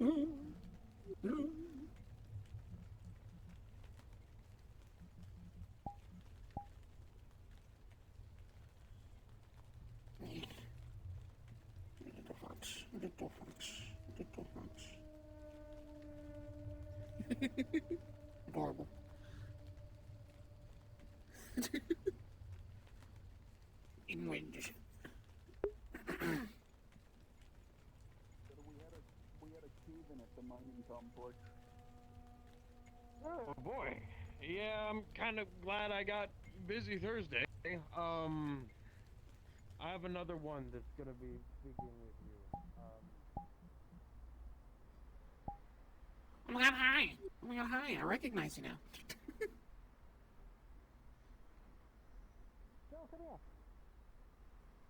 Little fox. Little fox. Adorable. In wind. We had a cave-in at the mining complex. Oh boy. Yeah, I'm kind of glad I got busy Thursday. I have another one that's gonna be speaking with you. Oh my god, hi! Oh my god, hi! I recognize you now.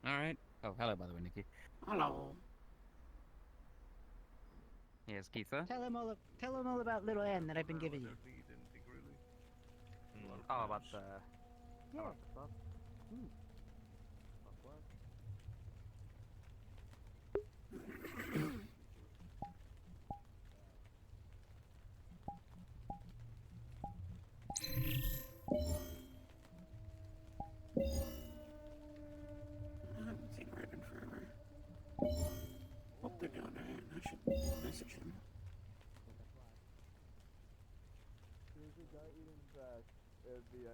All right. Oh, hello, by the way, Nikki. Hello. Yes, Keitha. Tell him all about little N that I've been giving you. Oh, about the. Yeah. About the stuff. I haven't seen Raven forever. Hope they're doing alright. I should message them.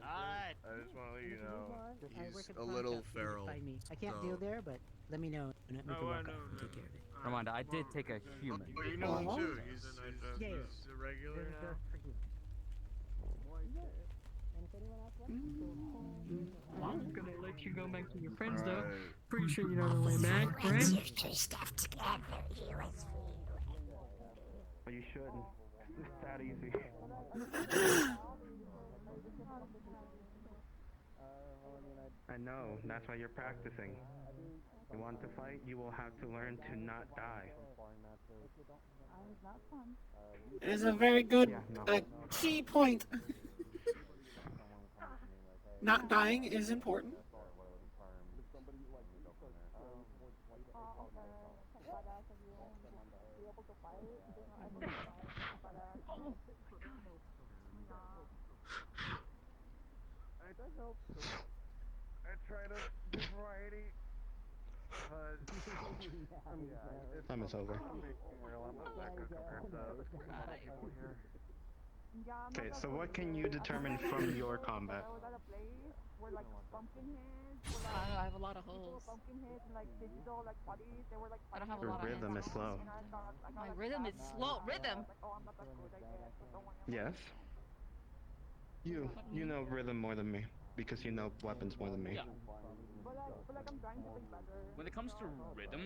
Alright. I just want to let you know, he's a I work at the little pawn shop, you can feral. find me. I can't so- deal there, but let me know and we can work out and take care of it. Reminder, I did take a human. Oh, you know him Oh. too. He's Yeah. a regular They're now. for you. And if anyone else wants, I'm gonna let you go back to your friends, though. Alright. Pretty sure you know the way back, right? You shouldn't. It's that easy. I know. That's why you're practicing. You want to fight? You will have to learn to not die. It is a very good key point. Not dying is important. I try to do variety, but Time is over. I'm not that good compared to other people here. Okay, so what can you determine from your combat? I have a lot of holes. I don't have a Your lot of rhythm is hands. slow. My rhythm is slow. Rhythm? Yes. You know rhythm more than me because you know weapons more than me. Yeah. When it comes to rhythm,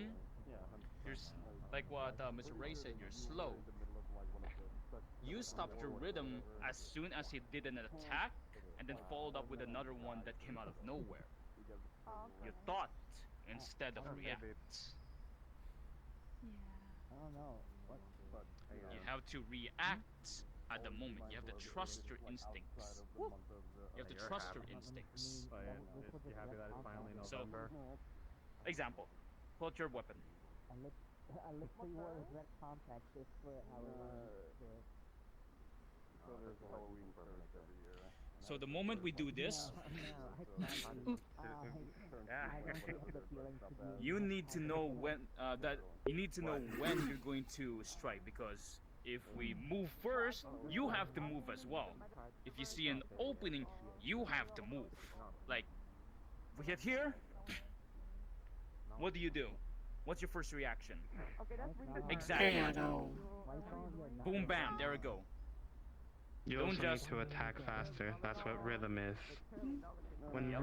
like what Mr. Ray said, you're slow. You stopped your rhythm as soon as he did an attack, and then followed up with another one that came out of nowhere. You thought instead of react. I don't know. You have to react at the moment. You have to trust your instincts. You have to trust your instincts. You happy that it's finally So, November? example, pull out your weapon. I literally wore his red contacts just for Halloween. There's a Halloween furnace every year. So the moment we do this, you need to know when you're going to strike, because if we move first, you have to move as well. If you see an opening, you have to move. Like, we hit here. What do? What's your first reaction? Exactly. There you go. Boom, bam. There we go. You Don't also just- need to attack faster. That's what rhythm is. When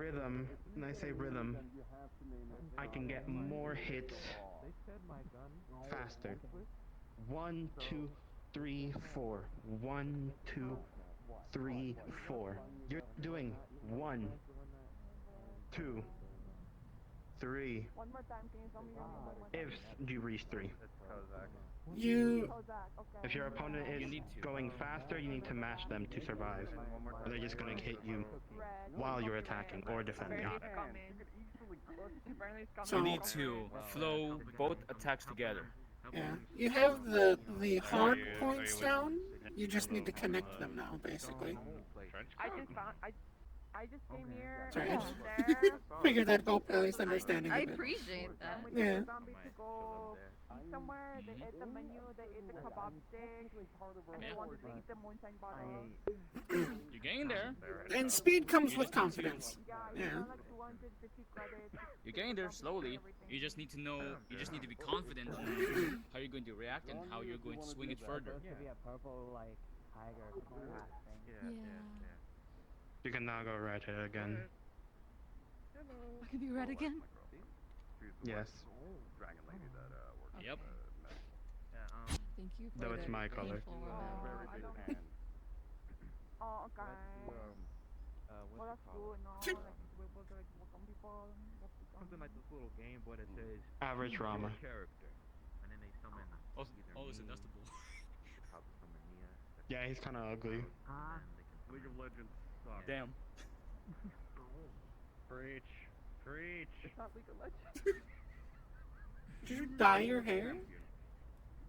I say rhythm, I can get more hits faster. 1, 2, 3, 4. 1, 2, 3, 4. You're doing 1, 2, 3. If you reach 3. If your opponent is going faster, you need to match them to survive. Or they're just gonna hit you while you're attacking or defending. So You need to flow both attacks together. Yeah. You have the hard points down. You just need to connect them now, basically. I just came here. Sorry, I just There. figured that'd help at least understanding I of it. appreciate that. Yeah. Zombie to go eat somewhere. They ate the menu. They ate the kebab stick. And they wanted to eat the moonshine bottle. You're getting there. And speed comes with confidence. Yeah. Yeah. Like 250 credits. You're getting there slowly. You just need to know. You just need to be confident on how you're going to react and how you're going to swing it further. There should be a purple, like, tiger glass thing. Yeah. You can now go right here again. I can be red again. Yes. Yep. Thank you for Though it's the my color. painful reminder. Oh, okay. Well, that's good. No, like, we're able to like, work on people. Something like this little game, but it says Average Rama. character, and then they summon. Oh, it's adjustable. Yeah, he's kind of ugly. League of Legends sucks. Damn. Preach. Preach. It's not League of Legends. Did you dye your hair?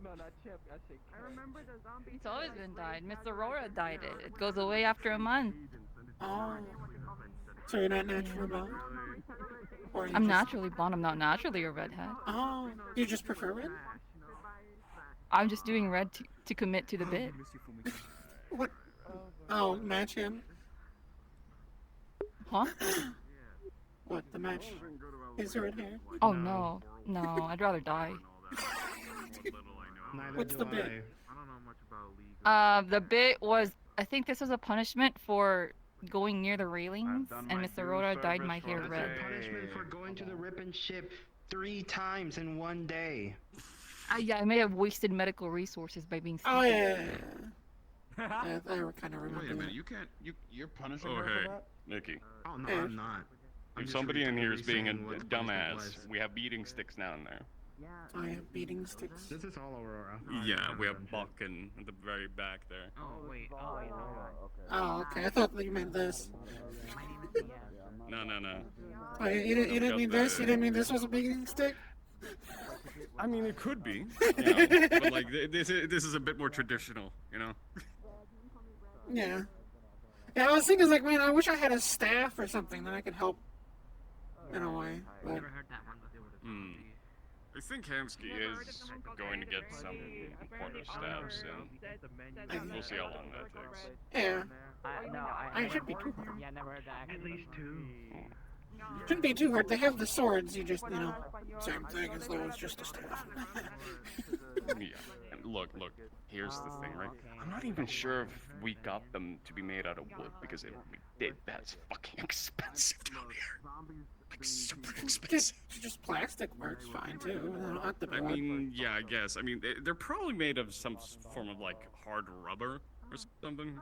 No, not chip. I said I remember the zombies. It's always been dyed. Miss Aurora dyed it. It goes away after a month. Oh. So you're not naturally blonde? Or you I'm just- naturally blonde. I'm not naturally a redhead. Oh. You just prefer red? I'm just doing red to commit to the bit. What? Oh, match him? Huh? What, the match? His red hair? Oh no. No, I'd rather die. Neither What's do the bit? I. I don't know much about League. The bit was, I think this was a punishment for going near the railings, and Miss Aurora dyed my hair That's red. a punishment for going to the rip and ship 3 times in one day. Yeah, I may have wasted medical resources by being Oh, stupid. yeah. Yeah, I kind of remember Wait a minute, that. you can't, you're punishing Oh, her hey, for that? Nikki. Oh no, Yeah. I'm not. I'm If just somebody in here is being a retracing what the punishment dumbass, was. we have beating sticks down there. I have beating sticks. This is all Aurora. Yeah, we have Buckin at the very back there. Oh wait. Oh, okay. I thought that you meant this. No, no, no. Oh, you didn't mean this? You didn't mean this was a beating stick? I mean, it could be, you know, but like this is a bit more traditional, you know. Yeah. Yeah, I was thinking like, man, I wish I had a staff or something that I could help in a way. But Hmm. I think Hamsky is going to get some important steps, and we'll see how long that takes. yeah, I should be too hard. Yeah, never heard that. At least 2. Shouldn't be too hard. They have the swords. You just, same thing as though it's just a staff. Yeah. And look. Here's the thing, right? I'm not even sure if we got them to be made out of wood, because if we did, that's fucking expensive down here. Like super expensive. Just plastic works fine too. They don't have to be I wood. mean, yeah, I guess. I mean, they're probably made of some form of like hard rubber or something.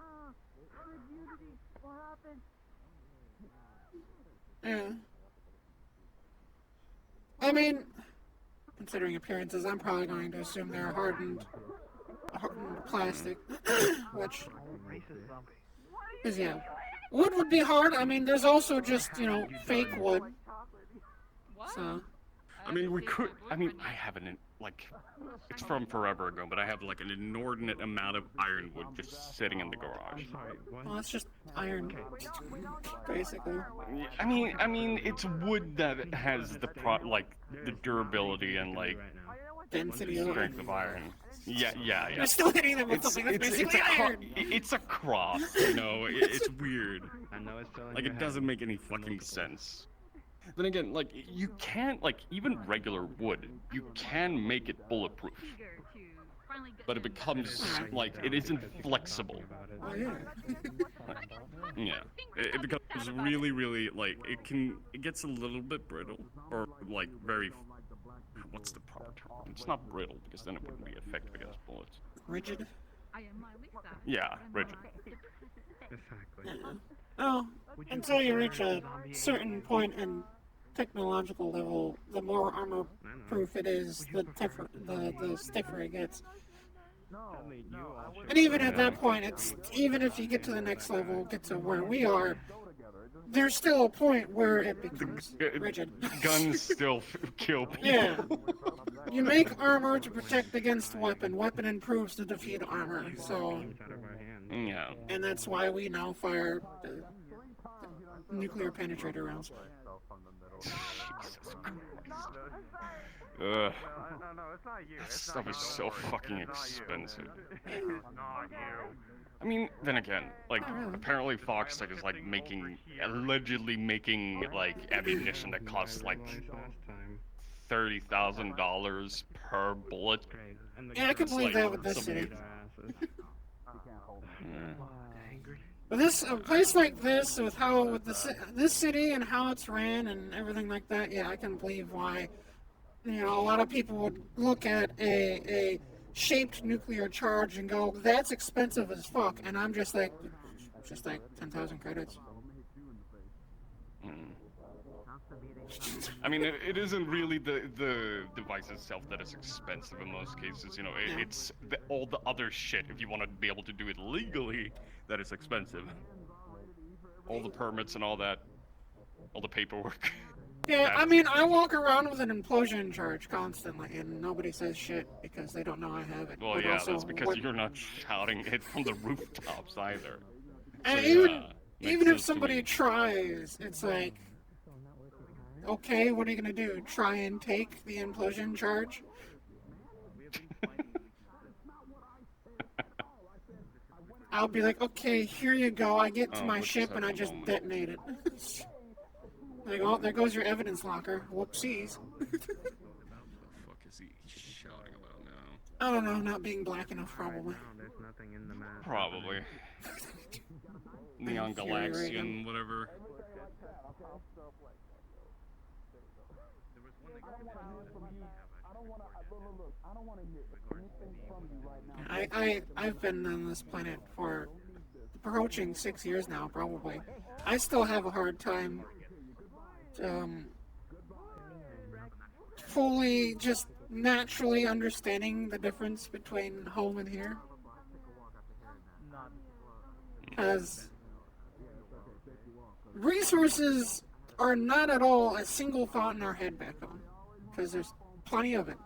Yeah. I mean, considering appearances, I'm probably going to assume they're hardened plastic, which is, yeah. Wood would be hard. I mean, there's also just, fake wood. What? So, I mean, we could. I mean, I have it's from forever ago, but I have like an inordinate amount of ironwood just sitting in the garage. Sorry, what? well, it's just iron, basically. I mean, it's wood that has the the durability and like Density of strength of iron. Yeah. You're still hitting them with something that's basically iron. It's a cross, it's weird. I know it's still in Like, your it head. doesn't make any fucking sense. Then again, like, you can't, like, even regular wood, you can make it bulletproof. But it becomes, like, it isn't flexible. Oh, yeah. Yeah. It becomes really, really, like, it gets a little bit brittle. Or, like, very, what's the proper term? It's not brittle, because then it wouldn't be effective against bullets. Rigid. Yeah, rigid. Exactly. Yeah. Oh, until you reach a certain point in technological level, the more armor-proof it is, the stiffer it gets. And even at that point, even if you get to the next level, get to where we are, there's still a point where it becomes rigid. Guns still kill people. Yeah. You make armor to protect against weapon. Weapon improves to defeat armor. So, Yeah. and that's why we now fire nuclear penetrator rounds. Jesus Christ. Ugh. That stuff is so fucking expensive. I mean, then again, like, apparently Foxtech is, like, allegedly making, like, ammunition that costs, like, $30,000 per bullet. Yeah, I can It's believe like that with this some- city. But this, a place like this, with this city and how it's ran and everything like that, yeah, I can believe why, you know, a lot of people would look at a shaped nuclear charge and go, that's expensive as fuck, and I'm just like 10,000 credits. I mean, it isn't really the device itself that is expensive in most cases, you know, it's all the other shit, if you want to be able to do it legally, that is expensive. All the permits and all that, all the paperwork. Yeah, I mean, I walk around with an implosion charge constantly, and nobody says shit because they don't know I have it. Well, But yeah, also, that's because you're not shouting it from the rooftops either. And So, even if somebody tries, it's like, okay, what are you gonna do? Try and take the implosion charge? I'll be like, okay, here you go. I get to my ship and I just detonate it. Like, oh, there goes your evidence locker. Whoopsies. What the fuck is he shouting about now? I don't know, not being black enough, probably. Probably. Neon Galaxian, whatever. I've been on this planet for approaching 6 years now, probably. I still have a hard time fully just naturally understanding the difference between home and here. As resources are not at all a single thought in our head back home, because there's plenty of it.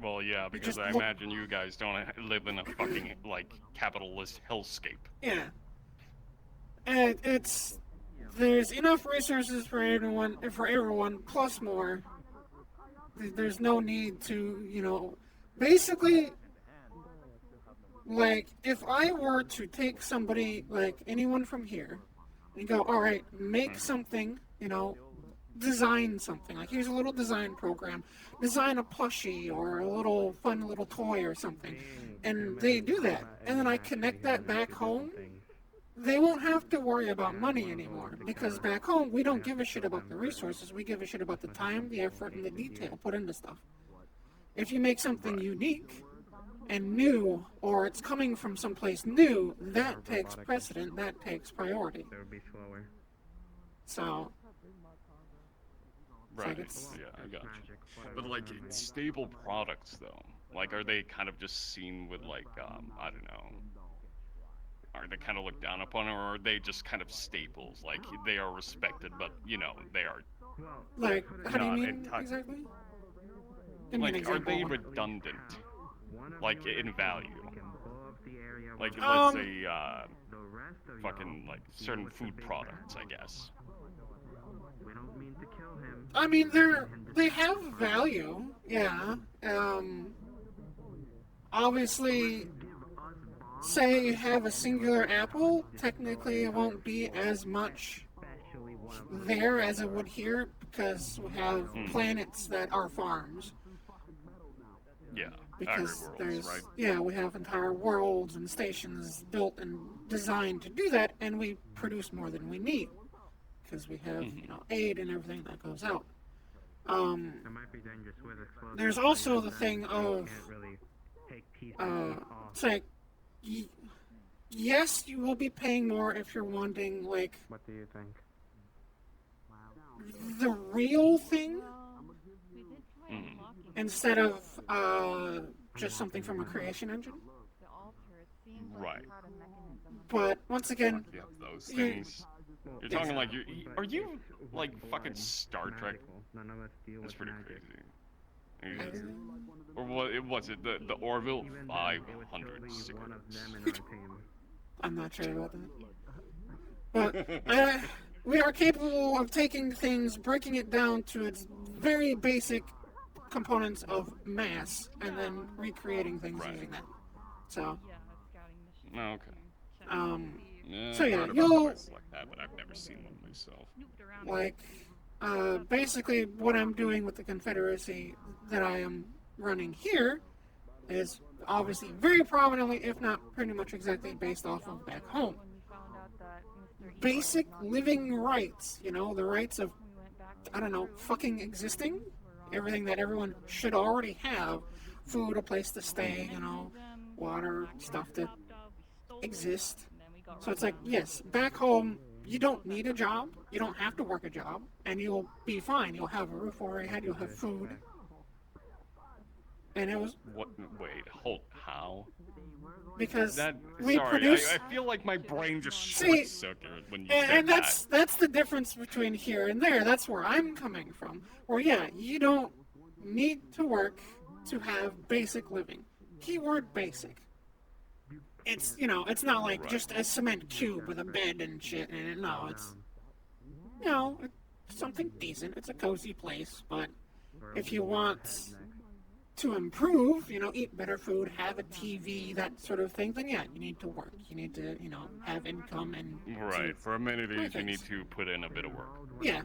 Well, yeah, because I imagine you guys don't live in a fucking, like, capitalist hellscape. Yeah. And there's enough resources for everyone, plus more. There's no need to, you know, basically, like, if I were to take somebody, like, anyone from here, and go, alright, make something, you know, design something, like, here's a little design program, design a plushie, or a little fun little toy or something, and they do that, and then I connect that back home, they won't have to worry about money anymore, because back home, we don't give a shit about the resources, we give a shit about the time, the effort, and the detail put into stuff. If you make something unique and new, or it's coming from someplace new, that takes precedent, that takes priority. So, Right, yeah, I got you. But, like, stable products, though, like, are they kind of just seen with, like, I don't know, are they kind of looked down upon, or are they just kind of staples? Like, they are respected, but, you know, they are... Like, how do you mean, exactly? Like, are they redundant? Like, in value? Like, let's say, fucking, like, certain food products, I guess. I mean, they have value, yeah. Obviously, say you have a singular apple, technically it won't be as much there as it would here, because we have planets that are farms. Yeah, because worlds, right? Yeah, we have entire worlds and stations built and designed to do that, and we produce more than we need, because we have, you know, aid and everything that goes out. There's also the thing of, it's like, yes, you will be paying more if you're wanting, like, What do you think? the real thing, instead of, just something from a creation engine. Right. But, once again, Yeah, those things. You're talking like are you like fucking Star Trek? None of us deal That's with pretty magic. crazy. Or what was it? The Orville Even then, it was 500 totally one of cigarettes. them in our team. I'm not sure about that. But we are capable of taking things, breaking it down to its very basic components of mass, and then recreating things using that. So, Oh, okay. Yeah, so I've yeah, heard about you'll devices like that, but I've never seen one myself. like, basically what I'm doing with the Confederacy that I am running here is obviously very prominently, if not pretty much exactly based off of back home. Basic living rights, you know, the rights of, I don't know, fucking existing, everything that everyone should already have, food, a place to stay, you know, water, stuff to exist. So it's like, yes, back home, you don't need a job, you don't have to work a job, and you'll be fine. You'll have a roof over your head, you'll have food. And it was... What? Wait, hold. How? Because that, we sorry, produce... I feel like my brain just See, short-circuited when you said and that. that's the difference between here and there. That's where I'm coming from. Where, yeah, you don't need to work to have basic living. Keyword basic. It's, you know, it's not like just a cement cube with a bed and shit in it. No, it's, you know, it's something decent. It's a cozy place, but if you want to improve, you know, eat better food, have a TV, that sort of thing, then yeah, you need to work. You need to, you know, have income and... Right, for amenities you need to put in a bit of work. Yeah.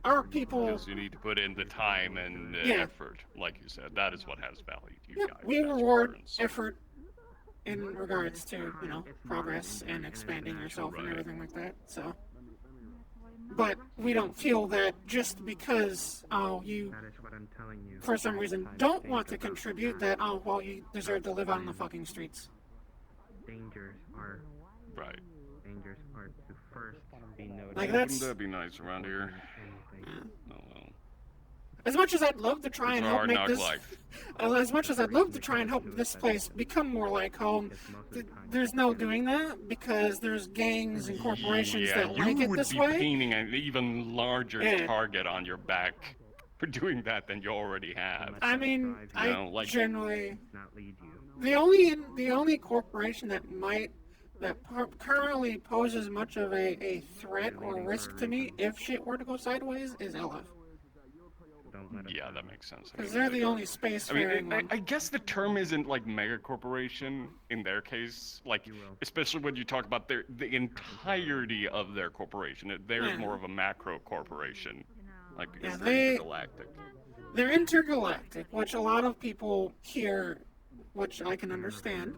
Our people... Because you need to put in the time and effort, like you said. That is what has value to you guys. We reward effort in regards to, you know, progress and expanding yourself and everything like that, so... But we don't feel that just because, you, for some reason, don't want to contribute, that, well, you deserve to live out on the fucking streets. Dangers are... Right. Dangers are to first be noticed. Like, that's... Wouldn't that be nice around here? Yeah. Oh, well. As much as I'd love to try and help make this... life. As much as I'd love to try and help this place become more like home, there's no doing that, because there's gangs and corporations that like it this way. You would be painting an even larger target on your back for doing that than you already have. I mean, You know, like, generally... The only corporation that currently poses much of a threat or risk to me, if shit were to go sideways, is LF. Yeah, that makes sense. Because they're the only spacefaring one. I guess the term isn't like mega corporation in their case, like especially when you talk about the entirety of their corporation. They're more of a macro corporation, like because they're intergalactic. They're intergalactic, which a lot of people here, which I can understand,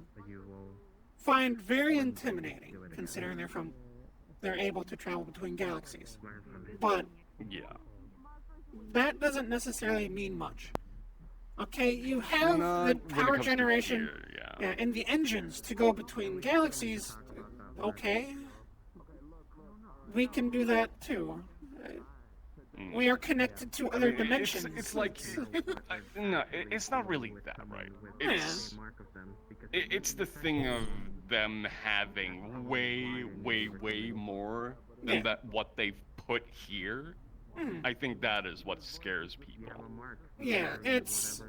find very intimidating, considering they're able to travel between galaxies. But yeah. That doesn't necessarily mean much. Okay, you have the power generation and the engines to go between galaxies. Okay, we can do that too. We are connected to other dimensions. It's like, no, it's not really that, right? It's the thing of them having way more than what they've put here. I think that is what scares people. Yeah, it's...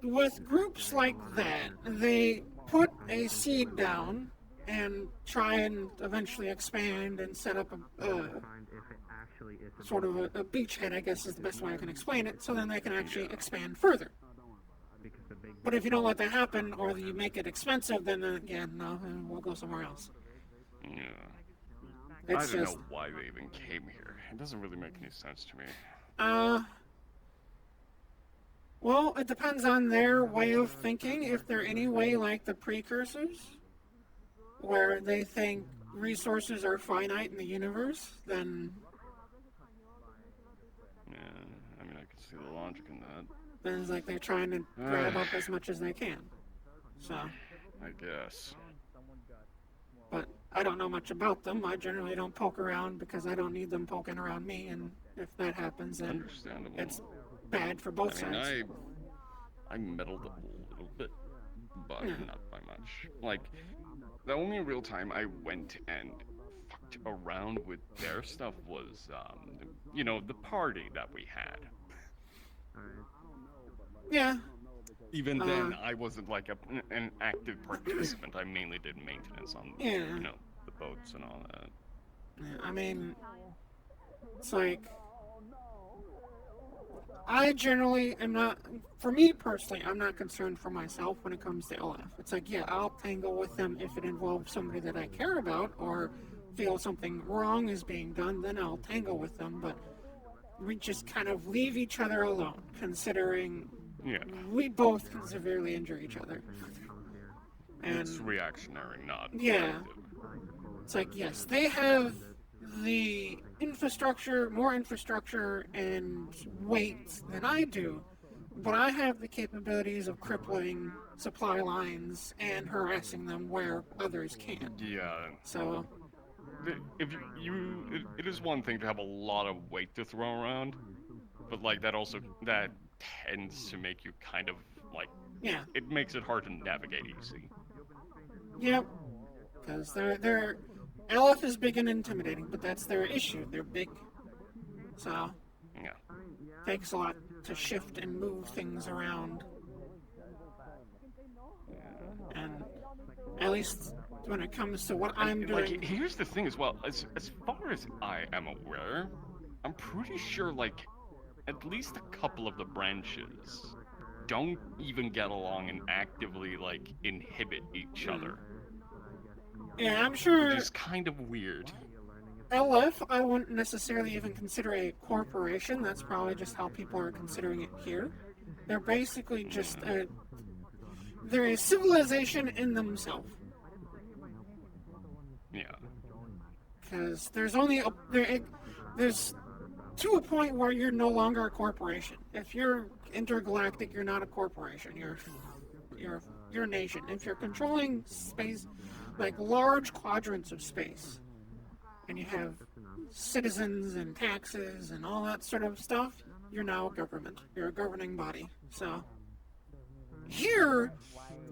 With groups like that, they put a seed down and try and eventually expand and set up a sort of a beachhead, I guess is the best way I can explain it, so then they can actually expand further. But if you don't let that happen, or you make it expensive, then again, no, we'll go somewhere else. Yeah. It's I don't know why they even came here. It doesn't really make any sense to me. Well, it depends on their way of thinking. If they're any way like the precursors, where they think resources are finite in the universe, then... Yeah, I mean, I can see the logic in that. Then it's like they're trying to grab up as much as they can. So... I guess. But I don't know much about them. I generally don't poke around because I don't need them poking around me, and if that happens, then it's bad for both sides. I meddled a little bit, but not by much. Like, the only real time I went and fucked around with their stuff was, you know, the party that we had. Yeah. Even then, I wasn't like an active participant. I mainly did maintenance on, you know, the boats and all that. Yeah, I mean, it's like, I generally am not, for me personally, I'm not concerned for myself when it comes to LF. It's like, yeah, I'll tangle with them if it involves somebody that I care about or feel something wrong is being done, then I'll tangle with them, but we just kind of leave each other alone, considering we both can severely injure each other. And it's reactionary, not yeah. active. It's like, yes, they have the infrastructure, more infrastructure and weight than I do, but I have the capabilities of crippling supply lines and harassing them where others can't. Yeah. So, if it is one thing to have a lot of weight to throw around, but like that tends to make you kind of like, it makes it hard to navigate easy. Yep, because they're LF is big and intimidating, but that's their issue. They're big, so takes a lot to shift and move things around. And at least when it comes to what I'm doing, like, here's the thing as well. As far as I am aware, I'm pretty sure like at least a couple of the branches don't even get along and actively like inhibit each other. Yeah, I'm sure. Which is kind of weird. LF, I wouldn't necessarily even consider a corporation. That's probably just how people are considering it here. They're basically just they're a civilization in themselves. Yeah. Because there's there's to a point where you're no longer a corporation. If you're intergalactic, you're not a corporation. You're a nation. If you're controlling space, like large quadrants of space, and you have citizens and taxes and all that sort of stuff, you're now a government. You're a governing body. So here,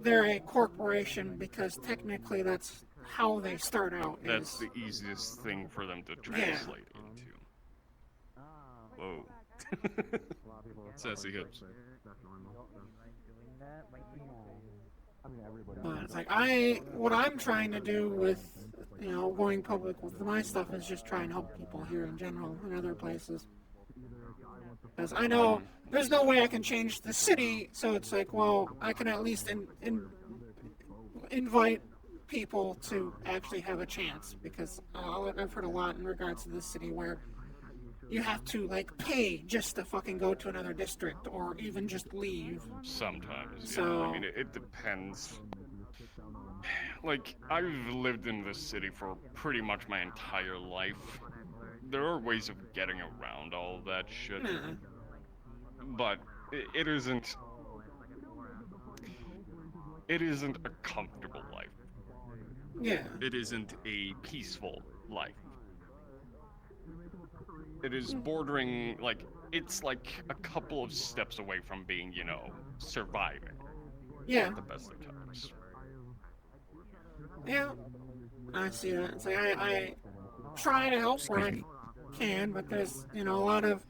they're a corporation because technically that's how they start out. That's the easiest thing for them to translate into. Whoa. Sassy hips. But it's like what I'm trying to do with, going public with my stuff is just try and help people here in general in other places. Because I know there's no way I can change the city, so it's like, well, I can at least invite people to actually have a chance. Because I've heard a lot in regards to this city where you have to, pay just to fucking go to another district or even just leave. Sometimes, So, I mean, it depends. Like, I've lived in this city for pretty much my entire life. There are ways of getting around all that shit. But it isn't a comfortable life. Yeah. It isn't a peaceful life. It is bordering, it's like a couple of steps away from being, surviving. Yeah. At the best of times. Yeah. I see that. It's like I try to help where I can, but there's, a lot of,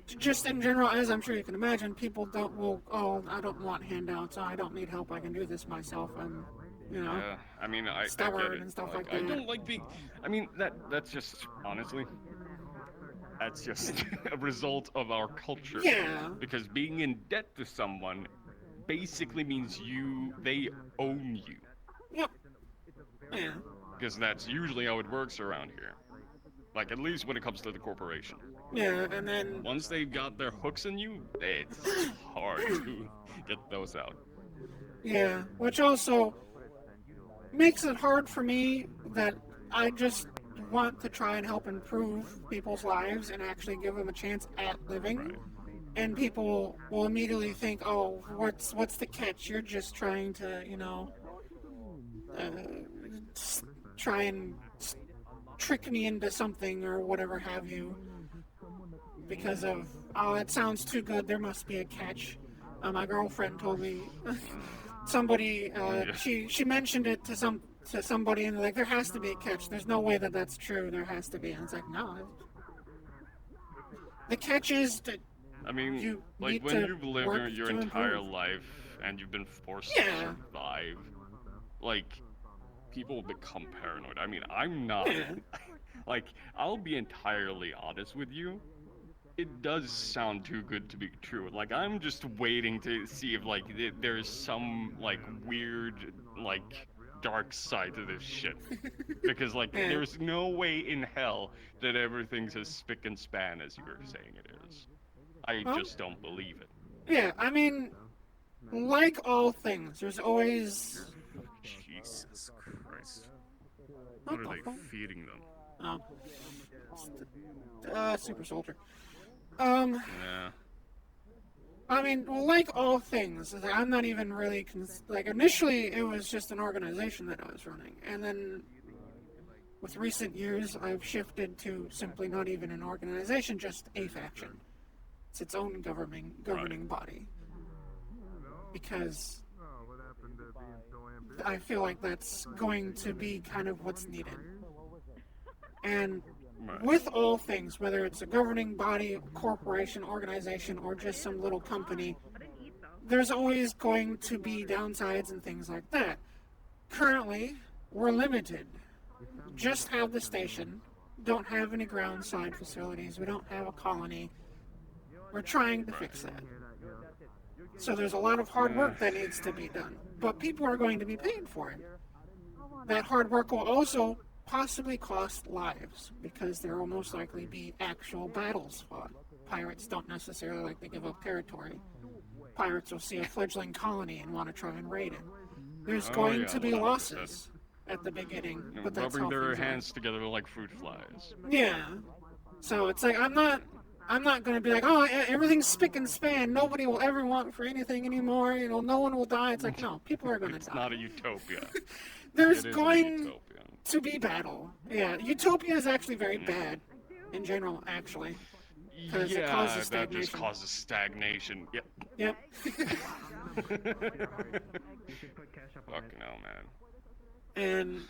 just in general, as I'm sure you can imagine, people I don't want handouts, I don't need help, I can do this myself, and, Yeah, I mean, I stubborn get it. and stuff like I that. don't like being, that's just, honestly, that's just a result of our culture. Yeah. Because being in debt to someone basically means they own you. Yep. Yeah. Because that's usually how it works around here. Like, at least when it comes to the corporation. Yeah, and then once they've got their hooks in you, it's hard to get those out. Yeah, which also makes it hard for me that I just want to try and help improve people's lives and actually give them a chance at living. Right. And people will immediately think, oh, what's the catch? You're just trying to, try and trick me into something or whatever have you. Because of, oh, it sounds too good, there must be a catch. My girlfriend told me, somebody, she mentioned it to to somebody and they're like, there has to be a catch. There's no way that that's true. There has to be. And it's like, no. The catch is that I mean, you like need when to you've lived work your to entire improve. life and you've been forced Yeah. to survive, like people become paranoid. I mean, I'm not. Yeah. Like, I'll be entirely honest with you. It does sound too good to be true. Like, I'm just waiting to see if like there's some like weird like dark side to this shit. Because like Yeah. there's no way in hell that everything's as spick and span as you were saying it is. I Well, just don't believe it. Yeah, I mean, like all things, there's always. Jesus Christ. What What are the they fuck? feeding them? Super soldier. Yeah. I mean, well, like all things, I'm not even really like initially it was just an organization that I was running, and then with recent years I've shifted to simply not even an organization, just a faction. It's its own governing body. Because I feel like that's going to be kind of what's needed. And with all things, whether it's a governing body, corporation, organization, or just some little company, there's always going to be downsides and things like that. Currently, we're limited. Just have the station, don't have any ground side facilities, we don't have a colony. We're trying to fix that. So there's a lot of hard work that needs to be done, but people are going to be paid for it. That hard work will also possibly cost lives, because there will most likely be actual battles fought. Pirates don't necessarily like to give up territory. Pirates will see a fledgling colony and want to try and raid it. There's going to be 100%. losses at the beginning, but that's Rubbing how their things are. hands together like fruit flies. Yeah. So it's like I'm not going to be like, oh, everything's spick and span. Nobody will ever want for anything anymore. You know, no one will die. It's like, no, people are going to It's die. not a utopia. There's It is a going utopia. to be battle. Yeah, utopia is actually very bad in general, actually. Because it causes that just stagnation. causes stagnation. Yep. Yep. Fuck no, man. And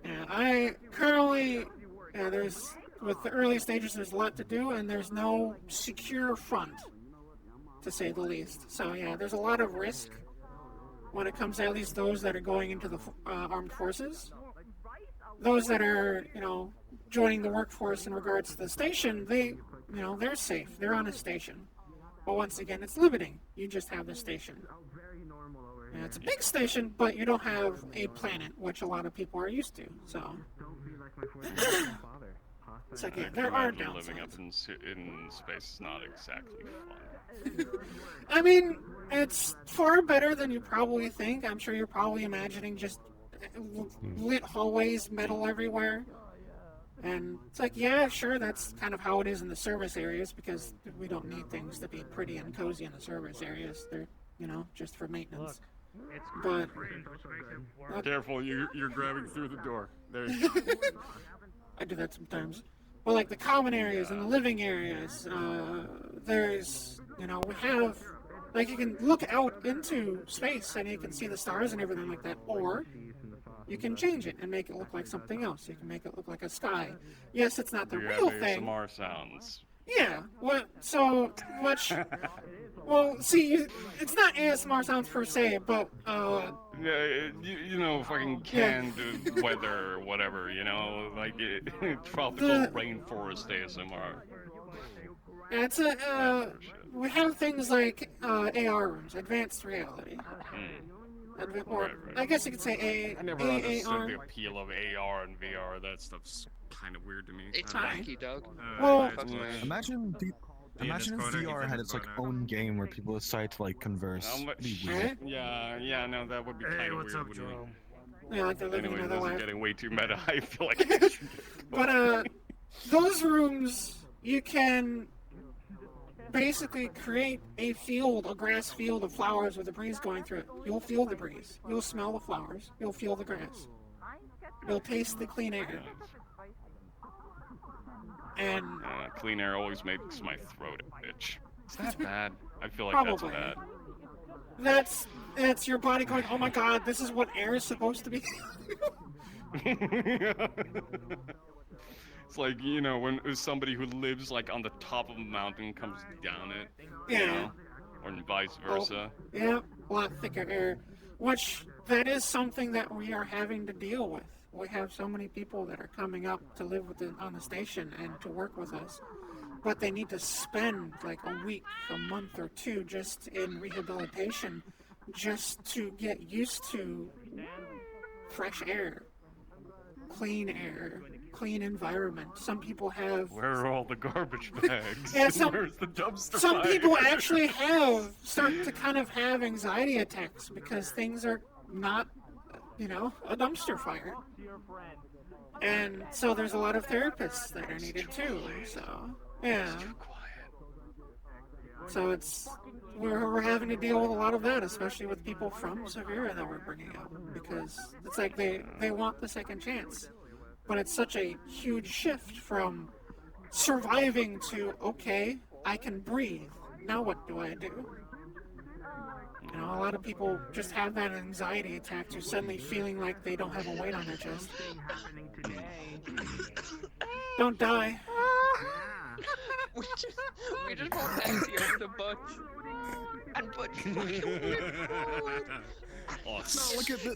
yeah, I currently, with the early stages, there's a lot to do, and there's no secure front, to say the least. So yeah, there's a lot of risk when it comes to at least those that are going into the armed forces. Those that are, joining the workforce in regards to the station, they're safe. They're on a station. But once again, it's limiting. You just have the station. And it's a big station, but you don't have a planet, which a lot of people are used to. So, it's like, yeah, there are Imagine living up downsides. in space is not exactly fun. I mean, it's far better than you probably think. I'm sure you're probably imagining just lit hallways, metal everywhere. And it's like, yeah, sure, that's kind of how it is in the service areas, because we don't need things to be pretty and cozy in the service areas. They're, just for maintenance. But Careful, you're grabbing through the door. There you go. I do that sometimes. Well, like the common areas and the living areas, there's, we have, like, you can look out into space and you can see the stars and everything like that, or you can change it and make it look like something else. You can make it look like a sky. Yes, it's not the You real have thing. ASMR sounds. Yeah, well, see, it's not ASMR sounds per se, but, Yeah, fucking canned weather or whatever, like tropical rainforest ASMR. it's we have things like AR rooms, advanced reality. Or, I guess you could say I never understood AAR. the appeal of AR and VR. That stuff's kind of weird to me. It's I don't know. wacky, Doug. Well, Imagine if VR had its own game where people decide to converse. It'd be weird. Yeah, no, that would be kind of weird, wouldn't it? Yeah, like they're living Anyway, another this is life. getting way too meta. I feel like I should get But those rooms, you can basically create a grass field of flowers with a breeze going through it. You'll feel the breeze. You'll smell the flowers. You'll feel the grass. You'll taste the clean air. And clean air always makes my throat itch. Is that bad? I feel like probably. that's bad. That's your body going, oh my god, this is what air is supposed to be. It's like, you know, when somebody who lives like on the top of a mountain comes down it. Yeah. You know? Or vice versa. Yeah, a lot thicker air. Which, that is something that we are having to deal with. We have so many people that are coming up to live on the station and to work with us. But they need to spend like a week, a month or two just in rehabilitation just to get used to fresh air, clean environment. Some people have... Where are all the garbage bags? Yeah, Where's the dumpster some fire? people actually start to kind of have anxiety attacks because things are not, you know, a dumpster fire. And so there's a lot of therapists that are needed too, so, yeah. So we're having to deal with a lot of that, especially with people from Severa that we're bringing up, because it's like they want the second chance. But it's such a huge shift from surviving to, okay, I can breathe. Now what do I do? You know, a lot of people just have that anxiety attack to suddenly feeling like they don't have a weight on their chest. Don't die. we just want empty off the butt. And butt Oh, no, look at the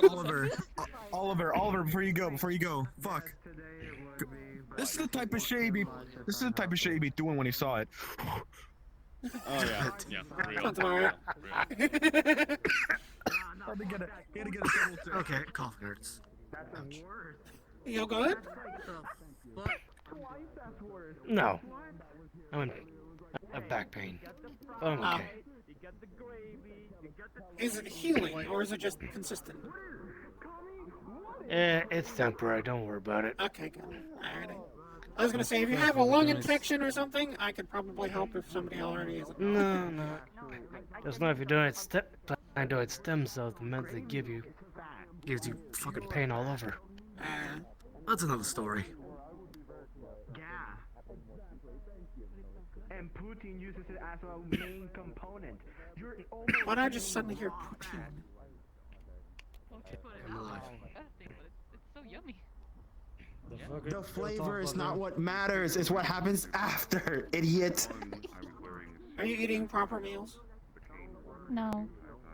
Hold on. Oliver, before you go, fuck. This is the type of shit he'd be doing when he saw it. Oh yeah, real. That's alright. Probably gotta get a double check. Okay, cough hurts. You good? No. I have back pain. Oh, okay. Is it healing or is it just consistent? It's temporary. Don't worry about it. Okay, good. Alrighty. I was gonna say, if you have a lung infection or something, I could probably help if somebody already is. No. Just know if you're doing it stem cells, the meds they give you gives you fucking pain all over. That's another story. And Putin uses it as a main component. Why did I just suddenly hear Putin? Okay, I'm alive. It's so yummy. The flavor is not what matters, it's what happens after, idiot. Are you eating proper meals? No.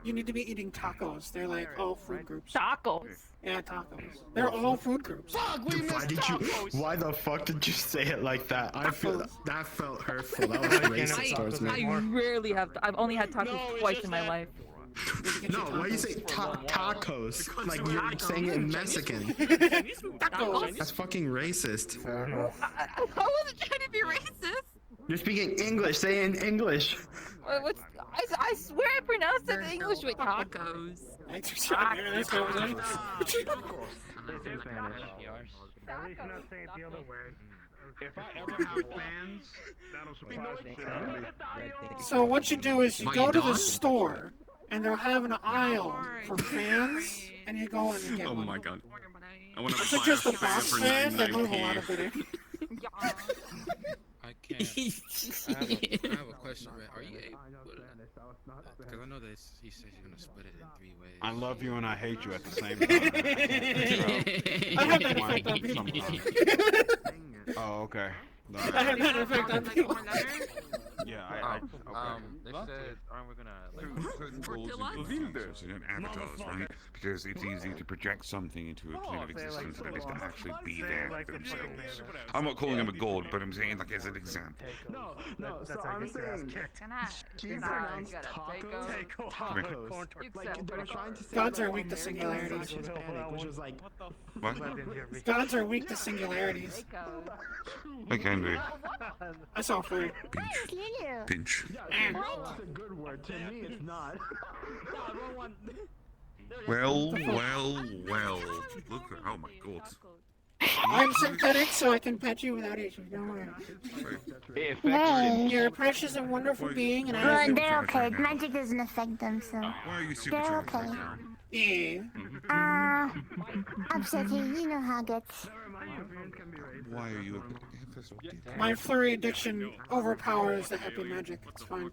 You need to be eating tacos. They're like all food groups. Tacos. Yeah, tacos. They're all food groups. Why the fuck did you say it like that? I feel that felt hurtful. That was racist towards me. I rarely have. I've only had tacos twice in my life. No, why do you say tacos? Like you're saying it in Mexican. Tacos. That's fucking racist. I wasn't trying to be racist. You're speaking English. Say it in English. I swear I pronounced it in English with tacos. If I ever have fans, that'll surprise me. So what you do is you go to the store, and they'll have an aisle for fans, and you go and you get one. Oh my god. I want to Is it buy just a a box fan for fan? They 99p. move a lot of it in. I can't. I have a question, man. Are you able? Because I know that he says you're gonna split it in 3 ways. I love you and I hate you at the same time. I have that effect on people. Oh, okay. I have that effect on people. Yeah, I They said, aren't we gonna like Goals and believers in avatars, right? Because it's easy to project something into a plane of existence than it is to actually be there themselves. I'm not calling him a god, but I'm saying like as an example. No, so I'm saying she pronounced tacos. Like they were trying to say Gods are like, weak to singularities. Hispanic, which was like What? Gods are weak to singularities. They can be. I saw food. Pinch. That's a good word. To me, it's not. Well. Look, oh my god. I'm synthetic, so I can pet you without issues. Don't worry. Hey. You're a precious and wonderful being, and I Well, have they're to... okay. Magic doesn't affect them, so. Why are you super they're chatting okay. now? Yeah. Upsetting, you know how it gets. Why are you? My flurry addiction overpowers the happy magic. It's fine.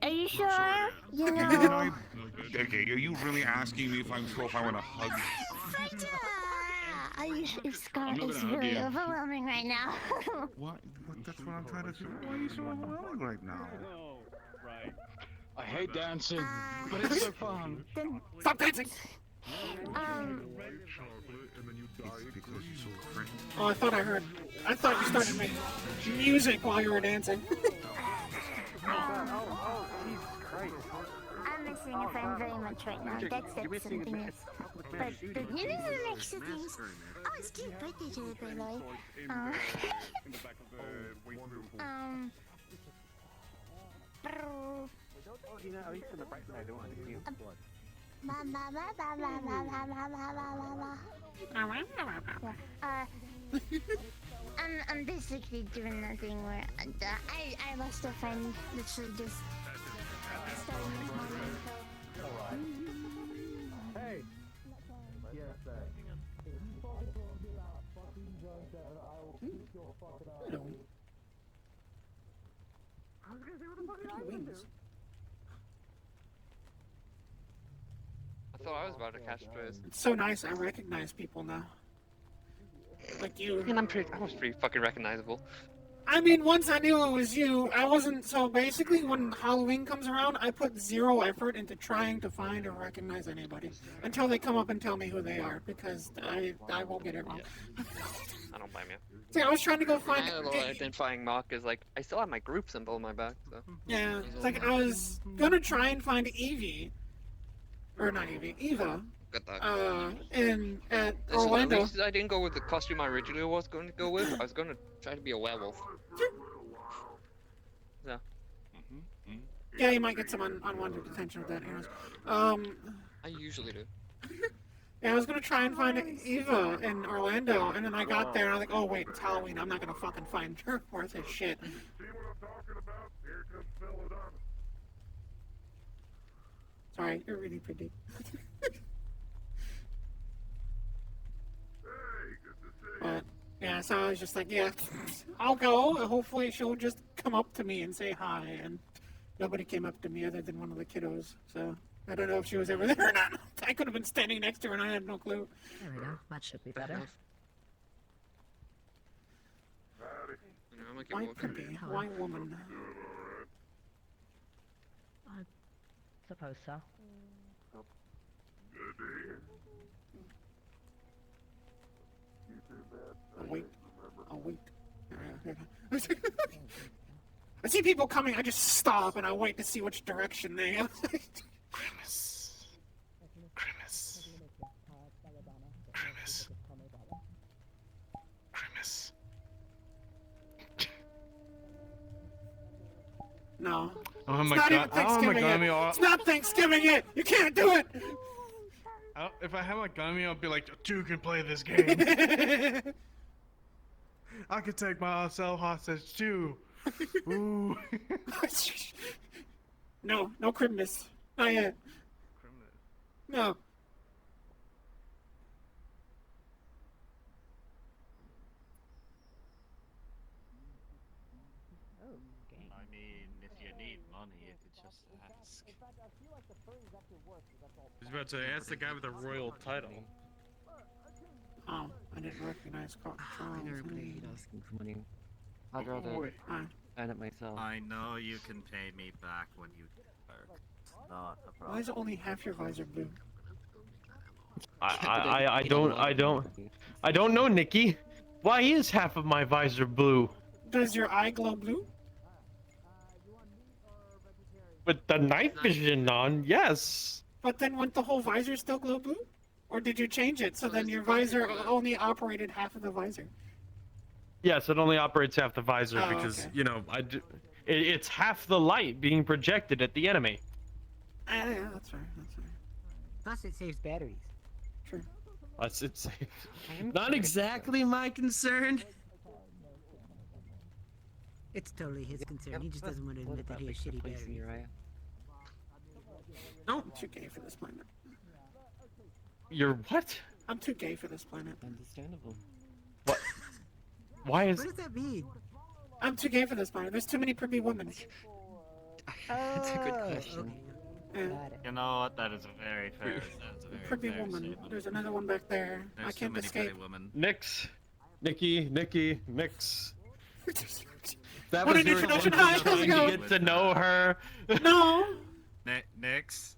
Are you sure? You Okay, know. okay, are you really asking me if I'm sure if I want to hug? Scott is really overwhelming right now. What? That's what I'm trying to do. Why are you so overwhelming right now? Oh, right. I hate dancing, but it's so fun. Stop dancing! Oh, I thought you started making music while you were dancing. I'm missing a friend very much right now. That's something else. But you know the next things. Oh, it's cute birthday to the boy. At least in the bright side, I don't want to feel blood. I'm basically doing that thing where I lost a friend literally just starting this morning. Hey! Yes, I was gonna say, what the fuck are you doing? I thought I was about to catch strays. It's so nice, I recognize people now. Like you. And I was pretty fucking recognizable. I mean, once I knew it was you, I wasn't, so basically when Halloween comes around, I put zero effort into trying to find or recognize anybody. Until they come up and tell me who they are, because I won't get it wrong. I don't blame you. See, I was trying to go find... I know identifying mark is like, I still have my group symbol on my back, so... Yeah, it's like I was gonna try and find Evie. Or not Evie, Eva. At Orlando. At least I didn't go with the costume I originally was going to go with. I was going to try to be a werewolf. Yeah. Yeah, you might get some unwanted attention with that, anyways. I usually do. Yeah, I was gonna try and find Eva in Orlando, and then I got there and I was like, oh wait, it's Halloween, I'm not gonna fucking find her worth of shit. Sorry, you're really pretty. But, yeah, so I was just like, yeah, I'll go. Hopefully she'll just come up to me and say hi. And nobody came up to me other than one of the kiddos. So I don't know if she was ever there or not. I could have been standing next to her and I had no clue. There we go. That should be better. White puppy, white woman. I suppose so. I'll wait. I see people coming, I just stop and I wait to see which direction they go. Grimace. Grimace. Grimace. Grimace. No. Oh It's my not god. even Thanksgiving yet. Oh, It's not Thanksgiving yet! You can't do it! if I had my gun on me, I'd be like, two can play this game. I could take myself hostage too. Ooh. No, no Christmas. Not yet. No. I mean, if you need money, you could just ask. I was about to ask the guy with the royal title. Oh, I didn't recognize Charles. Everybody hate asking for money. I'd rather earn it myself. I know you can pay me back when you work. Not a problem. Why is only half your visor blue? I don't know, Nikki. Why is half of my visor blue? Does your eye glow blue? With the night vision on, yes. But then wouldn't the whole visor still glow blue? Or did you change it so then your visor only operated half of the visor? Yes, it only operates half the visor Oh, because, okay. you know, it's half the light being projected at the enemy. Yeah, that's right, that's right. Plus, it saves batteries. True. It's not exactly my concern. It's totally his concern. He just doesn't want to admit that he has shitty batteries. No, I'm too gay for this planet. You're what? I'm too gay for this planet. Understandable. What? Why is... What does that mean? I'm too gay for this planet. There's too many pretty women. That's a good question. You know what? That is a very fair. That's a very Pretty fair woman. statement. There's another one back there. There's I too can't many escape. pretty women. Nix. Nikki, Nix. That What was an your introduction. attempt Hi, at how's it trying to going? get to know her. No. Nix,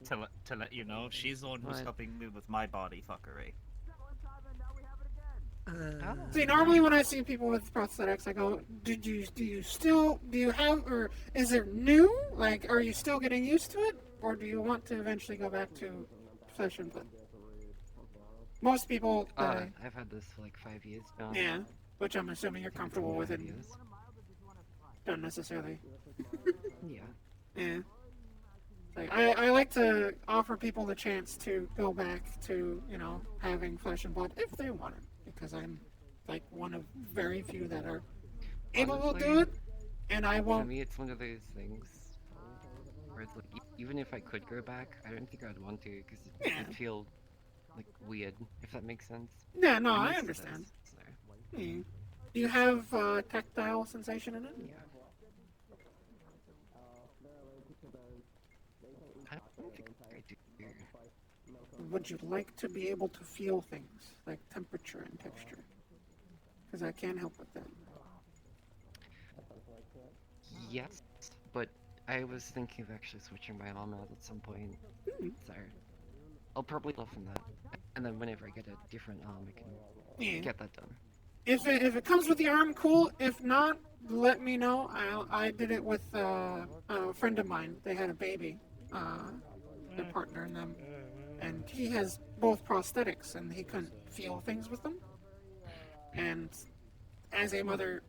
to let you know, she's the one who's helping me with my body fuckery. See, normally when I see people with prosthetics, I go, do you have, or is it new? Like, are you still getting used to it? Or do you want to eventually go back to flesh and blood? Most people, I've had this for like 5 years now. yeah, which I'm assuming you're comfortable with it. Don't necessarily. Yeah. Yeah. Like, I like to offer people the chance to go back to, having flesh and blood if they want it. Because I'm, like, one of very few that are able to do it, and I won't... For me, it's one of those things where it's like, even if I could go back, I don't think I'd want to, because it'd feel, like, weird, if that makes sense. Yeah, no, It I makes understand. sense, so. Yeah. Do you have tactile sensation in it? Yeah. I don't think I do. Would you like to be able to feel things, like temperature and texture? Because I can't help with that. Yes, but I was thinking of actually switching my arm out at some point. So I'll probably soften that, and then whenever I get a different arm, I can get that done. If it comes with the arm, cool. If not, let me know. I did it with a friend of mine. They had a baby, their partner and them, and he has both prosthetics, and he couldn't feel things with them. And as a mother,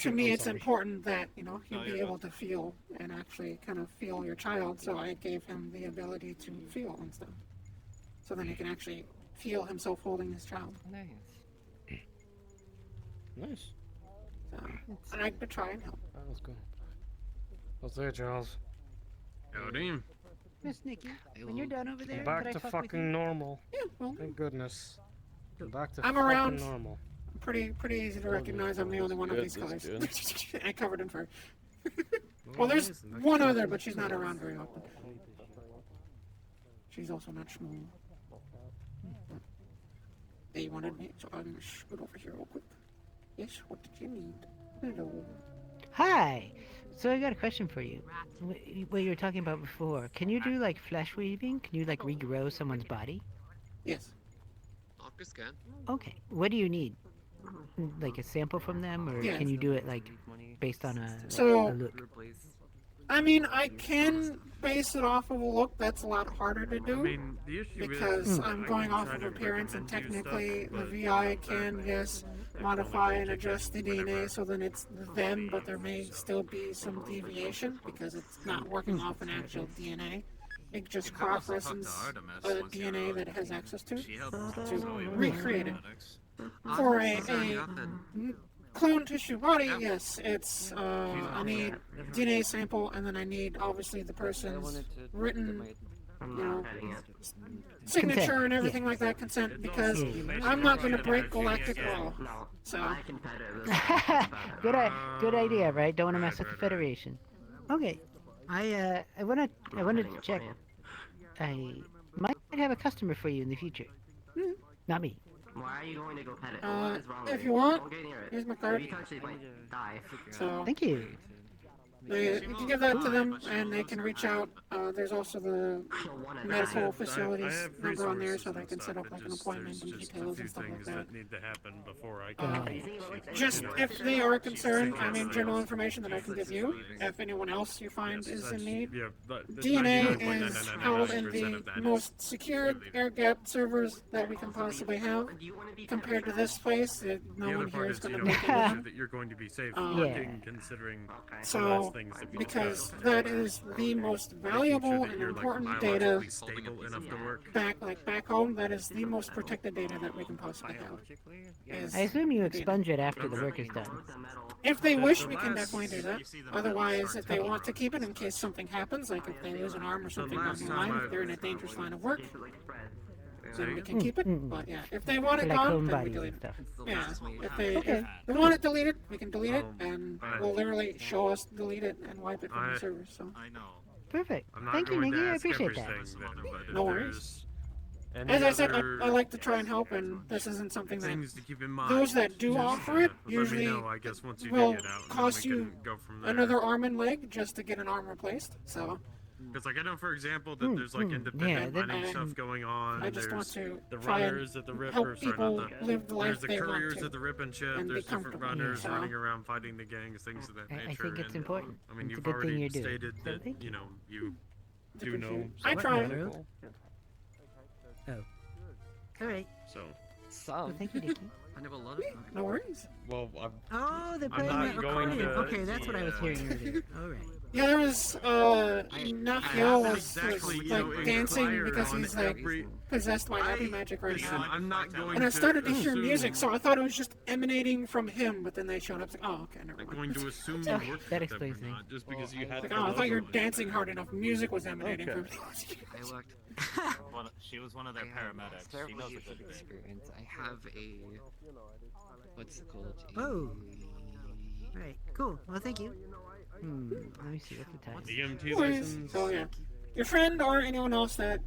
to me, it's important that you be able to feel and actually kind of feel your child. So I gave him the ability to feel and stuff, so then he can actually feel himself holding his child. Nice. Nice. So I like to try and help. That was good. What's there, Charles? Howdy. Miss Nikki, when you're done over there, I'm back could I to talk with you? fucking normal. Yeah, well, Thank goodness. I'm back to I'm fucking around. normal. Pretty easy to recognize. I'm the only one of Good, these that's guys. good. I covered in fur. Well, there's one other, but she's not around very often. She's also not small. They wanted me, so I'm gonna scoot over here real quick. Yes, what did you need? Hello. Hi. So I got a question for you. What you were talking about before. Can you do like flesh weaving? Can you like regrow someone's body? Yes. Doctors can. Okay. What do you need? Like a sample from them, or Yes. can you do it like based on a look? I mean, I can base it off of a look. That's a lot harder to do. The issue because is, I'm I going can off try of to appearance, and recommend you technically stuff, the but VI can, yes, modify and adjust the DNA so then it's them, but there may still be some deviation because it's not working off an actual DNA. It just cross-references a DNA that it has access to recreate it. For a clone tissue body, yes, it's I need DNA sample, and then I need obviously the person's written, signature Consent. and everything like that, consent, because I'm not going to break galactic law. So Good idea, right? Don't want to mess with the Federation. Okay, I wanted to check. I might have a customer for you in the future. Not me. Why are you going to go pet it? What is wrong with if it? you want, Don't get near it. here's my card. If you touch it, like, die. So Thank you. you can give that to them, and they can reach out. There's also the medical facilities number on there, so they can set up like an appointment and details and stuff like that. need to happen before I can. Just if they are concerned, I mean, general information that I can give you. If anyone else you find is in need, DNA is held in the most secure air-gapped servers that we can possibly have. Compared to this place, no one here is going to make anything. that you're going to be safe working, considering So, because that is the most valuable and important data back home, that is the most protected data that we can possibly have. I assume you expunge it after the work is done. If they wish, we can definitely do that. Otherwise, if they want to keep it in case something happens, like if they lose an arm or something down the line, if they're in a dangerous line of work, then we can keep it. But yeah, if they want For it like gone, clone then we bodies delete and it. stuff. Yeah, if Okay. they want it deleted, we can delete it, and will literally show us delete it and wipe it from the server. So. I know. Perfect. I'm not Thank you, going Nikki. to I ask appreciate that. everything then, but if No worries. there's any As I said, other I like to try and help, and this isn't something that things to keep in mind, those that do just, offer it let me usually know, I guess, once you will dig it out, and then cost we you can go from there. another arm and leg just to get an arm replaced. So. Because, like, I know, for example, that there's, like, independent mining stuff going on. I just want There's to the try and runners at the Rip, help or sorry, people not the, live the life there's the they want couriers to at the Rip and Ship, and be there's different comfortable. runners So- running around fighting the gangs, things of that I nature. think it's and, important. I mean, It's a you've good thing already you're doing. stated So that, thank you know, you It's do know appreciated. I something try. medical. Oh. Alright. So. Well, thank you, Nikki. I know a lot of No worries. Well, Oh, they're I'm playing not the going accordion. to Okay, that's what I was hearing earlier. Alright. Yeah, there was Nafio was exactly, you like know, dancing inquire because on he's like every- possessed by happy magic right Listen, now. I'm not going And I started to to hear assume, music, so I thought it was just emanating from him. But then they showed up. It's like, oh, okay, never I'm mind. going to assume you Okay, worked that with them explains or things. not, just because you had Like, the oh, I thought you were logo on it. dancing hard enough. Music was emanating from him. I worked. She was one of their paramedics. She knows a good thing. Experience. I have a what's it called? Oh. Alright, cool. Well, thank you. Let me see what's the time. DMT No worries. license. So yeah, your friend or anyone else that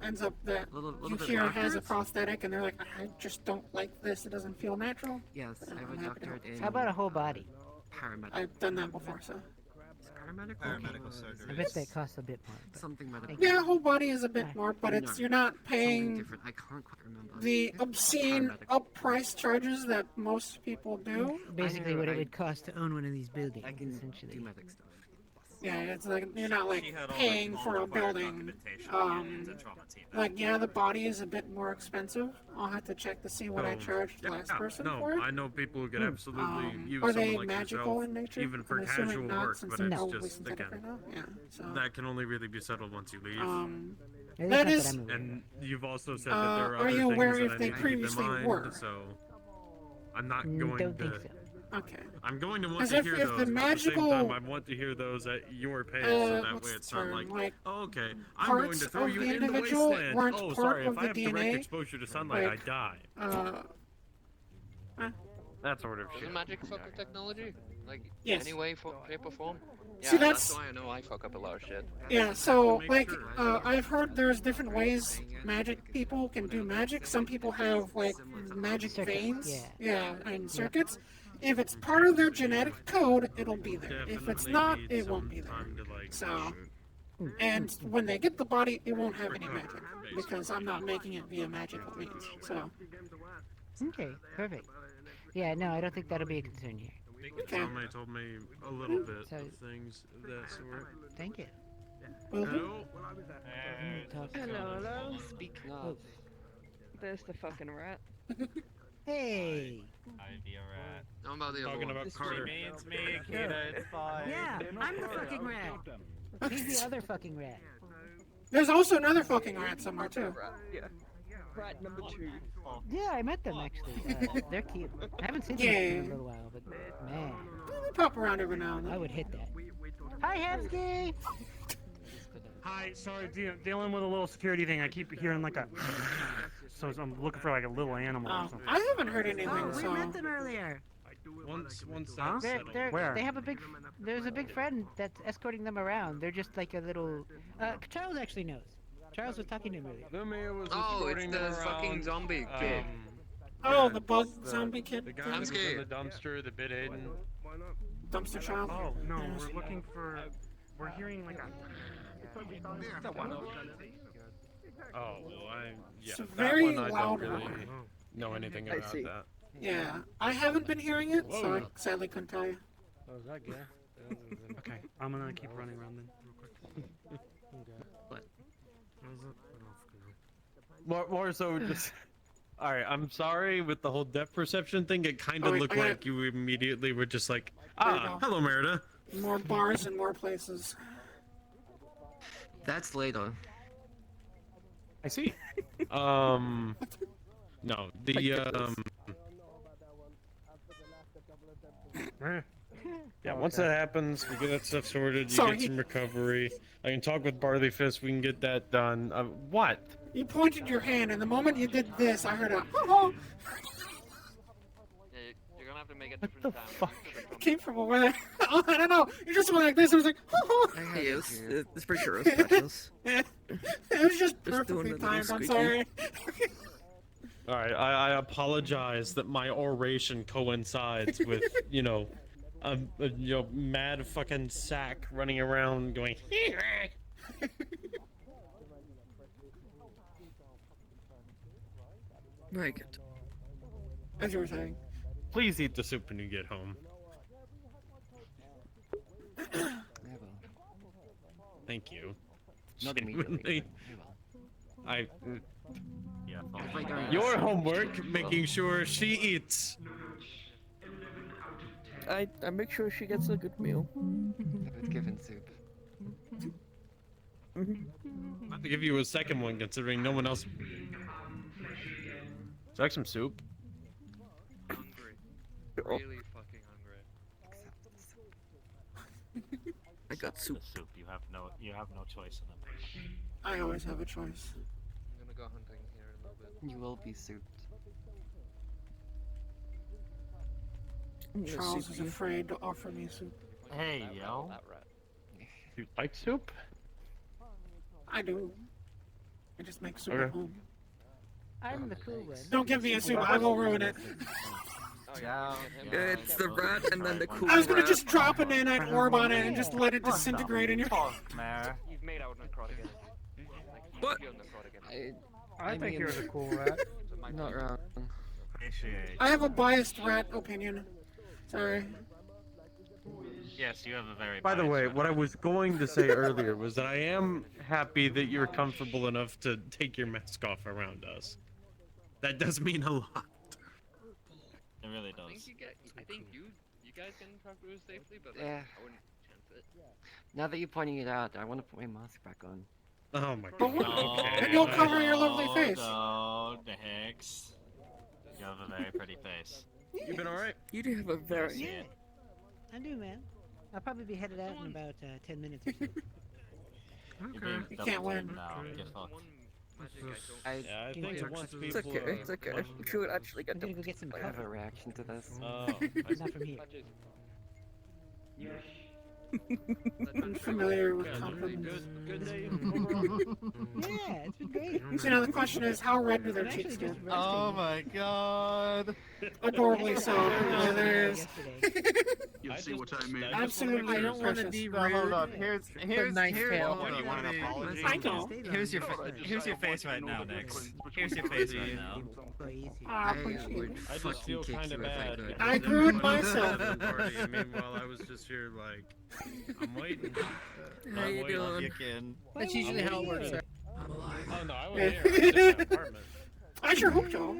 ends up that Little you bit hear of has a doctors? prosthetic, and they're like, I just don't like this. It doesn't feel natural. Yes, I have I'm a happy to doctorate in How about a whole body? paramedic. I've done that before, so. Paramedic? Paramedical surgery. I bet that costs a bit more. But Something medical. Yeah, whole body is a bit more, but it's you're not Something paying different. I can't quite remember. the obscene up price charges that most people do. basically what it would cost to own one of these buildings, essentially. Do medic stuff. Yeah, it's like you're not like She had all paying the for a fire building. documentation and the trauma team. Like yeah, the body is a bit more expensive. I'll have to check to see what I charged Yeah, last person no, for it. I know people who could absolutely use Are someone they like magical yourself, in nature? even for I'm assuming casual not, work, since but they're it's probably just, synthetic again, right now. Yeah, so. that can only really be settled once you leave. At least That not is- I'm aware And you've also said that there are are other you things aware that if I they need to keep in previously mind, were? so I'm not of. going Don't to. think so. Okay. I'm going to want As to if- hear if those, the but magical- at the same time, I want to hear those at your pace, so that what's way the it's not term? like, Like, oh, okay, I'm going parts to throw of you the in the individual wasteland. weren't Oh, part sorry, of if I the have direct DNA, exposure to sunlight, like, I die. That sort of shit. Isn't magic fuck up technology? Like, Yes. any way, shape, or form? Yeah, See, that's that's- why I know I fuck up a lot of shit. Yeah, so like I've heard there's different ways magic people can do magic. Some people have like magic veins, and circuits. If it's part of their genetic code, it'll be there. If it's not, it won't be there. So, and when they get the body, it won't have any magic because I'm not making it via magical means. So, Okay, perfect. Yeah, no, I don't think that'll be a concern here. Okay. Somebody told me a little bit So- of things of that sort. Thank you. Hello? Hello. Speaking of. There's the fucking rat. Hey. I'd be a rat. No, I'm about the other Talking one. about Carter. It's me, Kita, it's fine. Yeah, I'm the fucking rat. He's the other fucking rat. there's also another fucking rat somewhere too. Yeah. Rat number 2. Yeah, I met them actually. They're cute. I haven't seen them in a little while, but man, They pop around every now and then. I would hit that. Hi, Hemsky. Hi, sorry, dealing with a little security thing. I keep hearing like a. So I'm looking for like a little animal or something. I haven't heard anything. Oh, we so. met them earlier. Once Huh? that's settled. Where? They have a big. There's a big friend that's escorting them around. They're just like a little. Charles actually knows. Charles was talking to him earlier. Oh, it's the fucking zombie kid. Oh, the bug zombie kid. The guy thing? who's in the dumpster, the bit Aiden. Dumpster child. Oh no, we're looking for. We're hearing like a. Oh, well, It's that very one I loud. don't really know anything about that. Yeah, I haven't been hearing it, so I sadly couldn't tell you. Oh, is that good? Okay, I'm gonna keep running around then, real quick. What? More so just. Alright, I'm sorry with the whole depth perception thing. It kind Oh, of wait, looked I got- like you immediately were just like, There you go. hello, Merida. More bars and more places. That's later. I see. No, the Yeah, once that happens, we get that stuff sorted, you Sorry. get some recovery. I can talk with Barley Fist, we can get that done. What? You pointed your hand, and the moment you did this, I heard a oh. Yeah, you're gonna have to make a What different the sound. fuck? It came from away. Oh, I don't know. You just went like this. It was like oh. Hey, it's pretty sure it was Patches. It was just Just doing perfectly the little timed. I'm squeaky. sorry. Alright, I apologize that my oration coincides with, you know, a mad fucking sack running around going. Very good. As you were saying. Please eat the soup when you get home. Thank you. Not immediately. I. Yeah. Your homework, making sure she eats. I make sure she gets a good meal. I was given soup. I have to give you a second one, considering no one else. Would you like some soup? Really fucking hungry. I got soup. Soup. You have no choice in it. I always have a choice. I'm gonna go hunting here in a little bit. You will be souped. Charles is afraid to offer me soup. Hey, yo. You like soup? I do. I just make soup Okay. at home. I'm the cool one. Don't give me a soup. I will ruin it. It's the rat and then the cool I was gonna rat. just drop an nanite orb on it and just let it disintegrate in your. You've made out necrotic. What? I think you're the cool rat. Not wrong. Appreciate. I have a biased rat opinion. Sorry. Yes, you have a very. By the biased way, rat. what I was going to say earlier was that I am happy that you're comfortable enough to take your mask off around us. That does mean a lot. It really I think does. I think you guys can talk to us safely, but like, Yeah. I wouldn't chance it. Now that you're pointing it out, I want to put my mask back on. Oh my But god. what? Okay. And you'll cover your lovely face. No, the Hicks. You have a very pretty face. You been alright? You do have a very. See it. I do, man. I'll probably be headed out in about 10 minutes or so. You're being You can't win. No, get fucked. Yeah, I think once people. It's okay. It's okay. I'm sure it actually I'm got gonna them. go get some I have a coffee. reaction to this. Oh, Not from here. I'm familiar with compliments. good day. Yeah, it's been great. So now the question is, how red do their I'm actually cheeks just get? Oh my god. Adorably so. Yeah, there is. You'll see what I mean. Absolutely I don't want to precious. be rude. Hold up. Here's nice tail. What do you want an apology? I know. Here's your face right now, Nix. Here's your face right now. So easy. I I appreciate it. would I just fucking feel kick kind you of if I bad. could. I grew it myself. I mean, while I was just here, like, I'm waiting. How you doing? Kick in. That's usually how it works. Right? Oh no, I was here. I was in my apartment. I sure hope so.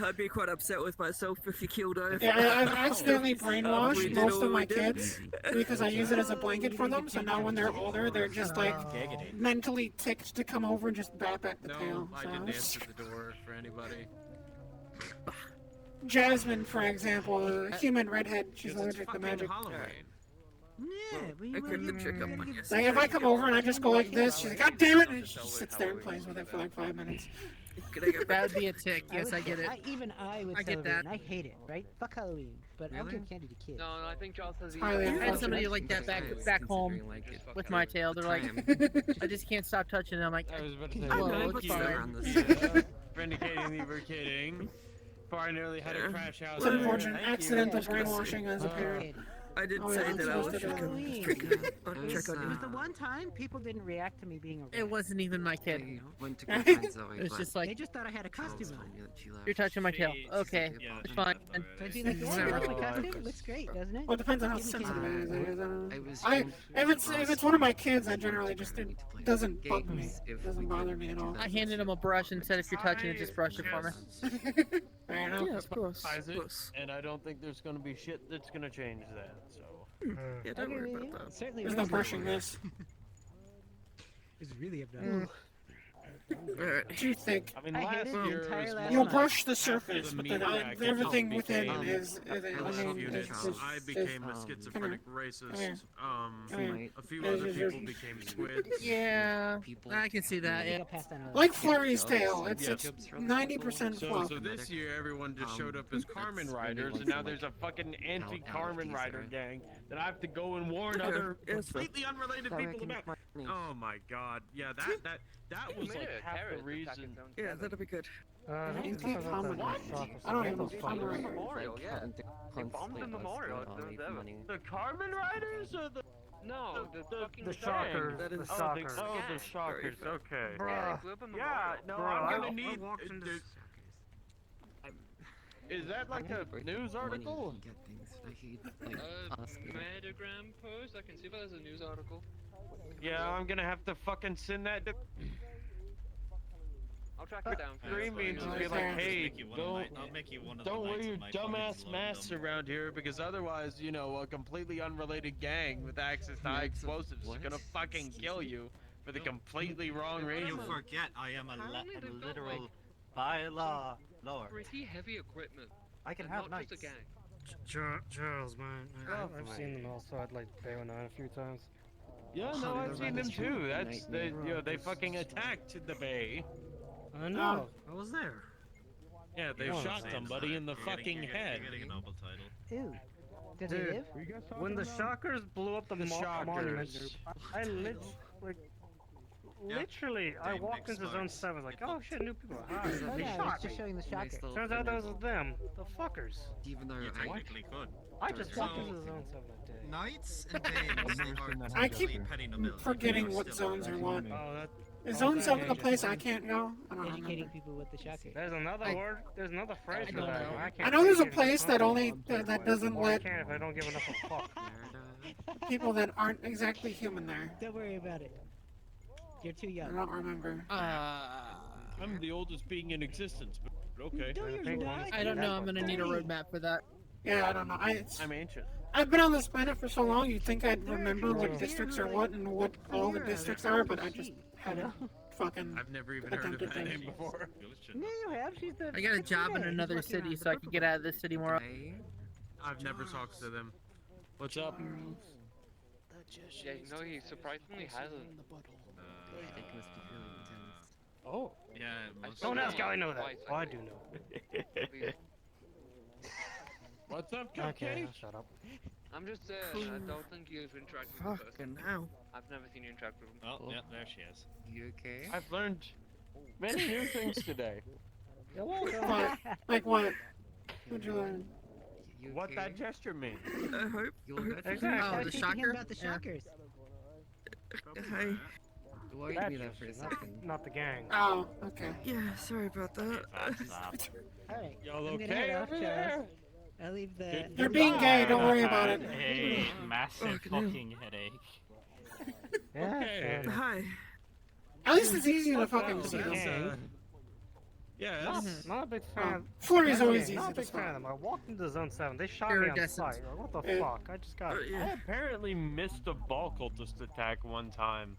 I'd be quite upset with myself if you killed her. Yeah, I've accidentally brainwashed most of my kids because I use it as a blanket for them. So now when they're older, they're just like mentally ticked to come over and just bap at the tail. I So didn't it's- answer the door for anybody. Jasmine, for example, a human redhead, she's allergic to magic. Yeah, I couldn't check up on you. Like if I come over and I just go like this, she's like, God damn it! And she just sits there and plays with it for like 5 minutes. That would be a tick. Yes, I get it. Even I would I get celebrate, that. and I hate it, right? Fuck Halloween, but I'll Really? give candy to kids. No, I think Charles says he. Highly I had unfortunate. somebody like that back home with my tail. They're like, I just can't stop touching it. I'm like, I was about to say, hello, thank it's you fine. for indicating that you were kidding. Before I nearly had a crash out. It's unfortunate. Thank you. Accidental brainwashing as a parent. I did Oh, say yeah, that I I'm was supposed to just do gonna Halloween. check on It was you. the one time people didn't react to me being a rat. It wasn't even my kid. I went to go find Zoe, It was but just They like, just thought I had a Charles costume told on. me that she left. you're touching my tail. Okay, Yeah, it's fine. So I do like, yeah, that's my costume. It looks great, doesn't it? Well, it depends on how Give me sensitive candy. it is. I don't know. I was If it's one of my kids, I generally just it doesn't bug me. Games, if It doesn't we bother could me at do all. that. I handed him a brush and said, if you're touching it, just brush it for me. Fair enough. Yeah, of course. Isaac, and I don't think there's gonna be shit that's gonna change that. So. Yeah, don't worry about that. Certainly There's no brushing this. It's really obnoxious. Do you think? I mean, I hate last it the year entire was last You'll month. brush the after surface, the but then meatrack everything became within a is. I last mean, few it's days, just. I became a schizophrenic racist. A few There's other just- people became squids. Yeah, I can see that. Yeah. Like Flurry's Tale, it's 90% So, fluff. so this year everyone just showed up as Carmen Riders, and now there's a fucking anti-Carmen Rider gang that I have to go and warn other completely unrelated people about. Oh my god, yeah, that was like half the reason. Yeah, that'd be good. Anti-Carmen. I don't even know Carmen Rider. Memorial, yeah. They bombed the memorial. The Carmen Riders or the The shockers. That is The shockers. the shockers. Okay. Bruh. Yeah, no, Bruh, I'm gonna I need. walked into Is that like a news article? Metagram post. I can see if there's a news article. Yeah, I'm gonna have to fucking send that to. I'll track you down. Green means to be like, hey, don't wear your my dumbass masks around here because otherwise, you know, a completely unrelated gang with access to high explosives is gonna fucking kill you for the completely wrong reason. You forget I am a literal by law lord. Pretty heavy equipment. I can and have not knights. just a gang. Charles, man. I've seen them also at like Bay 9 a few times. Yeah, no, I've seen them too. That's they, you know, they fucking attacked the bay. I know. I was there. Yeah, they shot somebody in the fucking head. Ew. Did Dude, they live? when the shockers blew up the Shockers. monument, I literally, I walked into Zone 7 like, oh shit, new people. Hi. Oh, They yeah, I was shot just me. showing the shocker. Turns out that was them, the fuckers. Even though You technically could. I just walked into Zone 7 that day. Knights and dames are I keep petty nobility. forgetting what zones are what. Oh, Is Zone 7 the place I can't go? I don't Educating remember. people with the shocker. There's another word. There's another phrase for don't that. know. can't I know there's a think of place it. that only that doesn't Well, I let can't if I don't give enough a fuck. people that aren't exactly human there. Don't worry about it. You're too I young. don't remember. I'm the oldest being in existence, but okay. No, you're not. I don't know. I'm gonna need a roadmap for that. Yeah, I don't know. I'm ancient. I've been on this planet for so long, you'd think I'd remember what districts are what and what all the districts are, but I just haven't fucking I've never even heard of attempted that to. name before. No, you have. She's the. I got a job in another city, so I can get out of this city more. I've never talked to them. What's up? Yeah, no, he surprisingly hasn't. Oh. Yeah, Don't ask how I know that. Twice, Oh, I think. do know. What's up, Okay, Cupcake? shut up. I'm just saying, I don't think you've interacted with us. Fucking hell. I've never seen you interact with him. Oh, yeah, there she is. You okay? I've learned many new things today. What? Like what? What'd you learn? What that gesture means. I hope. Exactly. Oh, the Teaching him shocker? about the Yeah. shockers. Hi. Why That me that for a gesture, second? not the gang. Oh, okay. Yeah, sorry about that. Alright. Y'all I'm gonna okay head off, over Charles. there? I'll leave the. You're being gay, don't worry about it. A massive fucking headache. Yeah. Okay. and- Hi. At least it's easy to fucking see That's, them. yeah, Not, that's, not a big fan. Flurry's always easy Not a to big fan of spot. them. I walked into Zone 7. They shot me on Iridescent. sight. Like, what the Yeah. fuck? I just got. Yeah. I apparently missed a ball cultist attack one time.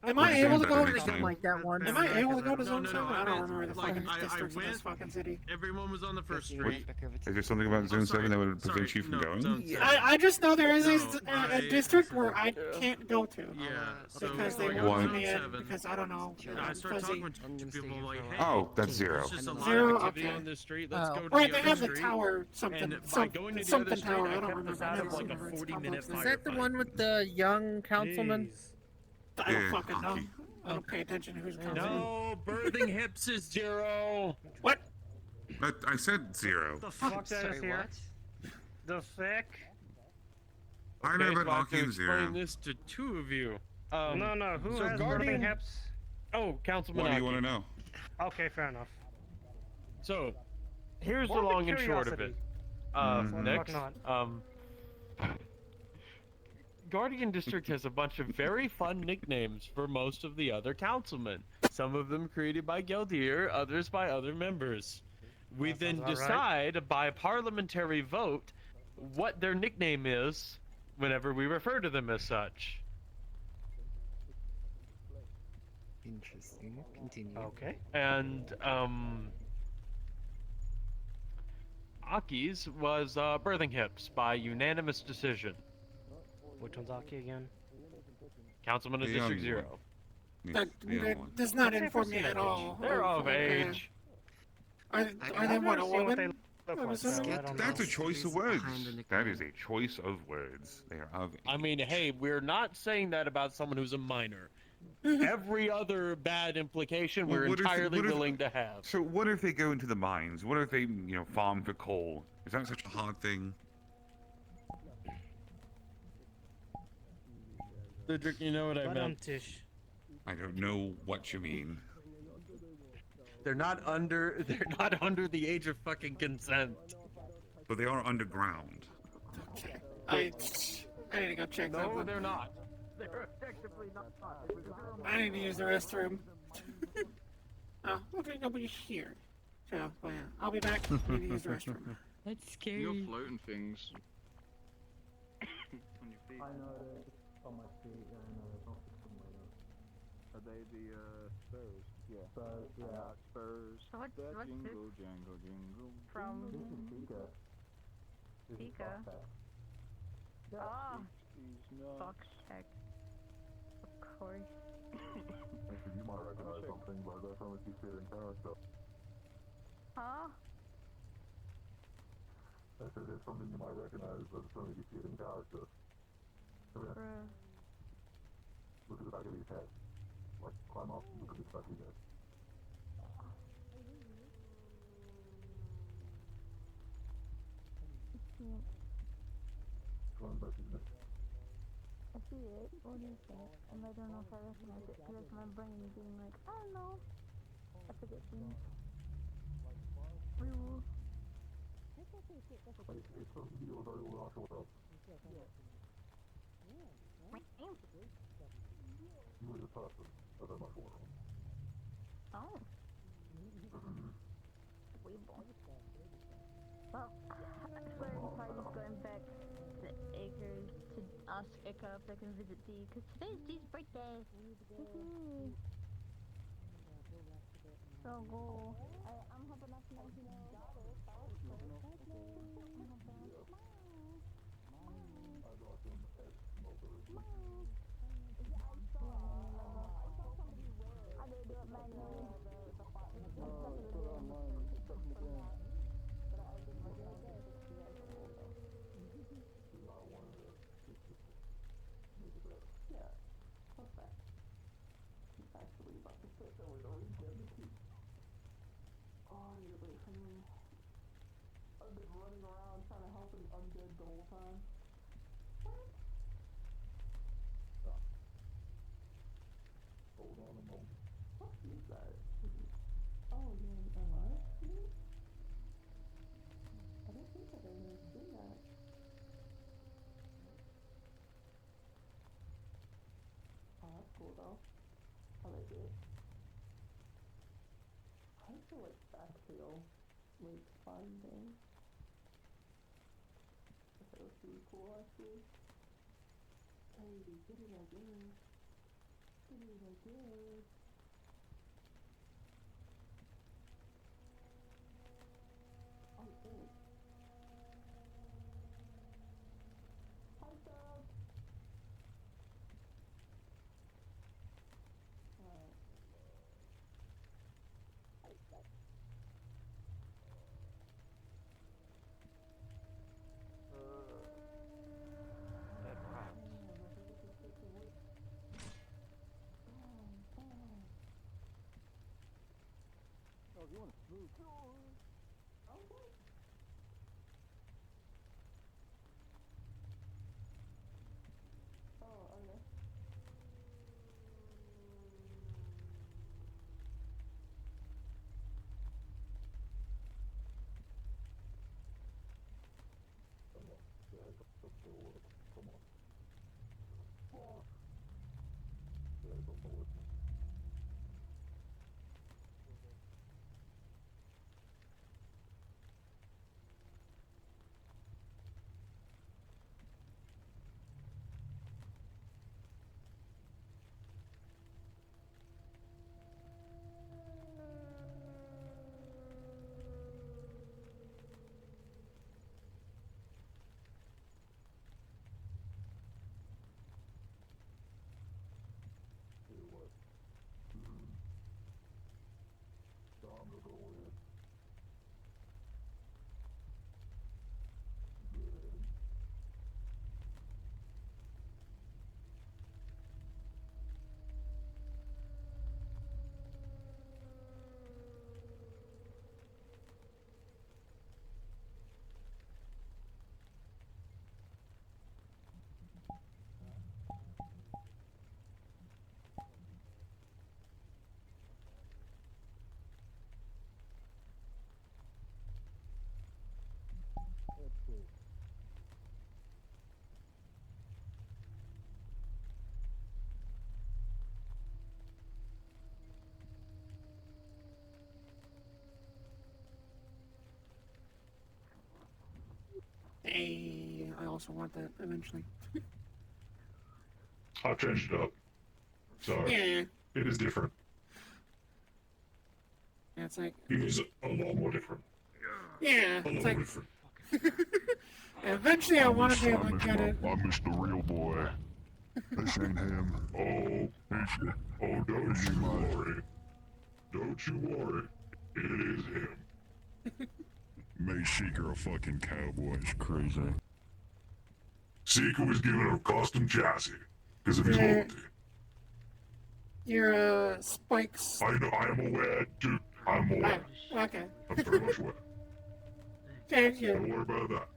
Am I able to go to Something like that one. Am I able to go to No, Zone no, 7? no, I I don't meant, remember the like, fucking I districts in went- this fucking city. Everyone was on the first street. Is there something about Zone 7 that would prevent you from no, going? Zone 7. I just know there is No, a district where I can't go to. Yeah, so Because they I got won't Zone let me in 7. because I don't know. I started fuzzy. talking to people like, hey, Oh, that's zero. there's just a lot Zero, of activity okay. on this street. Let's Oh. go to Right, the they other have the street. tower, something, And by some, going to the something other street, tower. I I don't kept remember. us I've out of never like seen a it. It's 40-minute complex. Is that the one with the young councilman? I don't Yeah, fucking know. Honky. I don't pay attention to who's coming. No, birthing hips is zero. What? I said zero. The fuck that is here? The fuck? I know Okay, about so I have to Honky and explain zero. this to two of you. No, who so has Guardian- birthing hips? Oh, Councilman What do you want to Aki. know? Okay, fair enough. So, here's the Morbid long and short of it. curiosity. Next, Fuck not. Guardian District has a bunch of very fun nicknames for most of the other councilmen. Some of them created by Geldir, others by other members. We That then sounds about decide by parliamentary vote what their nickname is whenever we refer to them as such. Interesting. Continue. Okay. And Aki's was birthing hips by unanimous decision. Which one's Aki again? Councilman of The District young one. Zero. Yes, the young That one. does not What's their inform me at percentage? all. They're of age. Are they what, a woman? I'm assuming? That's a choice of words. That is a choice of words. They are of. I mean, hey, we're not saying that about someone who's a minor. Every other bad implication we're What if- entirely what if- willing to have. So what if they go into the mines? What if they, farm for coal? Is that such a hard thing? Cedric, you know what I meant. Tish. I don't know what you mean. They're not under the age of fucking consent. But they are underground. I need to go check No, something. they're not. They're effectively not. I need to use the restroom. Oh, okay, nobody's here. So, well, yeah, I'll be back. I need to use the restroom. That's scary. You're floating things. On your feet. I know on my feet, yeah, I know. It's not somewhere else. Are they the Spurs? Yeah. Spurs, yeah. Spurs. So what's jingle, this jangle, jingle. from? This is Pika. This is Pika? Fox Ah, He's not. Fox Tech. Of course. You might recognize something by that from if you see it in character. Huh? I said it's something you might recognize, but it's only if you see it in character. Come here. Bruh. Look at the back of his head. Like, climb up, look at the back of his head. Climb back his neck. I see it. What is that? And I don't know if I recognize it because it's my brain being like, I don't know. I forget things. Ooh. It's supposed to be a very well short up. You were the person that I'm not sure of. Oh. Weeble. Well, swearing party's going back to Acres to ask Ika if they can visit Dee, because today's Dee's birthday. Woohoo. So cool. I'm hoping I can see your daughter. I did do it manually. Yeah, what's that? He's actually about to switch over to indemnity. Oh, I need a break from me. I've been running around trying to help an undead the whole time. What? Stop. Hold on a moment. What is that? Oh, you're in Alliance Street? I don't think I've ever seen that. Oh, that's cool though. I like it. I feel like backtail, like, fun thing. That was pretty cool actually. Hey, get it again. Get it again. Oh, thanks. Hi, Doug. Alright. Hi, Doug. Dead rats. Oh, if you want to smooth. Okay. Oh, okay. Come on. Hey, I also want that eventually. I changed it up. So, Yeah. it is different. Yeah, it's like. It is a lot more different. Yeah, A lot it's more like. different. Eventually, I want to be able to get it. I miss the real boy. This ain't him. Don't you worry. Don't you worry. It is him. Made Seeker a fucking cowboy. It's crazy. Seeker was given a custom chassis because of his loyalty. Your spikes. I know. I am aware, dude. I'm aware. Okay. I'm very much aware. Thank you. Don't worry about that.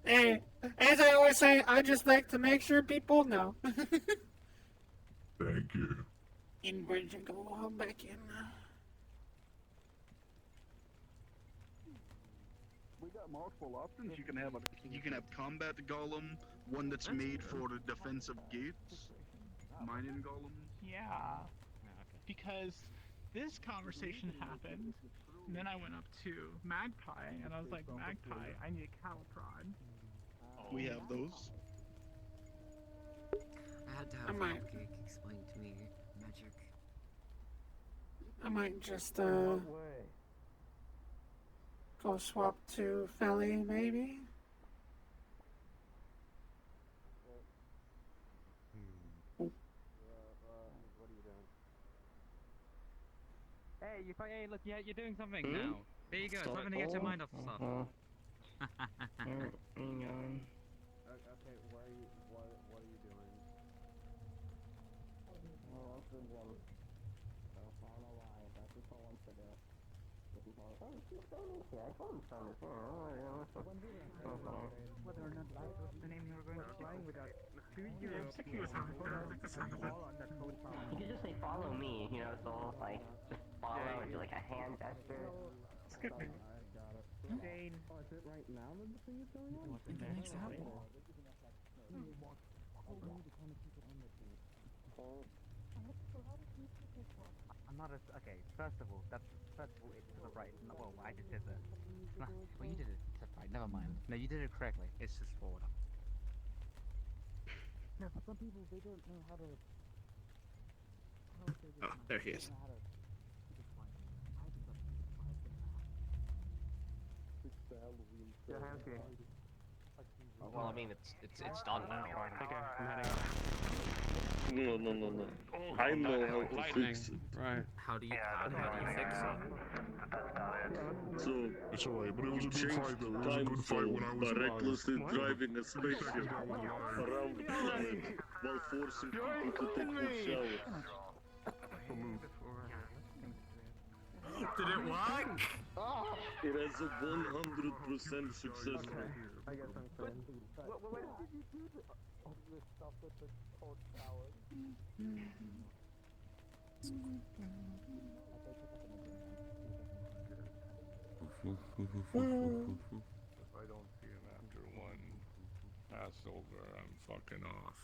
Hey, as I always say, I just like to make sure people know. Thank you. Inward and go all back in. We got multiple options. You can have combat golem, one that's made for the defense of gates, mining golem. Yeah. Because this conversation happened, and then I went up to Magpie, and I was like, Magpie, I need a cattle prod. We have those. I had to have Hopcake explain to me magic. I might just, go swap to Felly, maybe? Hey, look, yeah, you're doing something now. There you go, something to get your mind off the stuff. Hang on. Okay, what are you doing? Whether or not that was the name you were going to fly without 2 years. You could just say follow me, you know, so like just follow and do like a hand gesture. Jane. Oh, is it right now that the thing is going on? What the heck's happening? I'm not okay, first of all, it's to the right. No, well, I just did the... Well, you did it to the right, never mind. No, you did it correctly. It's just forward. No, but some people, they don't know how to... Oh, there he is. Well, I mean, it's done now. Okay, I'm heading out. No. I know how to fix it. Right. How do you fix it? So, It's alright, but it was a good changed fight though. It was a time good fight when I was by alive. recklessly What? driving a spaceship around the planet while forcing people to take good showers. Did it work? It has a 100% success rate. I got some friends. What did you do to all this stuff with the cold shower? If I don't see him after one Passover, I'm fucking off.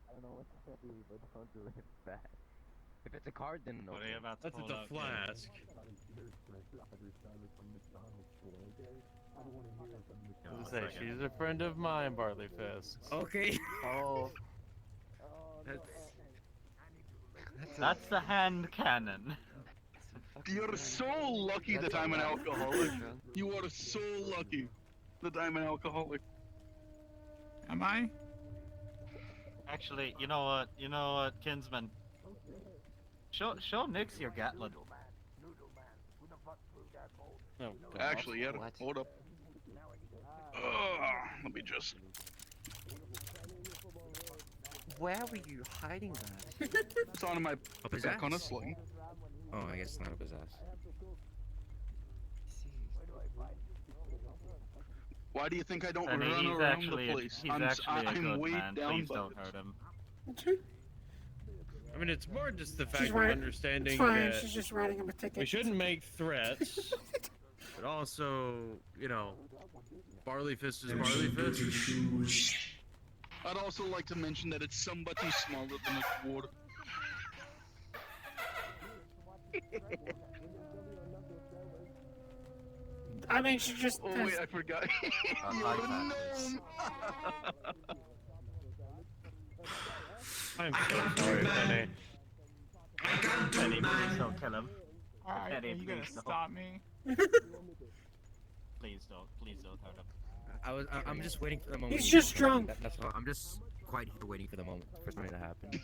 I don't know what to do, but don't do it fast. If it's a card, then no. What are you about to That's pull with the out, flask. I was gonna say, she's a friend of mine, Barley Fisk. Okay. Oh. That's the hand cannon. You're so lucky that I'm an alcoholic. You are so lucky that I'm an alcoholic. Am I? Actually, you know what, Kinsman? Show Nix your Gatlin. Oh, Actually, yeah, hold up. Let me just... Where were you hiding that? It's on my back on a sling. Oh, I guess it's not a possess. Why do you think I don't Penny, run he's around actually the place? he's actually a good weighed man. down Please by don't this. hurt him. I mean, it's more just the She's fact of right. understanding It's fine. that She's just writing him a ticket. we shouldn't make threats, but also, you know, Barley Fist is Barley Fist. I'd also like to mention that it's somebody smaller than a sword. I mean, she just. Oh wait, I forgot. You're a gnome. I'm so sorry, Penny. Penny, please don't kill him. Alright, are Penny, you gonna please don't. stop me? Please don't hurt him. I'm just waiting for the moment. He's just drunk. That's all. I'm just quite here waiting for the moment for something to happen.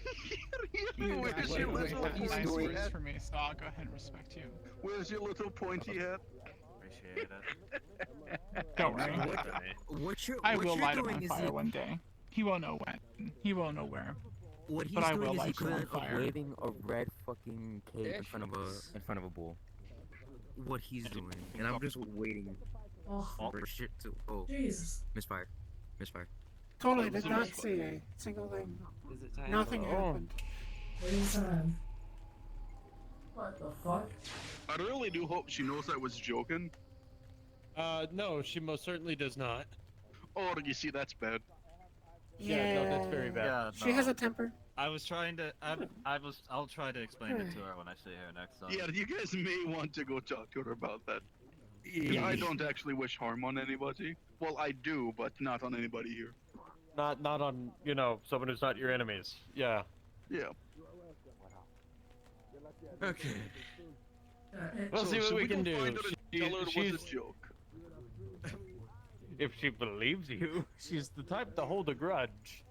Where's your little Nice pointy words hat? for me, so I'll go ahead and respect you. Where's your little pointy hat? Appreciate it. Don't worry. I will light him on is fire one day. He won't know when. He won't know where. What he's But I will doing is light he's you on fire. waving a red fucking cape in front of a bull. What he's doing, and I'm just waiting for shit to. Oh, Jesus. misfire, misfire. Totally did not see a single thing. Is it time? Nothing happened. Wait time. What the fuck? I really do hope she knows I was joking. No, she most certainly does not. Oh, you see, that's bad. Yeah, no, that's very bad. Yeah, She has a temper. I was trying to. I'll try to explain it to her when I see her next time. Yeah, you guys may want to go talk to her about that. 'Cause I don't actually wish harm on anybody. Well, I do, but not on anybody here. Not on, you know, someone who's not your enemies. Yeah. Yeah. Okay. We'll see what we can do. Tell her it was She's a joke. if she believes you, she's the type to hold a grudge.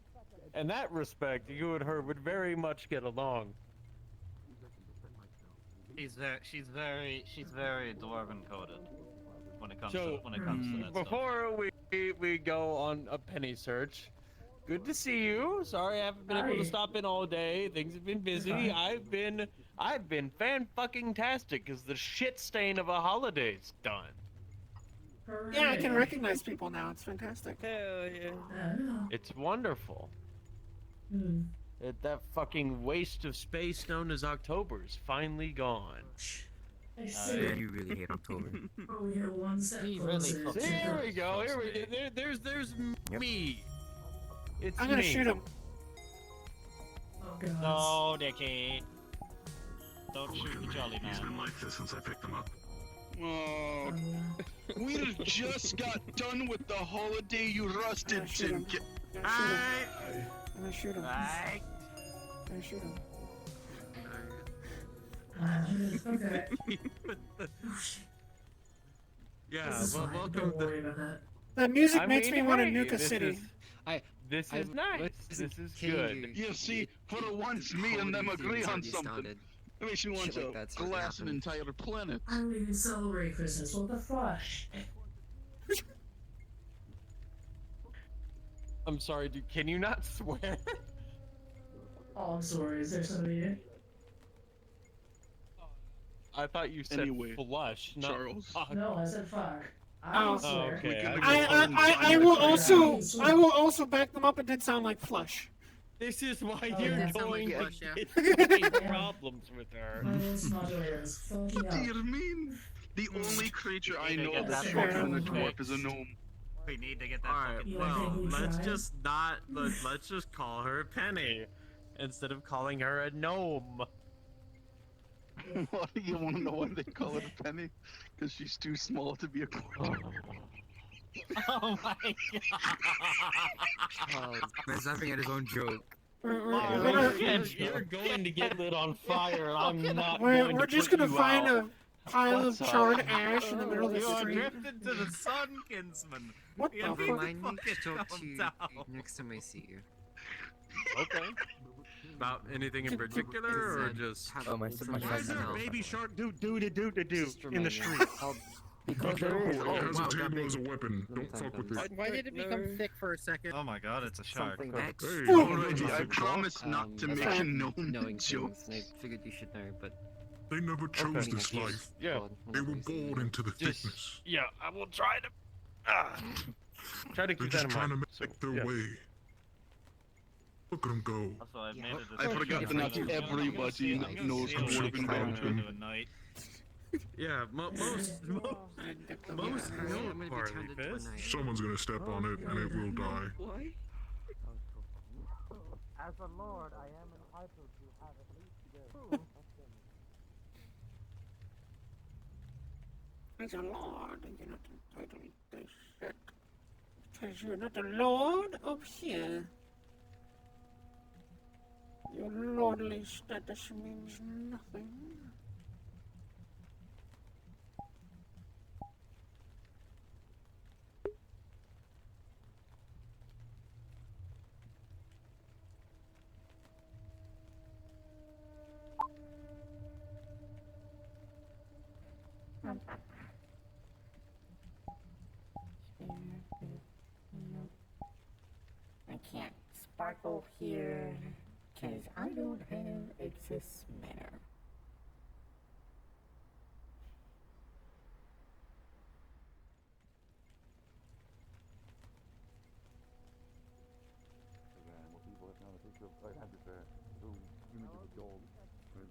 In that respect, you and her would very much get along. She's very dwarven coded when it comes So, to that stuff. before we go on a penny search, good to see you. Sorry I haven't been able to stop in all day. Things have been busy. I've been fan-fucking-tastic because the shit stain of a holiday's done. Yeah, I can recognize people now. It's fantastic. Hell yeah. It's wonderful. Hmm. That fucking waste of space known as October is finally gone. I see. Yeah, you really hate October. Oh, we have one step closer. Here we go. There's me. It's I'm gonna me. shoot him. Oh god. No, Dickie. Don't shoot the jolly man. He's been like this since I picked him up. Oh, we just got done with the holiday, you rusted tin kid. I'm gonna shoot him. I'm gonna shoot him. Okay. Yeah, This is well, fine. welcome Don't worry about that. The music I makes mean, me want to hey, nuke a this city. is nice. This is good. You see, for once, me and them agree on something. It makes me want to glass an entire planet. I don't even celebrate Christmas. What the fuck? I'm sorry, dude. Can you not swear? Oh, I'm sorry. Is there somebody? I thought you said Anyway, flush, not Charles. fuck. No, I said fuck. I Oh. don't swear. Okay. I will also back them up. It did sound like flush. This is why Oh, you're that sounds going like to flush, get problems with her. It's not yours. Fucking up. Dear me, the only creature I know get that's that fucking fucking a dwarf fix. is a gnome. We need to get that Alright, fucking well, we let's tried? just not let's just call her Penny instead of calling her a gnome. What, you want to know why they call her Penny? Because she's too small to be a quarter. Oh my god! Oh, man's laughing at his own joke. You're going to get lit on fire, and I'm not We're going to just put gonna you find out. a pile What's of up? charred ash in the middle of the You are street. drifted to the sun, Kinsman. What You the need fuck? to Remind me to fucking talk calm to you down. next time I see you. Okay. About anything in particular, or just? Oh, my Why is there a baby shark do in the street? Because there is. it has a table as a weapon. Don't fuck with it. Why did it become thick for a second? Oh my god, it's a shark. Alrighty, I promise not to make a known joke. I figured you should know, but They never chose this life. Yeah. They were born into the Just- thickness. Yeah, I will try to. Try to They're keep just that in trying to mind. make their yeah. way. Look at them go. Also, I've made a I forgot that not everybody knows what we've been going through. Yeah, most know Barley Fist. Someone's gonna step on it and it will die. Why? As a lord, I am entitled to have at least this. As a lord, you're not entitled to this shit. Because you're not a lord of here. Your lordly status means nothing. I can't sparkle here, cause I don't have excess mana.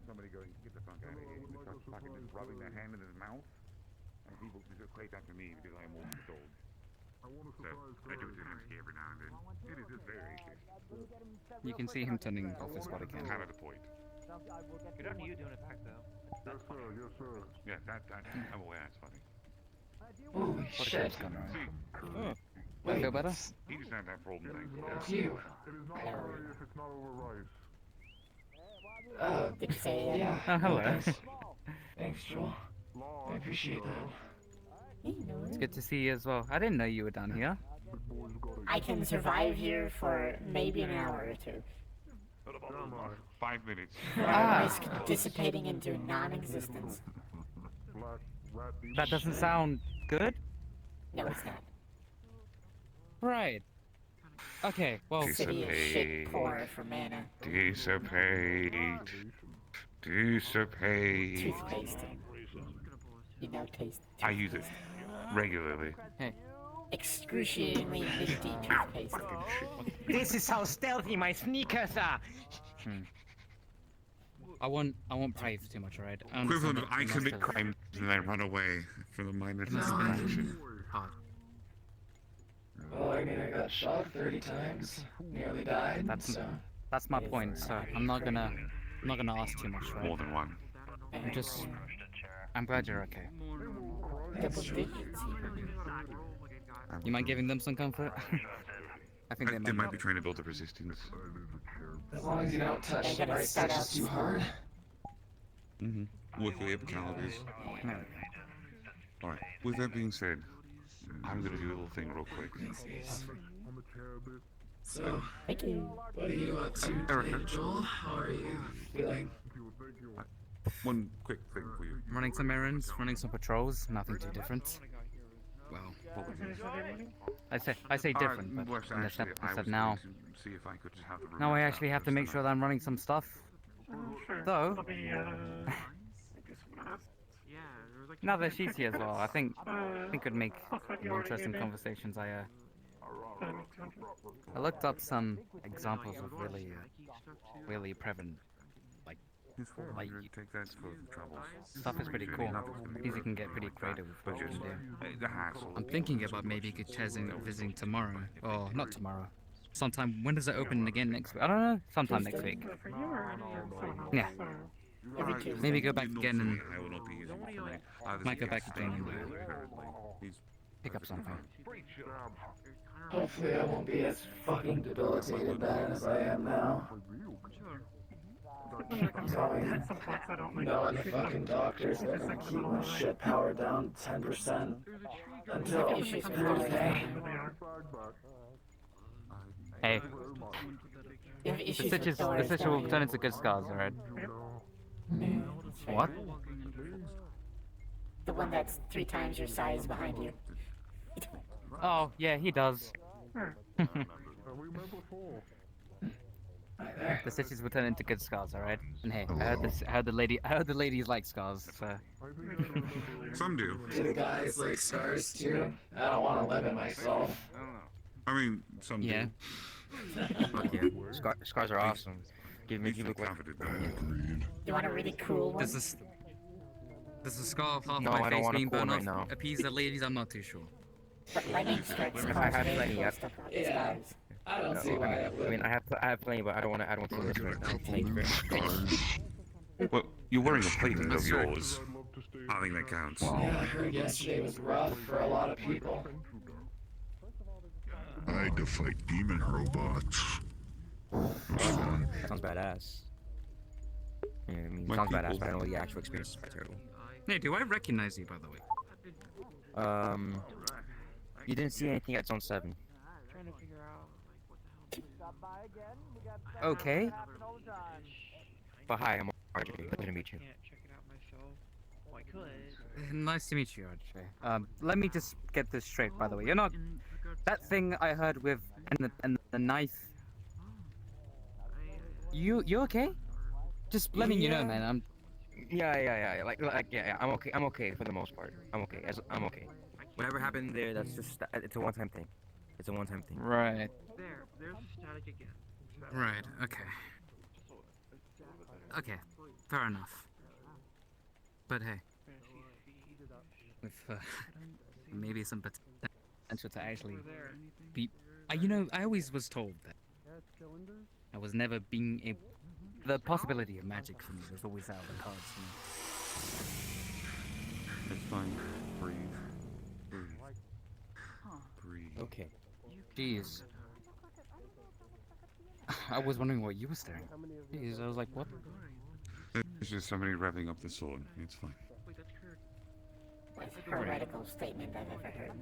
Somebody going, get the fuck out of here. And they start fucking just rubbing their hand in his mouth. And people just equate that to me because I am walking the dog. So, I do it to Hemsky every now and then. It is just very racist. You can see him turning off his body cam. Kind of the point. Good on you doing it back though. Yes, sir. Yes, sir. Yeah, I'm aware that's funny. Holy shit. Oh. Feel better? He just had that problem thing. Phew. It is not sorry if it's not over rice. Did you say Yeah. Oh, hello. Thanks, Joel. I appreciate that. It's good to see you as well. I didn't know you were down here. I can survive here for maybe an hour or two. 5 minutes. I risk dissipating into non-existence. That doesn't sound good? No, it's not. Right. Okay, well... City is shit poor for mana. Dissipate. Dissipate. Toothpaste. You know, taste. I use it regularly. Hey. Excruciatingly minty toothpaste. This is how stealthy my sneakers are! I won't pray for too much, alright? Equivalent of I commit crimes and then run away from the minor satisfaction. Well, I mean, I got shot 30 times, nearly died. That's my point. So I'm not gonna ask too much, right? More than one. I'm glad you're okay. Double digits. You mind giving them some comfort? I think They might be trying to build up resistance. As long as you don't touch the right sections too hard. Work your way up calories. Alright, with that being said, I'm gonna do a little thing real quick. So, thank you. What are you up to today, Joel? How are you feeling? One quick thing for you. Running some errands, running some patrols, nothing too different. Well, what was it? I say different, but well, in the actually, sense I that was now... going to see if I could just have the room Now I set actually up have to just make sure that I'm running some stuff. Though... now that she's here as well, I think it'd make more interesting conversations. I looked up some examples of really prevalent, like take that for trouble. stuff is pretty cool. Easy can get pretty creative with what you can do. I'm thinking about maybe visiting tomorrow, or not tomorrow. Sometime. When does it open again next week? I don't know. Sometime next week. Yeah. Maybe go back again and might go back again. pick up something. Hopefully I won't be as fucking debilitated then as I am now. I'm telling you, knowing the fucking doctors, they're gonna keep my shit powered down 10% until Thursday. Hey. The stitches will turn into good scars, alright? What? The one that's 3 times your size behind you. Oh, yeah, he does. The stitches will turn into good scars, alright? And hey, I heard the ladies like scars, so... Some do. Do the guys like scars too? I don't want to limit myself. I mean, some Yeah. do. Fuck yeah. Scars are awesome. Make you look like... You want a really cool one? Does the scar of half No, my I don't face want a being cool burned one off right now. appease the ladies? I'm not too sure. Lightning strikes. I have plenty. Yeah, I don't see why that would. I mean, I have plenty, but I don't want to see this right now. Well, you're wearing a plating of yours. I think that counts. Yeah, I heard yesterday was rough for a lot of people. I had to fight demon robots. It was fun. Sounds badass. Yeah, I mean, sounds badass, but I know the actual experience is terrible. Hey, do I recognize you, by the way? You didn't see anything at Zone 7. Okay. But hi, I'm RJ. Good to meet you. Nice to meet you, RJ. Let me just get this straight, by the way. You're not... That thing I heard with... And the knife... You okay? Just letting you know, man, I'm... Yeah. Yeah. I'm okay for the most part. I'm okay. Whatever happened there, that's just... It's a one-time thing. Right. There's static again. Right, okay. Okay, fair enough. But hey, with maybe some potential to actually be... you know, I always was told that I was never being able... The possibility of magic for me was always out of the cards for me. It's fine. Breathe. Okay. Jeez. I was wondering what you were staring. Jeez, I was like, what? It's just somebody revving up the sword. It's fine. Most heretical statement I've ever heard.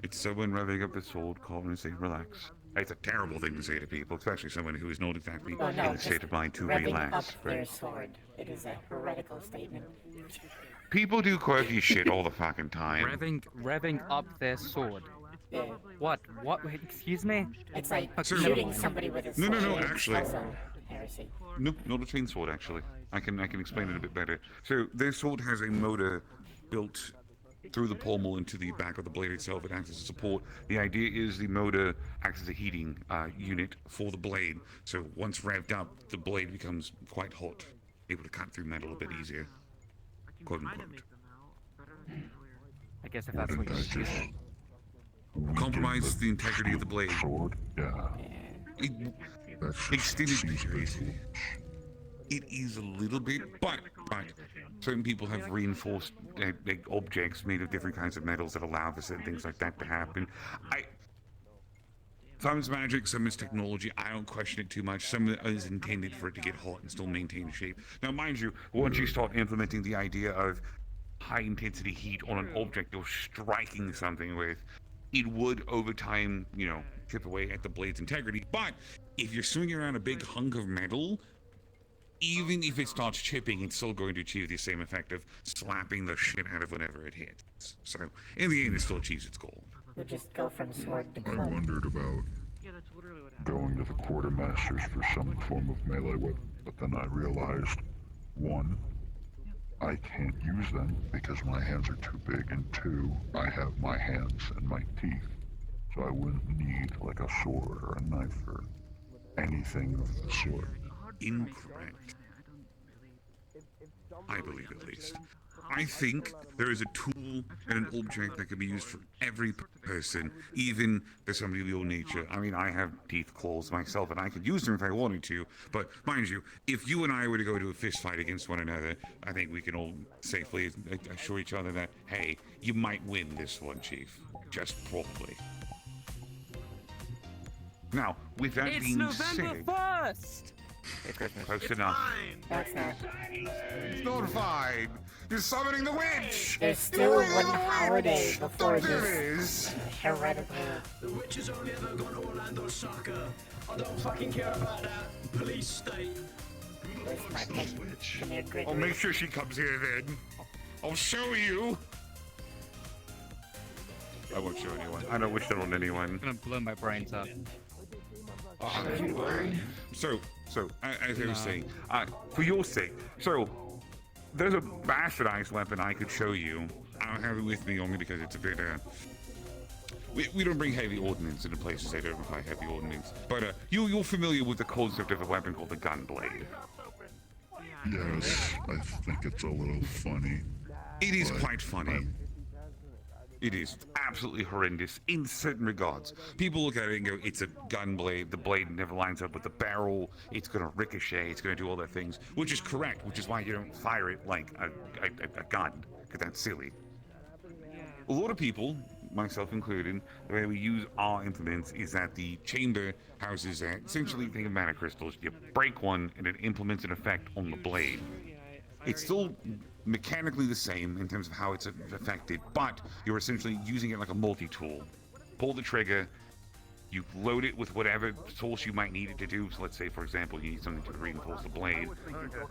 It's someone revving up the sword, calm and say, relax. It's a terrible thing to say to people, especially someone who is not exactly in the state of mind to relax. Up their sword. It is a heretical statement. People do quirky shit all the fucking time. Revving up their sword. Yeah. What? Excuse me? It's like So- shooting somebody with a sword. No, actually. It's also heresy. No, not a chain sword, actually. I can explain it a bit better. So, this sword has a motor built through the pommel into the back of the blade itself. It acts as a support. The idea is the motor acts as a heating unit for the blade. So, once revved up, the blade becomes quite hot, able to cut through metal a bit easier. Quote unquote. I guess if that's what you choose. Compromise the integrity of the blade. Yeah. Extended basically. It is a little bit, but certain people have reinforced objects made of different kinds of metals that allow for certain things like that to happen. Some is magic, some is technology. I don't question it too much. Some is intended for it to get hot and still maintain shape. Now, mind you, once you start implementing the idea of high-intensity heat on an object you're striking something with, it would, over time, chip away at the blade's integrity. But if you're swinging around a big hunk of metal, even if it starts chipping, it's still going to achieve the same effect of slapping the shit out of whatever it hits. So, in the end, it still achieves its goal. You just go from sword to I wondered about going to the quartermasters for some form of melee weapon, but then I realized, one, I can't use them because my hands are too big, and two, I have my hands and my teeth, so I wouldn't need like a sword or a knife or anything of the sort. Incorrect. I believe, at least. I think there is a tool and an object that can be used for every person, even for somebody of your nature. I mean, I have teeth claws myself, and I could use them if I wanted to. But mind you, if you and I were to go to a fist fight against one another, I think we can all safely assure each other that, hey, you might win this one, Chief. Just probably. Now, with that It's being November said, 1st! close enough. That's not. It's not fine. You're summoning the witch. There's still one holiday before There this is. heretical. The witch has only ever gone to Orlando soccer. I don't fucking care about that police state. I'll make sure she comes here then. I'll show you. I won't show anyone. I don't wish that on anyone. I'm gonna blow my brains out. So, as I was saying, for your sake, so there's a bastardized weapon I could show you. I don't have it with me only because it's a bit, we don't bring heavy ordnance into places that don't require heavy ordnance. But, you're familiar with the concept of a weapon called the gun blade. Yes, I think it's a little funny. It is quite funny. It is absolutely horrendous in certain regards. People look at it and go, it's a gun blade, the blade never lines up with the barrel, it's gonna ricochet, it's gonna do all their things, which is correct, which is why you don't fire it like a gun, because that's silly. A lot of people, myself included, the way we use our implements is that the chamber houses essentially, think of mana crystals, you break one and it implements an effect on the blade. It's still mechanically the same in terms of how it's affected, but you're essentially using it like a multi-tool. Pull the trigger, you load it with whatever source you might need it to do. So let's say, for example, you need something to reinforce the blade.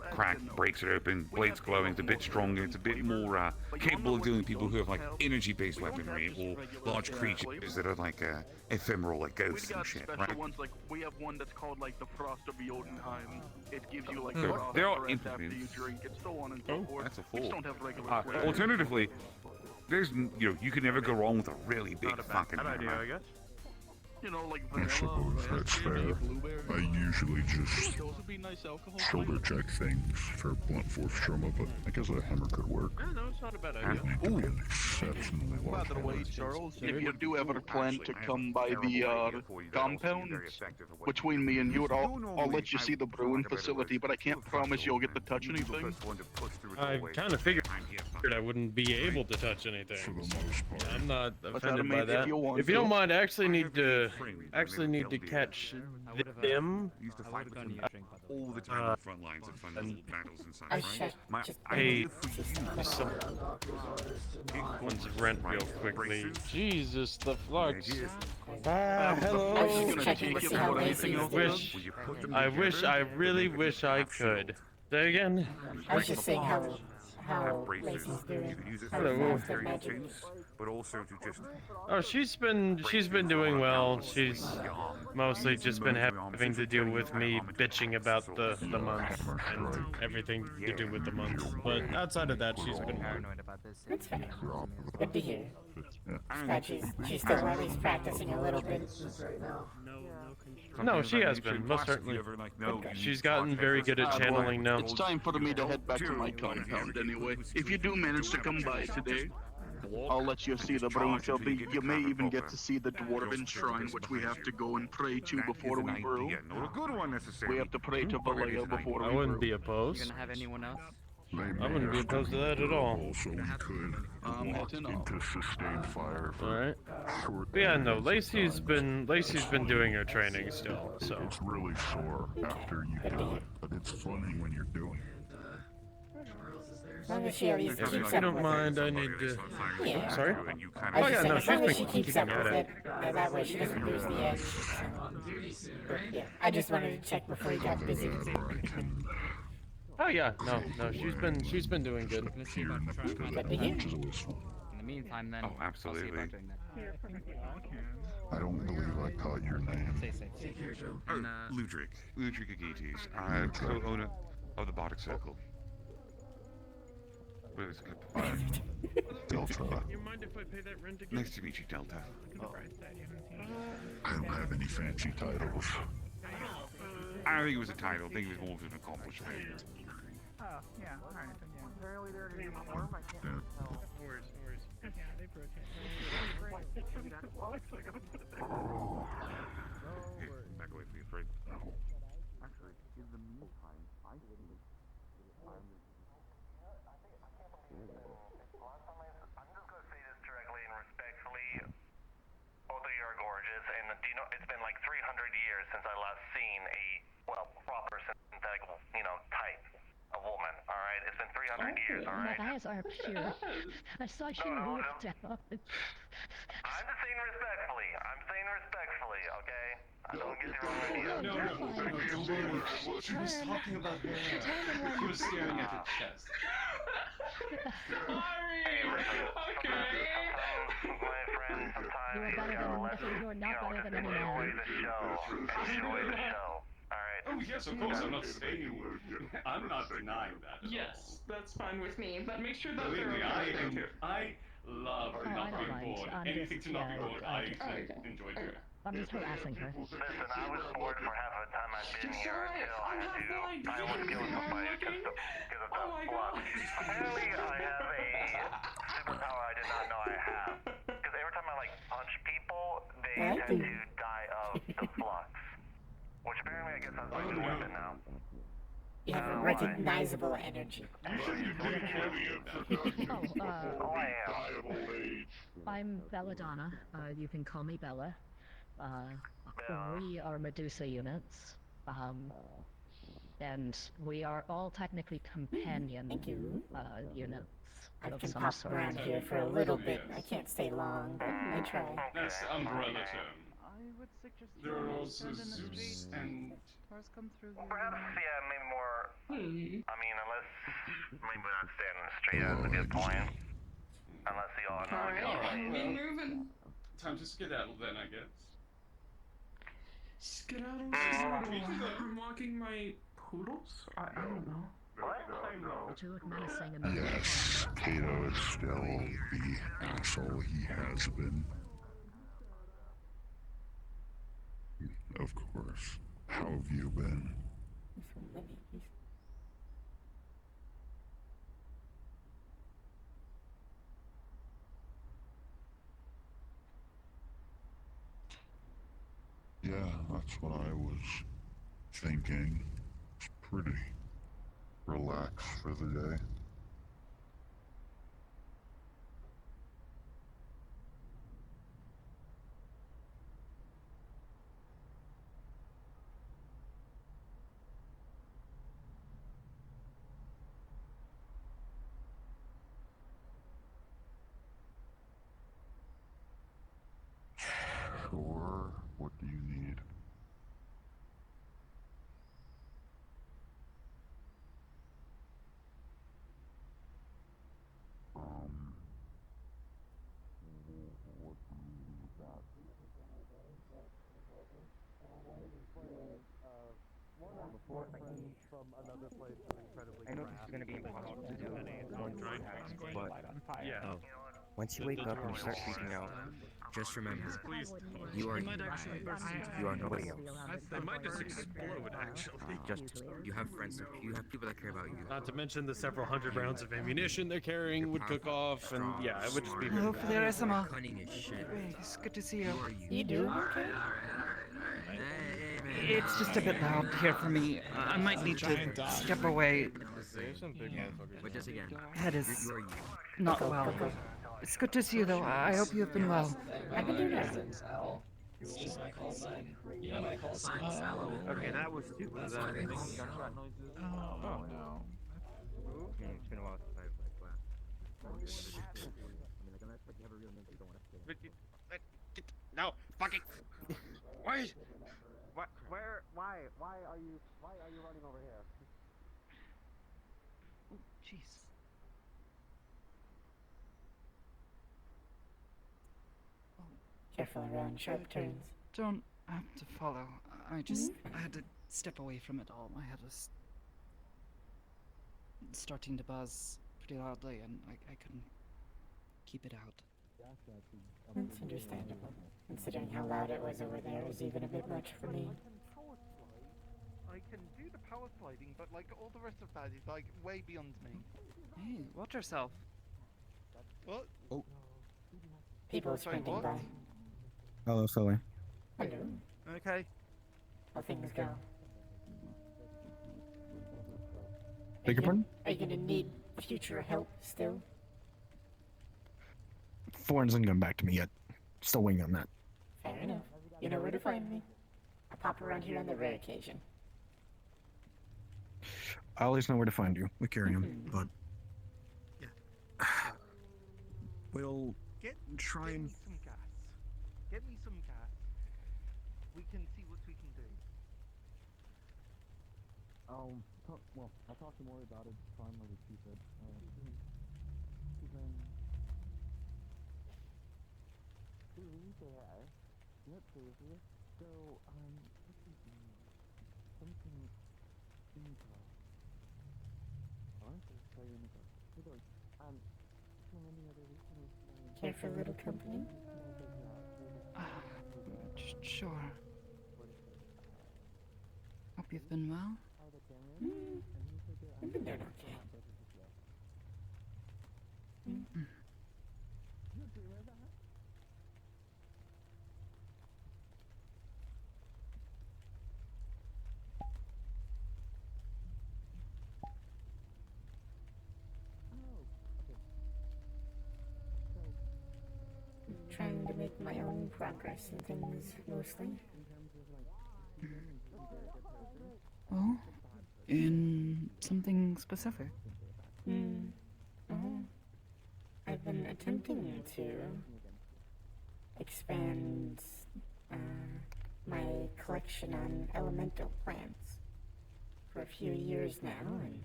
Crack, breaks it open, blade's glowing, it's a bit stronger, it's a bit more capable of dealing with people who have like energy-based weaponry or large creatures that are like ephemeral, like ghosts and shit, special right? ones, like we have one that's called like the Frost of Jotunheim. It gives you like So, frost there are breath after you implements. drink it, so on and so forth. That's a We just four. don't have regular flavor. Alternatively, there's you can never go wrong with a really big fucking hammer. I guess. You know, like I suppose that's fair. I usually just shoulder check things for blunt force trauma, but I guess a hammer could work. No, it's not a bad I idea. need to be an exceptionally By large the way, hammer. Charles, if you do ever plan to come by the compound between me and you, I'll let you see the brewing facility, but I can't promise you'll get to touch anything. I kind of figured I wouldn't be able to touch anything. I'm not offended by that. If you don't mind, I actually need to catch them. Used to fight with them all the time on the front lines of fun little battles and such. I pay someone's rent real quickly. Jesus, the flux. Hello. I really wish I could. Say again. I was just saying how Lacey's doing. Hello. But also to just Oh, she's been doing well. She's mostly just been having to deal with me bitching about the month and everything to do with the month. But outside of that, she's been paranoid about this. That's fair. Good to hear. Glad she's still at least practicing a little bit. No, she has been, most certainly. She's gotten very good at channeling now. It's time for me to head back to my compound anyway. If you do manage to come by today, I'll let you see the brewing facility. You may even get to see the dwarven shrine, which we have to go and pray to before we brew. We have to pray to Vallejo before we brew. I wouldn't be opposed. You gonna have anyone else? I wouldn't be opposed to that at all. Also, we could walk into sustained fire. Alright. But yeah, no, Lacey's been doing her training still, so. It's really sore after you do it, but it's funny when you're doing it. As long as she at least keeps If you up don't with mind, it. I need to. Yeah. Sorry? I Oh was yeah, just no, saying, as long as she's she been keeps keeping up at with it. it, that way she doesn't lose the edge. Yeah, I just wanted to check before you got busy. Oh yeah, no, she's been doing good. Let's see about trying Good to hear. In the meantime, then. Oh, absolutely. I'll see about doing that. I don't believe I caught your name. Stay safe. Oh, And, Ludric Agites, co-owner of the Bardic Circle. What is it? Delta. You mind if I pay that rent again? Nice to meet you, Delta. I don't have any fancy titles. I don't think it was a title. I think it was more of an accomplishment. Oh, yeah, alright, then yeah. Apparently they're gonna warm, I can't tell. No worries, no worries. Yeah, they rotate. Back away from you, afraid. Actually, in the meantime, I think I'm just gonna say this directly and respectfully. Both of you are gorgeous, and do you know it's been like 300 years since I last seen a proper synthetic, type of woman. All right, it's been 300 years. All right. My eyes are pure. I saw you look down. I'm just saying respectfully. I'm saying respectfully, okay? I don't get the wrong idea. No. She was talking about her hair. She was staring at her chest. Hey, listen, sometimes, my friend, sometimes you You're not better than any enjoy man. the show. Enjoy the show. Alright? Oh, yes, of course. I'm not saying. I'm not denying that. Yes, that's fine with me, but make sure that Believe they're me, okay. I love I not don't being mind. bored. I'm Anything just, to not be yeah, bored. I enjoy doing. I'm just harassing her. Listen, I was bored for half of the time I've been here until I had to. I almost killed somebody because of the flux. Apparently, I have a superpower I did not know I have. Because every time I punch people, they tend to die of the flux. Which apparently I guess that's my new weapon now. You have a recognizable energy. I'm Belladonna. You can call me Bella. We are Medusa units. And we are all technically companion units I of can some pop sort. around here for a little bit. I can't stay long, but I try. That's the umbrella term. I would suggest There are also Zeus and. cars come through here. Perhaps, maybe more. I mean, unless maybe not stand in the street. That's a good point. Unless you all know. Alright, well, time to skedaddle then, I guess. Skedaddle? I'm walking my poodles? I don't know. But you look menacing and Yes, Kato is still the asshole he has been. Of course. How have you been? Yeah, that's what I was thinking. It's pretty relaxed for the day. Sure. What do you need? What do you need about? I know this is gonna be impossible to do, but Yeah. once you wake up and you start freaking out, just remember, you are you are nobody else. They might just explode, actually. Just you have friends, you have people that care about you. Not to mention the several hundred rounds of ammunition they're carrying would cook off, and yeah, it would just be. Hopefully there is some more. Cunning as shit. It's good to see you. You do? It's just a bit loud here for me. I might need to step away. But just again, Head is you are you. not well. It's good to see you, though. I hope you have been well. I've been doing that. It's just my call sign. You know my call sign, Sal. Okay, that was stupid. Gunshot noises. Oh, no. It's been a while since I've laughed. I mean, like, unless you have a real name, you don't want to. No, fucking. Wait. Why are you running over here? Jeez. Careful around sharp turns. Don't have to follow. I had to step away from it all. My head was starting to buzz pretty loudly, and I couldn't keep it out. That's understandable. Considering how loud it was over there is even a bit much for me. I can do the power sliding, but like all the rest of that is like way beyond me. Hey, watch yourself. What? Oh. People Sorry, sprinting what? by. Hello, Philly. Hello. Okay. How things go? Beg your pardon? Are you gonna need future help still? Thorns hasn't come back to me yet. Still waiting on that. Fair enough. You know where to find me. I pop around here on the rare occasion. I always know where to find you with Carrion, but yeah. We'll try and. Get me some gas. Get me some gas. We can see what we can do. I'll talk to Maury about it. Fine, like she said. Yep, seriously. So, what's his name? Something Inca. I want to say Inca. So many other listeners. Care for a little company? Sure. Hope you've been well. I've been doing okay. Trying to make my own progress in things, mostly. Oh? In something specific? I've been attempting to expand my collection on elemental plants for a few years now, and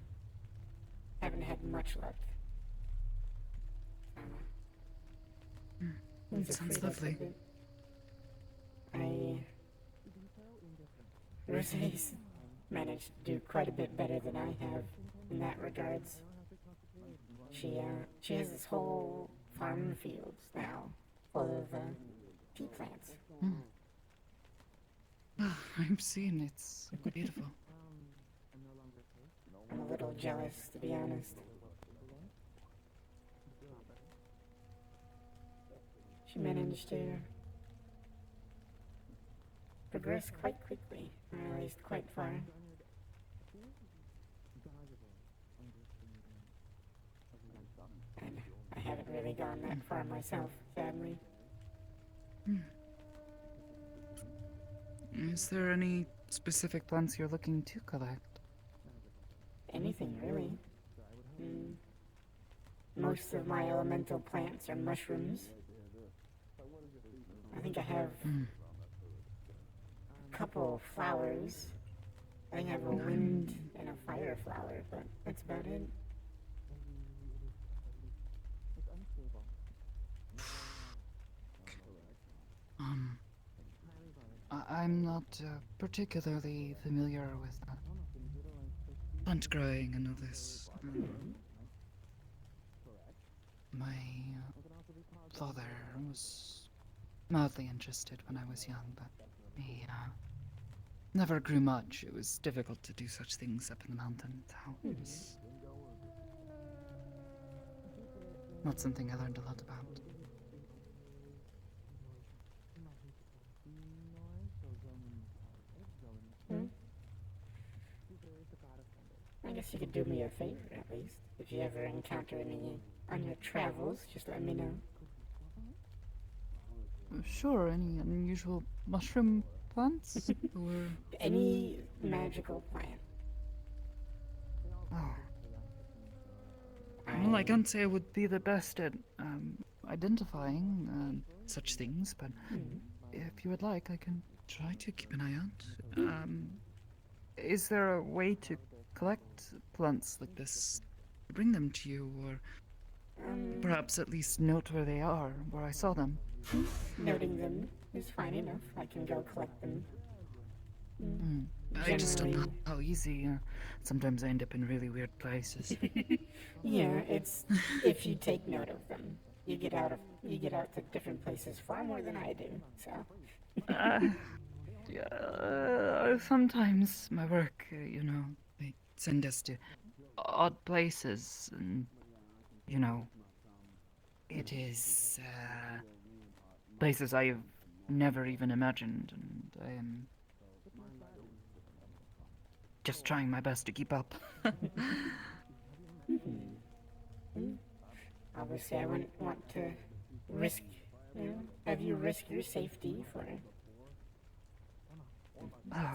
haven't had much luck. Sounds lovely. Rosé's managed to do quite a bit better than I have in that regards. She has this whole farm fields now full of tea plants. I'm seeing it's beautiful. I'm a little jealous, to be honest. She managed to progress quite quickly, or at least quite far. And I haven't really gone that far myself, sadly. Is there any specific plants you're looking to collect? Anything, really. Most of my elemental plants are mushrooms. I think I have a couple flowers. I think I have a wind and a fire flower, but that's about it. I'm not particularly familiar with plant growing and all this. My father was mildly interested when I was young, but he never grew much. It was difficult to do such things up in the mountains. It was not something I learned a lot about. I guess you could do me a favor, at least. If you ever encounter any on your travels, just let me know. Sure, any unusual mushroom plants? Or any magical plant. Oh. Well, I can't say I would be the best at identifying such things, but if you would like, I can try to keep an eye out. Is there a way to collect plants like this, bring them to you, or perhaps at least note where they are, where I saw them? Noting them is fine enough. I can go collect them. I just don't know how easy. Sometimes I end up in really weird places. Yeah, it's if you take note of them, you get out to different places far more than I do. So. Sometimes my work, they send us to odd places, and, it is, places I've never even imagined, and I am just trying my best to keep up. Obviously, I wouldn't want to risk, have you risk your safety for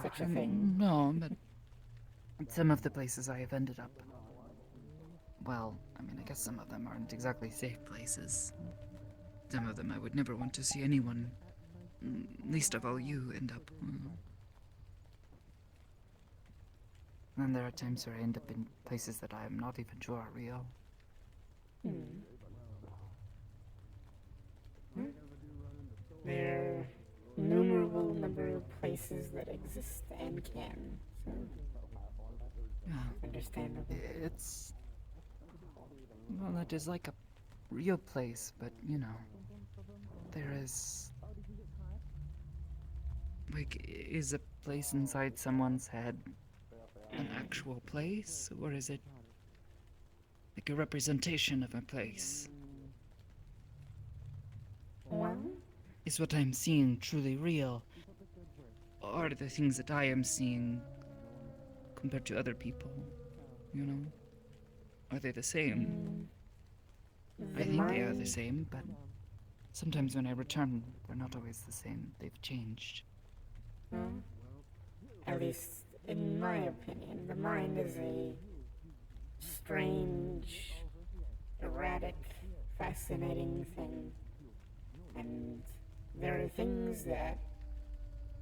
such a thing. No, but some of the places I have ended up, well, I mean, I guess some of them aren't exactly safe places. Some of them I would never want to see anyone, least of all you, end up. And there are times where I end up in places that I am not even sure are real. There are innumerable number of places that exist and can, so understandable. It's, well, it is like a real place, but there is, like, is a place inside someone's head an actual place, or is it like a representation of a place? Well, is what I'm seeing truly real? Or are the things that I am seeing compared to other people, Are they the same? I think they are the same, but sometimes when I return, they're not always the same. They've changed. At least in my opinion, the mind is a strange, erratic, fascinating thing. And there are things that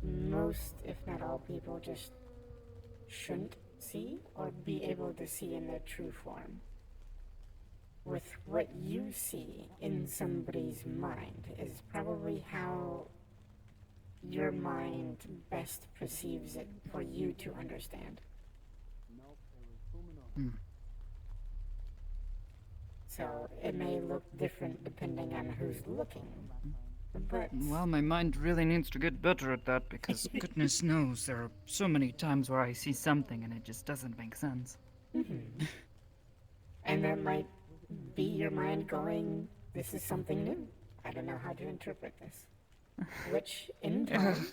most, if not all people, just shouldn't see or be able to see in their true form. With what you see in somebody's mind is probably how your mind best perceives it for you to understand. So it may look different depending on who's looking. But well, my mind really needs to get better at that, because goodness knows there are so many times where I see something and it just doesn't make sense. And that might be your mind going, this is something new. I don't know how to interpret this. Which, in time,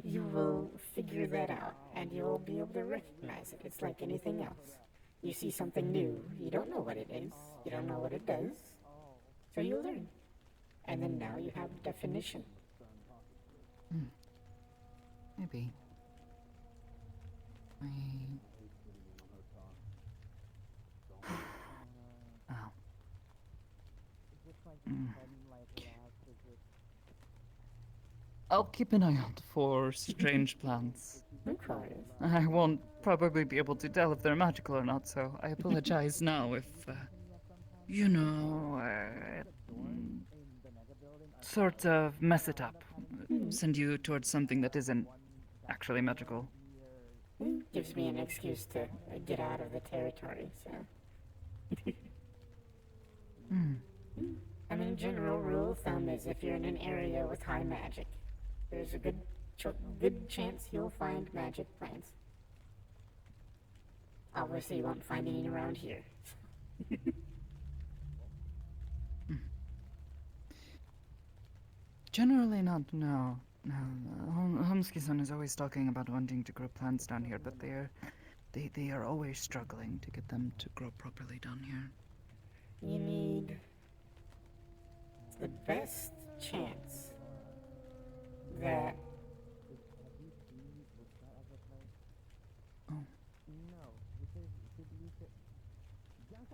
you will figure that out, and you'll be able to recognize it. It's like anything else. You see something new, you don't know what it is, you don't know what it does, so you learn. And then now you have definition. Maybe. I'll keep an eye out for strange plants. I won't probably be able to tell if they're magical or not, so I apologize now if, sort of mess it up. Send you towards something that isn't actually magical. Gives me an excuse to get out of the territory, so. I mean, general rule of thumb is if you're in an area with high magic, there's a good chance you'll find magic plants. Obviously, you won't find any around here. Generally not, no. Homski-san is always talking about wanting to grow plants down here, but they are always struggling to get them to grow properly down here. You need the best chance that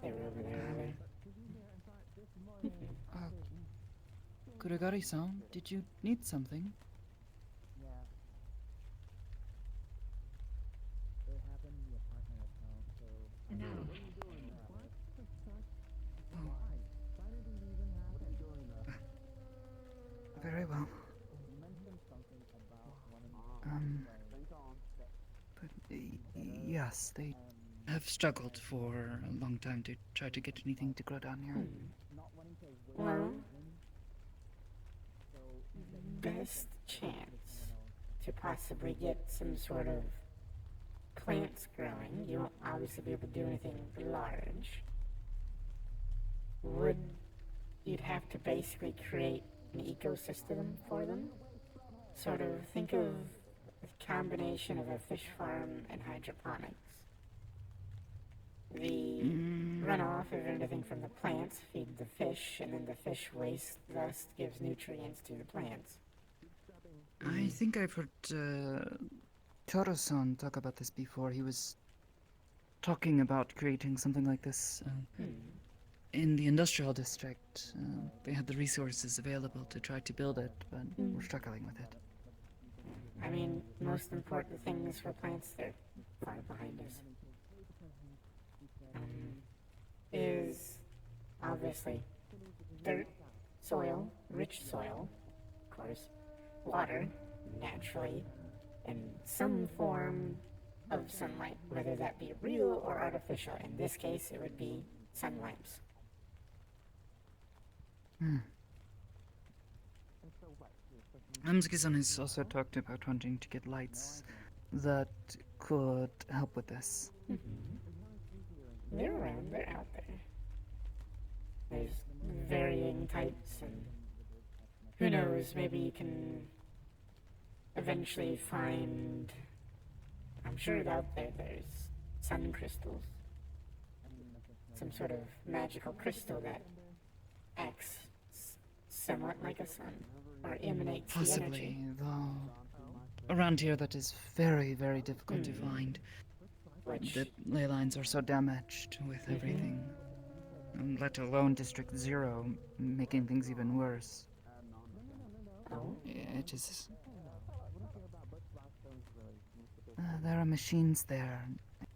they're over there. Kuragari-san, did you need something? Very well. But yes, they have struggled for a long time to try to get anything to grow down here. Well, best chance to possibly get some sort of plants growing, you won't obviously be able to do anything large. You'd have to basically create an ecosystem for them? Sort of think of a combination of a fish farm and hydroponics. The runoff of anything from the plants feed the fish, and then the fish waste thus gives nutrients to the plants. I think I've heard Toro-san talk about this before. He was talking about creating something like this in the industrial district. They had the resources available to try to build it, but we're struggling with it. I mean, most important things for plants, they're far behind us. Is obviously dirt, soil, rich soil, of course, water, naturally, and some form of sunlight, whether that be real or artificial. In this case, it would be sun lamps. Amsuke-san has also talked about wanting to get lights that could help with this. They're around, they're out there. There's varying types, and who knows, maybe you can eventually find, I'm sure out there there's sun crystals. Some sort of magical crystal that acts somewhat like a sun, or emanates the energy. Possibly, though. Around here that is very, very difficult to find. The ley lines are so damaged with everything. Let alone District 0, making things even worse. It is... there are machines there,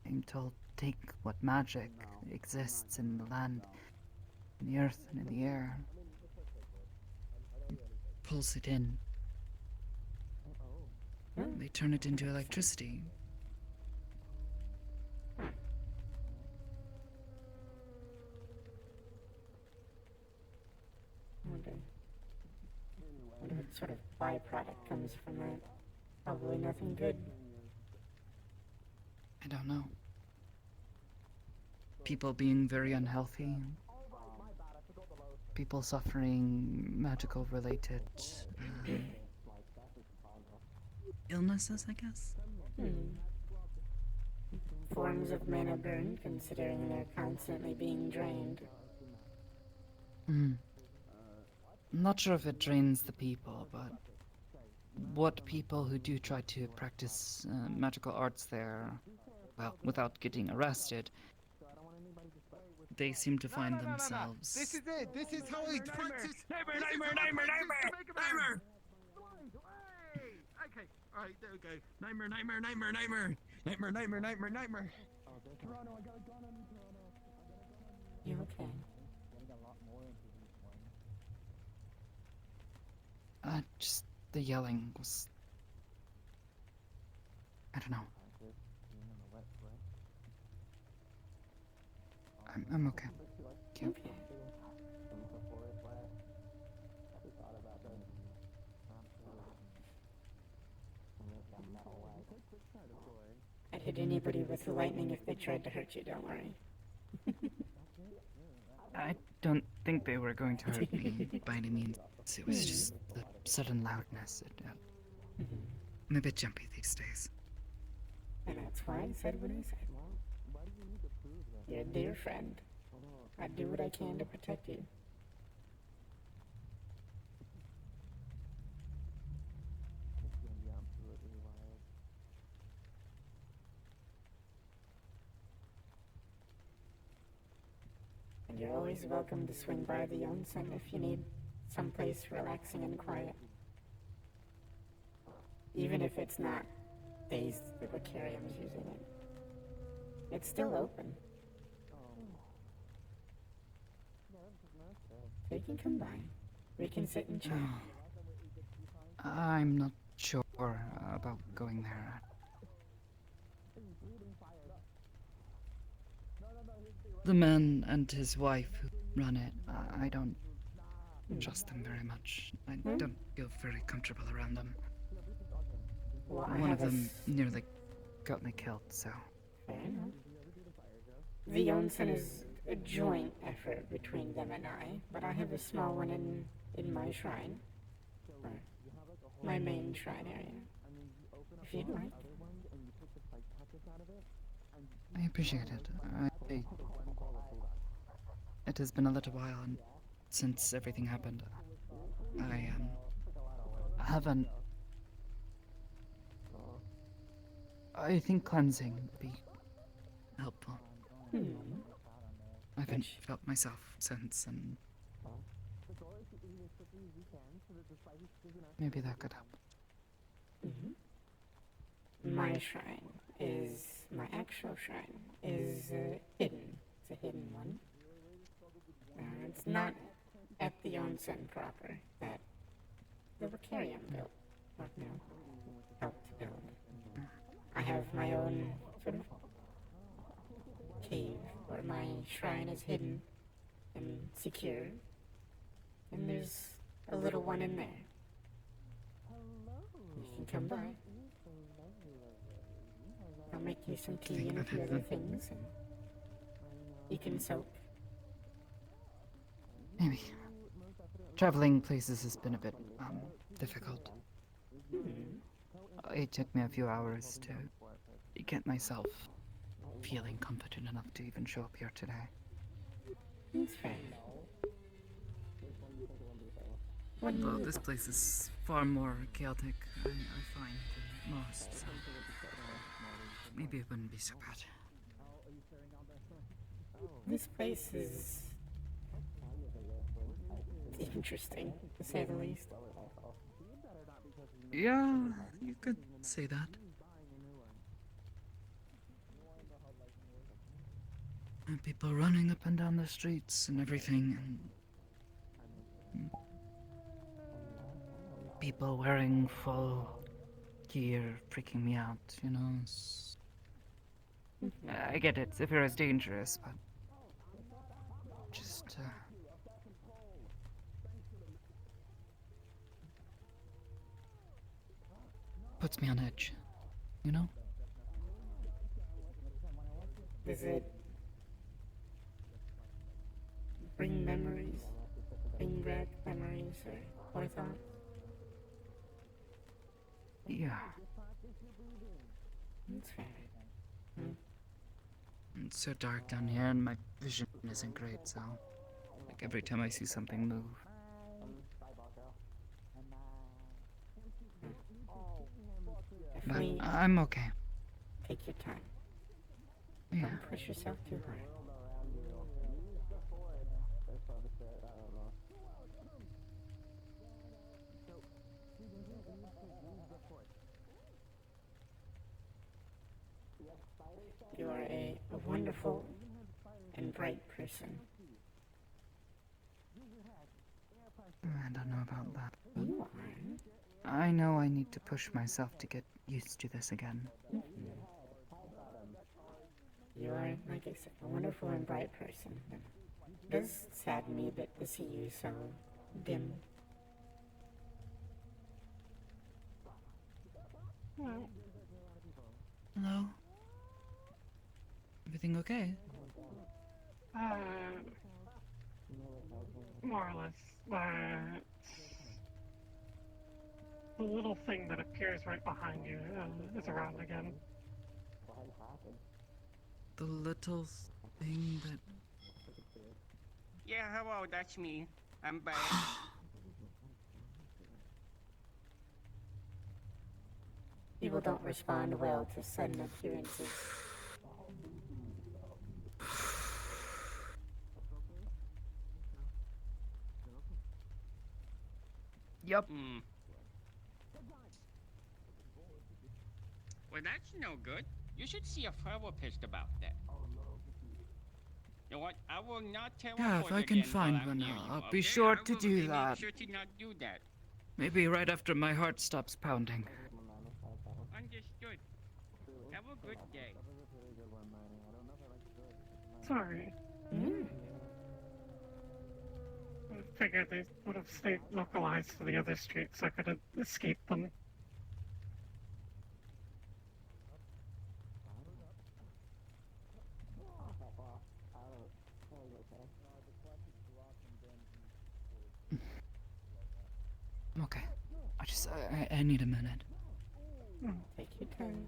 I'm told, take what magic exists in the land, in the earth and in the air. Pulse it in. They turn it into electricity. Wonder what sort of byproduct comes from that. Probably nothing good. I don't know. People being very unhealthy. People suffering magical related illnesses, I guess. Forms of mana burn, considering they're constantly being drained. I'm not sure if it drains the people, but what people who do try to practice magical arts there, well, without getting arrested, they seem to find themselves. This is it. This is how we practice. Nightmare. Okay, all right, there we go. Nightmare. Toronto, I got a gun on you, Toronto. You okay? Just the yelling was... I don't know. I'm okay. Okay. I'd hit anybody with the lightning if they tried to hurt you, don't worry. I don't think they were going to hurt me by any means. It was just the sudden loudness. I'm a bit jumpy these days. And that's why I said what I said. You're a dear friend. I do what I can to protect you. And you're always welcome to swing by the onsen if you need someplace relaxing and quiet. Even if it's not days the Vicarium's using it. It's still open. They can come by. We can sit and chat. I'm not sure about going there. The man and his wife who run it, I don't trust them very much. I don't feel very comfortable around them. Well, I One have of a them nearly got me killed, so. fair enough. The onsen is a joint effort between them and I, but I have a small one in my shrine. Or my main shrine area. If you'd like. I appreciate it. It has been a little while since everything happened. I haven't. I think cleansing would be helpful. I haven't felt myself since, and maybe that could help. My shrine is, my actual shrine is hidden. It's a hidden one. It's not at the onsen proper that the Vicarium built, or helped to build. I have my own sort of cave where my shrine is hidden and secure, and there's a little one in there. You can come by. I'll make you some tea and a few other things, and you can soak. Maybe. Traveling places has been a bit, difficult. It took me a few hours to get myself feeling confident enough to even show up here today. That's fair. Although this place is far more chaotic, I find, than most, so maybe it wouldn't be so bad. This place is interesting, to say the least. Yeah, you could say that. And people running up and down the streets and everything, and people wearing full gear freaking me out, you know. I get it, Zephyr is dangerous, but just puts me on edge, you know? Does it bring memories? Bring back memories or thoughts? Yeah. That's fair. It's so dark down here and my vision isn't great, so like every time I see something move. But I'm okay. Take your time. Yeah. Don't push yourself too hard. You are a wonderful and bright person. I don't know about that. You are. I know I need to push myself to get used to this again. You are, like I said, a wonderful and bright person. It does sadden me a bit to see you so dim. Hello? Everything okay? More or less. The little thing that appears right behind you is around again. The little thing that... Yeah, hello, that's me. I'm back. People don't respond well to sudden appearances. Yup. Well, that's no good. You should see a therapist about that. You know what? I will not tell Yeah, if I can find one, I'll be sure to do that. Make sure to not do that. Maybe right after my heart stops pounding. Understood. Have a good day. Sorry. I figured they would have stayed localized to the other streets so I could have escaped them. I'm okay. I need a minute. Take your time.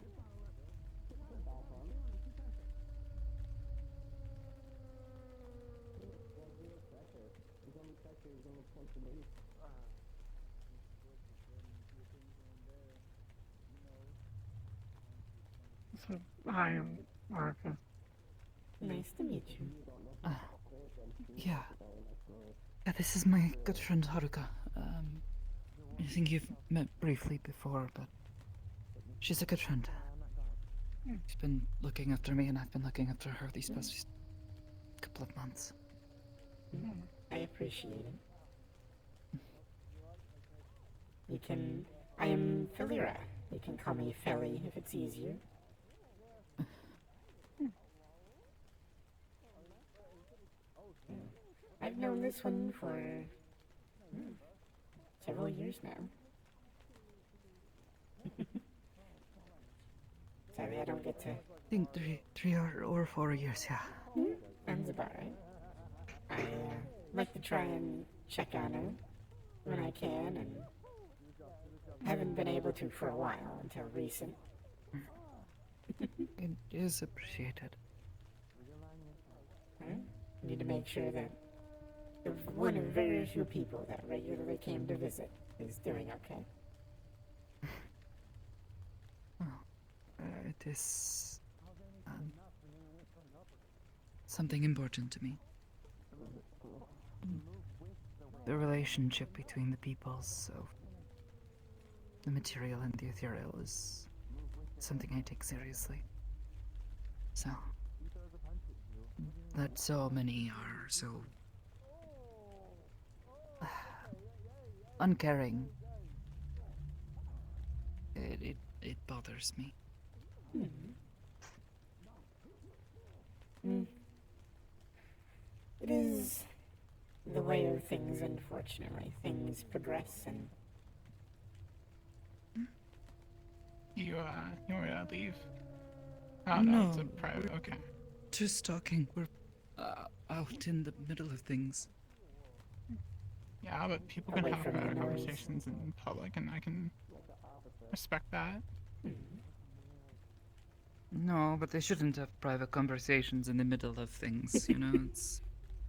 So, I am Marcus. Nice to meet you. Yeah. Yeah, this is my good friend Haruka. I think you've met briefly before, but she's a good friend. She's been looking after me, and I've been looking after her these past couple of months. I appreciate it. You can... I am Felira. You can call me Felly if it's easier. I've known this one for several years now. Sorry, I don't get to... I think three or 4 years, yeah. Sounds about right. I like to try and check on her when I can, and haven't been able to for a while until recent. It is appreciated. Need to make sure that one of very few people that regularly came to visit is doing okay. It is something important to me. The relationship between the peoples of the material and the ethereal is something I take seriously. So, that so many are so uncaring, it bothers me. It is the way of things, unfortunately. Things progress, and You want to leave? Oh no, it's a private. Okay. Just talking. We're out in the middle of things. Yeah, but people can have private conversations in public, and I can respect that. No, but they shouldn't have private conversations in the middle of things, you know? It's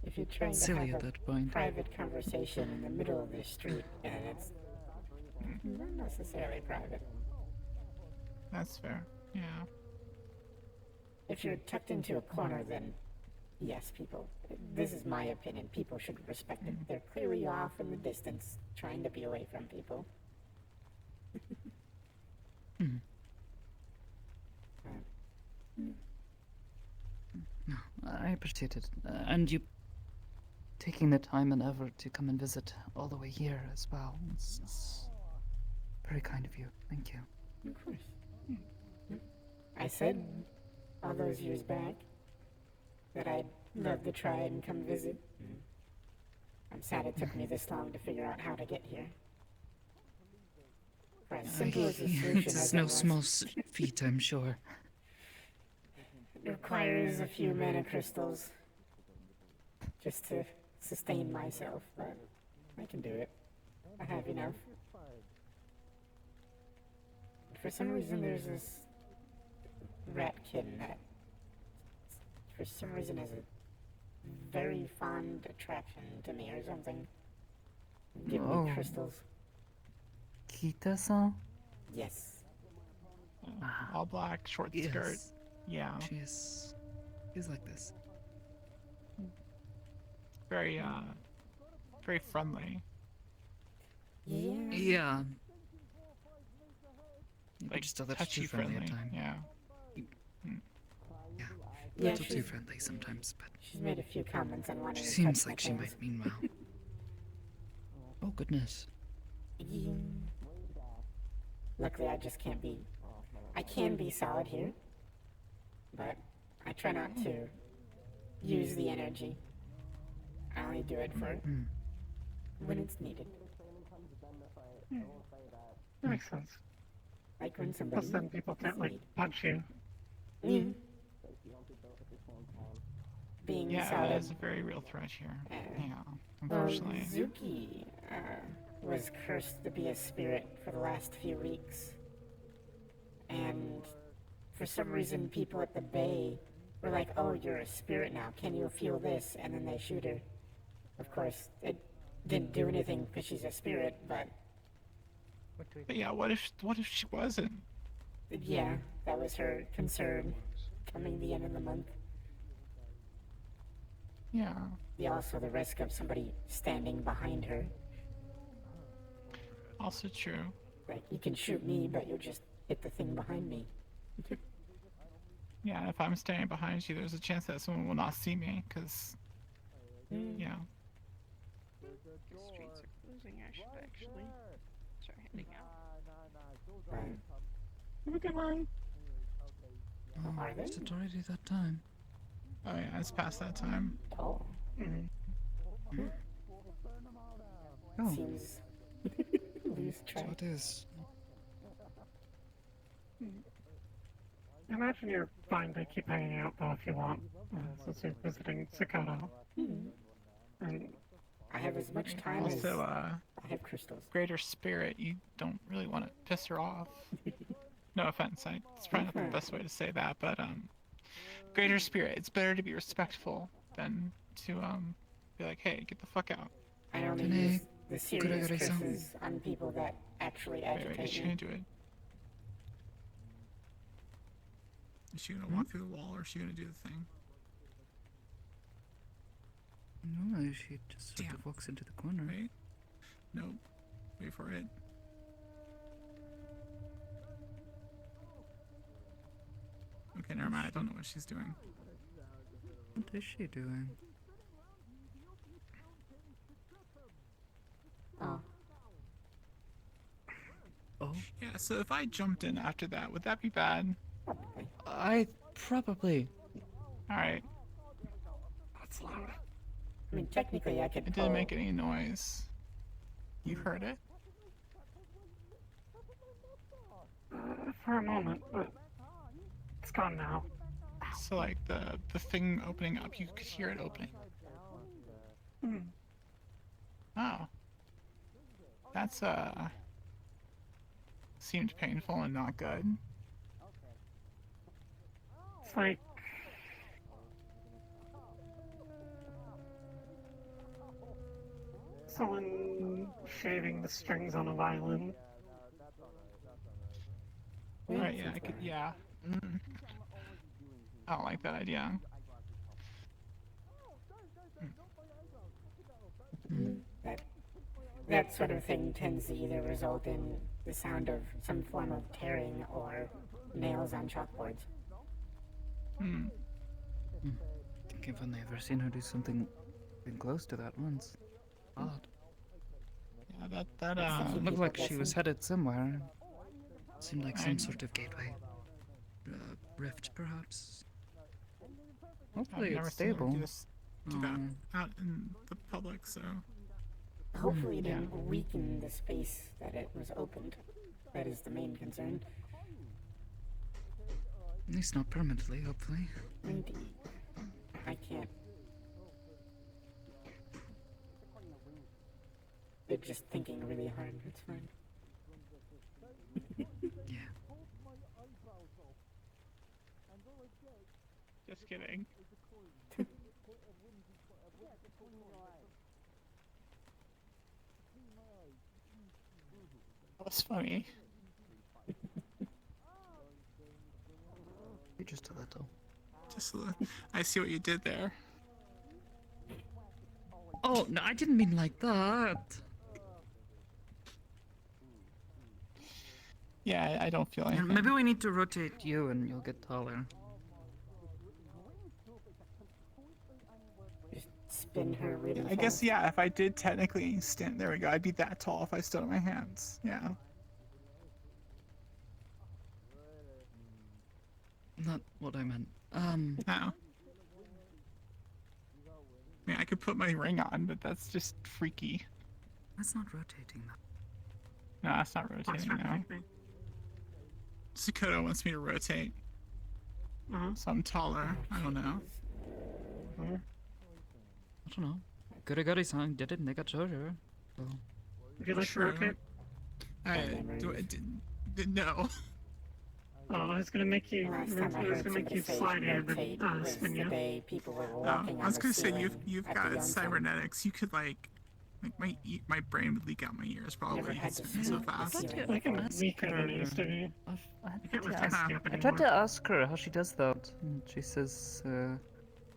if you're trying to silly have at a that point. private conversation in the middle of the street, and it's not necessarily private. That's fair. Yeah. If you're tucked into a corner, then yes, people. This is my opinion. People should respect it. They're clearly off in the distance, trying to be away from people. No, I appreciate it. And you taking the time and effort to come and visit all the way here as well. It's very kind of you. Thank you. Of course. I said all those years back that I'd love to try and come visit. I'm sad it took me this long to figure out how to get here. For as simple as the solution It's as no it was, small feat, I'm sure. it requires a few mana crystals just to sustain myself, but I can do it. I have enough. For some reason, there's this rat kitten that, for some reason, has a very fond attraction to me or something. Give me crystals. Kita-san? Yes. All black, short skirt. Yeah. She's like this. Very, very friendly. Yeah. Like just a little touchy too friendly friendly. at times. Yeah. Yeah. A Yeah, little too she's- friendly sometimes, but She's made a few comments on wanting she to seems touch my like she toes. might mean well. Oh goodness. Luckily, I just can't be... I can be solid here, but I try not to use the energy. I only do it for when it's needed. That makes sense. Like when somebody... Plus then people can't, like, needed. punch you. Yeah. being Yeah, solid. that is a very real threat here. Yeah, Well, unfortunately. Zuki was cursed to be a spirit for the last few weeks. And for some reason, people at the bay were like, oh, you're a spirit now. Can you feel this? And then they shoot her. Of course, it didn't do anything because she's a spirit, but... But yeah, what if she wasn't? Yeah, that was her concern coming the end of the month. Yeah. Also the risk of somebody standing behind her. Also true. Like, you can shoot me, but you'll just hit the thing behind me. Yeah, if I'm standing behind you, there's a chance that someone will not see me, because, yeah. The streets are closing. I should actually start heading out. Have a good one. Oh, is it already that time? Oh yeah, it's past that time. Oh. Oh. Seems lose track. So it is. Imagine you're fine to keep hanging out though if you want, since you're visiting Sakata. And I have as much time as Also, I have crystals. Greater Spirit, you don't really want to piss her off. No offense, it's probably not the best way to say that, but Greater Spirit, it's better to be respectful than to be like, hey, get the fuck out. I only use the serious curses on people that actually agitate Wait, is she me. gonna do it? Is she gonna walk through the wall, or is she gonna do the thing? No, she just sort of walks into the corner. Wait. Nope. Wait for it. Okay, never mind. I don't know what she's doing. What is she doing? Oh. Oh? Yeah, so if I jumped in after that, would that be bad? I probably. Alright. That's loud. I mean, technically I could It didn't make any noise. You heard it? For a moment, but it's gone now. So like the thing opening up, you could hear it opening. Oh. That's seemed painful and not good. It's like someone shaving the strings on a violin. Right, yeah, I could, yeah. I don't like that idea. That sort of thing tends to either result in the sound of some form of tearing or nails on chalkboards. I think I've only ever seen her do something close to that once. Odd. Yeah, that looked like she was headed somewhere. Seemed like some sort of gateway. Rift, perhaps. Hopefully I've never it's seen her stable. do that out in the public, so. Hopefully it didn't weaken the space that it was opened. That is the main concern. At least not permanently, hopefully. Indeed. I can't. They're just thinking really hard. It's fine. Yeah. Just kidding. That's funny. Just a little. Just a little. I see what you did there. Oh, no, I didn't mean like that. Yeah, I don't feel anything. Maybe we need to rotate you and you'll get taller. Just spin her really I guess, yeah, if I did technically stand, there we go, I'd be that tall if I stood on my hands. Yeah. Not what I meant. No. I mean, I could put my ring on, but that's just freaky. That's not rotating, though. No, that's not rotating, no. Sakota wants me to rotate. So I'm taller. I don't know. I don't know. Kurigari-san did it and they got Jojo. So. Would you like to rotate? No. Oh, I was gonna make you. I was gonna make you slide in and spin you. I was gonna say you've got cybernetics. You could like my brain would leak out my ears probably. You could spin so fast. I can weaken it used to be. I tried to ask her how she does that, and she says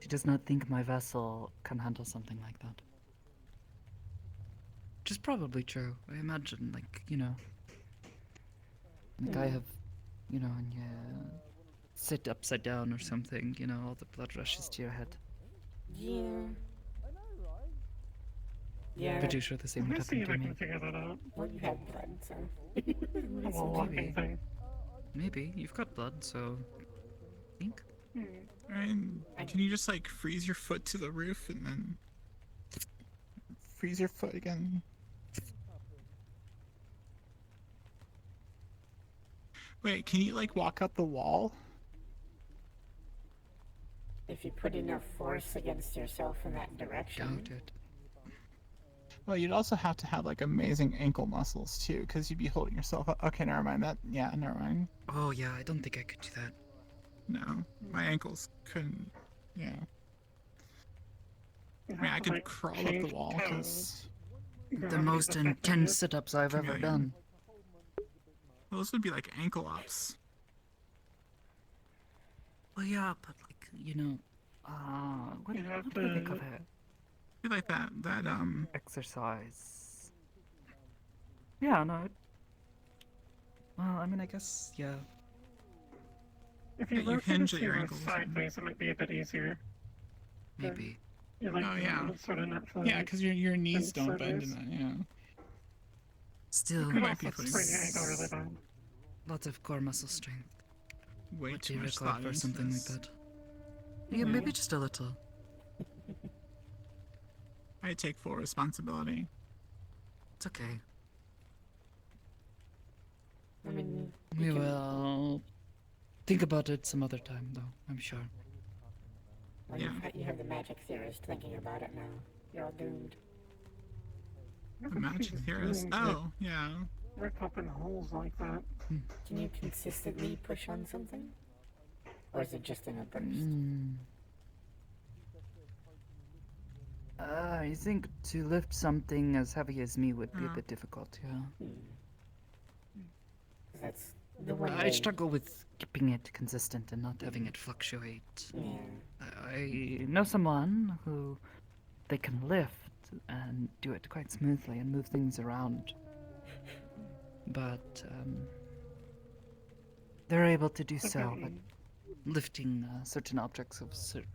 she does not think my vessel can handle something like that. Which is probably true. I imagine, like, you know, like I have, you know, when you sit upside down or something, you know, all the blood rushes to your head. Yeah. Yeah. Pretty sure the same would happen to me. Figure that out. Well, you have blood, so. Maybe. Maybe. You've got blood, so. I think. And can you just like freeze your foot to the roof and then freeze your foot again? Wait, can you like walk up the wall? If you put enough force against yourself in that direction. Doubt it. Well, you'd also have to have like amazing ankle muscles too, because you'd be holding yourself up. Okay, never mind that. Yeah, never mind. Oh yeah, I don't think I could do that. No, my ankles couldn't. Yeah. I mean, I could crawl up the wall because the most intense sit-ups I've ever done. Those would be like ankle ups. Well, yeah, but like, you know, what do they call it? Be like that exercise. Yeah, no. Well, I mean, I guess, yeah. If you hinge at your rotate ankles. sideways, it might be a bit easier. Maybe. You're like, Oh yeah. Sort of naturally. Yeah, because your knees bend don't bend in sideways. that. Yeah. Still, You could also spring your ankle really bad. lots of core muscle strength. Way What too do you much require thought for into something this. like that? Yeah, maybe just a little. I take full responsibility. It's okay. I mean, We will think about it some other time, though, I'm sure. well, you have the magic theorist thinking about it now. You're all doomed. The magic theorist. Oh, yeah. Rip open holes like that. Can you consistently push on something? Or is it just in a burst? I think to lift something as heavy as me would be a bit difficult, yeah. That's the one I way. struggle with keeping it consistent and not having it fluctuate. Yeah. I know someone who they can lift and do it quite smoothly and move things around. But they're able to do so, but lifting certain objects of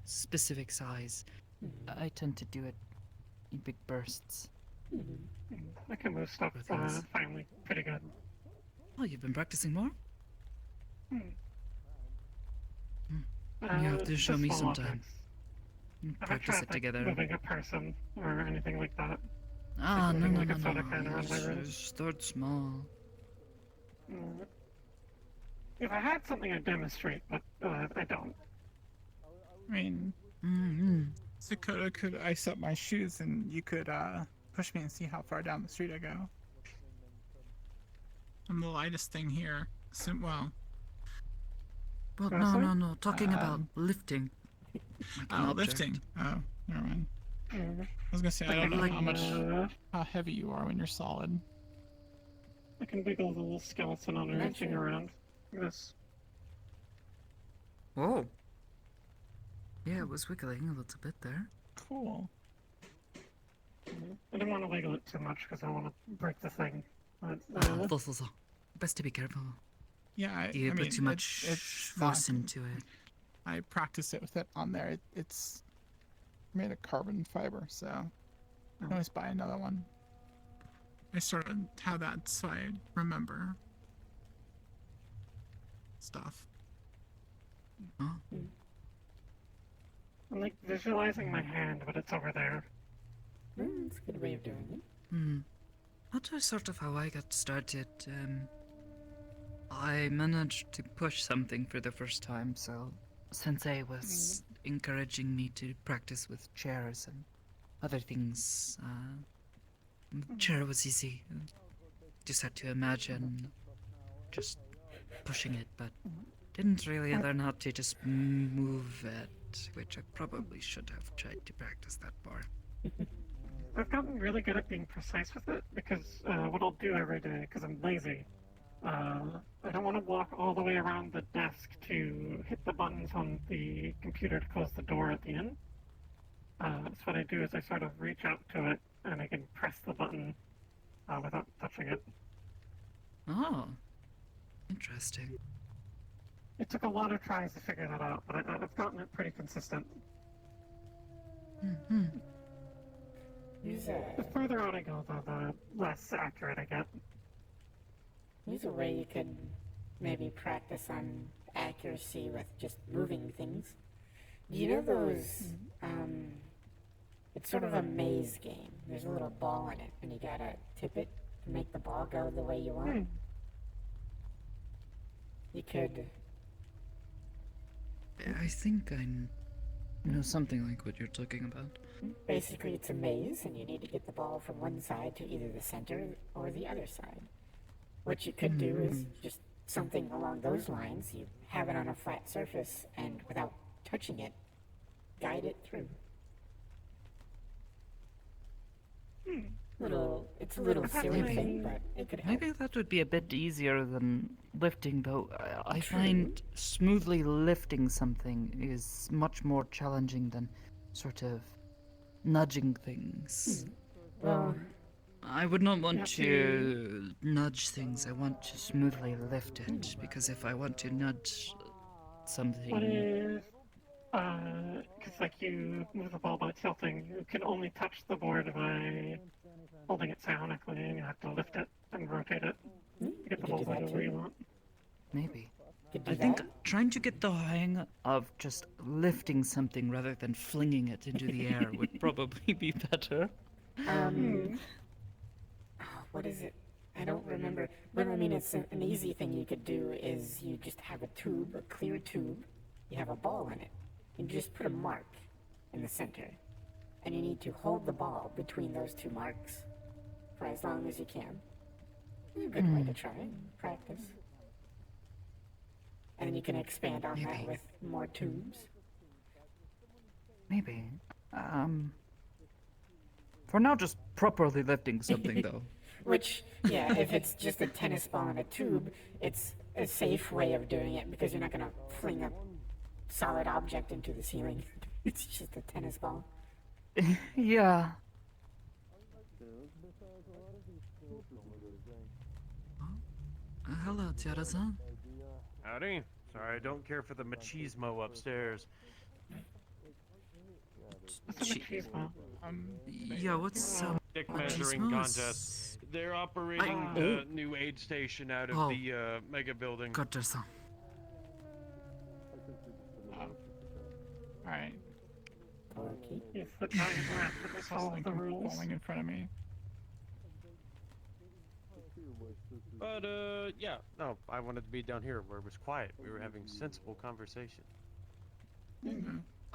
specific size, I tend to do it in big bursts. I can move stuff finally pretty good. Oh, you've been practicing more? You Uh, have to show just me small sometime. objects. I haven't Practice tried, it like, together. moving a person or anything like that. Ah, Like no, moving no, like no, a soda no. can around my room. Start small. If I had something I'd demonstrate, but I don't. I mean, Dakota could ice up my shoes and you could push me and see how far down the street I go. I'm the lightest thing here. Well, no. Talking about lifting. Like an oh, object. lifting. Oh, never mind. I was gonna say, I don't know how heavy you are when you're solid. I can wiggle the little skeleton on her reaching around. Like this. Whoa. Yeah, it was wiggling a little bit there. Cool. I don't want to wiggle it too much because I want to break the thing. But, So. Best to be careful. Yeah, You I put mean, too much it's force fine. into it. I practice it with it on there. It's made of carbon fiber, so I can always buy another one. I sort of have that so I remember stuff. Oh. I'm like visualizing my hand, but it's over there. It's a good way of doing it. That's sort of how I got started. I managed to push something for the first time, so Sensei was encouraging me to practice with chairs and other things. Chair was easy. Just had to imagine just pushing it, but didn't really learn how to just move it, which I probably should have tried to practice that more. I've gotten really good at being precise with it because what I'll do every day, because I'm lazy, I don't want to walk all the way around the desk to hit the buttons on the computer to close the door at the end. So what I do is I sort of reach out to it and I can press the button without touching it. Oh, interesting. It took a lot of tries to figure that out, but I've gotten it pretty consistent. Mm-hmm. The further out I go, though, the less accurate I get. There's a way you could maybe practice on accuracy with just moving things. Do you know those, it's sort of a maze game. There's a little ball in it, and you gotta tip it to make the ball go the way you want. You could... I think I know something like what you're talking about. Basically, it's a maze, and you need to get the ball from one side to either the center or the other side. What you could do is just something along those lines. You have it on a flat surface, and without touching it, guide it through. It's a little silly thing, but it could help. Maybe that would be a bit easier than lifting, though. I find smoothly lifting something is much more challenging than sort of nudging things. Well, I would not want to nudge things. I want to smoothly lift it, because if I want to nudge something... What if, because like you move the ball by tilting, you can only touch the board by holding it psionically, and you have to lift it and rotate it to get the ball where you want. Maybe. I think trying to get the hang of just lifting something rather than flinging it into the air would probably be better. What is it? I don't remember. But I mean, it's an easy thing you could do is you just have a tube, a clear tube. You have a ball in it. You just put a mark in the center. And you need to hold the ball between those two marks for as long as you can. It's a good way to try and practice. And then you can expand on that with more tubes. Maybe. For now, just properly lifting something, though. Which, yeah, if it's just a tennis ball in a tube, it's a safe way of doing it because you're not going to fling a solid object into the ceiling. It's just a tennis ball. Yeah. Hello, Tiara-san. Howdy. Sorry, I don't care for the machismo upstairs. Yeah, what's Dick measuring contest. They're operating the new aid station out of the mega building. Got-san. Alright. It's the giant rat that follows the rules. Falling in front of me. But, yeah, no, I wanted to be down here where it was quiet. We were having sensible conversation.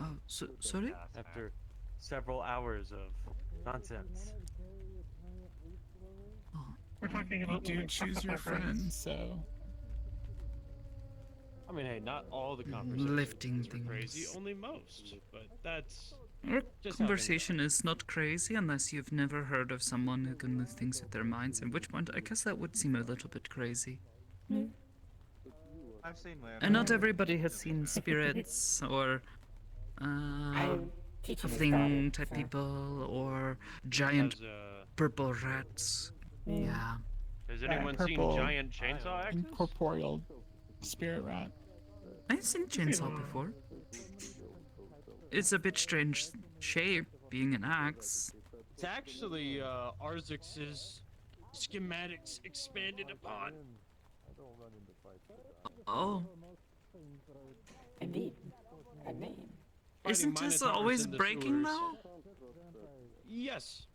Oh, sorry? After several hours of nonsense. We're talking about You do choose your friends, so... I mean, hey, not all the conversations Lifting are crazy, things. only most. But that's Our just how conversation is not crazy unless you've never heard of someone who can move things with their minds, at which point I guess that would seem a little bit crazy. I've seen my And not everybody has seen spirits or thing type people or giant purple rats. Yeah. Has anyone seen Purple, giant chainsaw axes? Incorporeal spirit rat. I've seen chainsaw before. It's a bit strange shape, being an axe. It's actually Arzix's schematics expanded upon. Oh. Indeed. A name. Isn't Fighting this minotaurs always in the breaking sewers. though? Yes.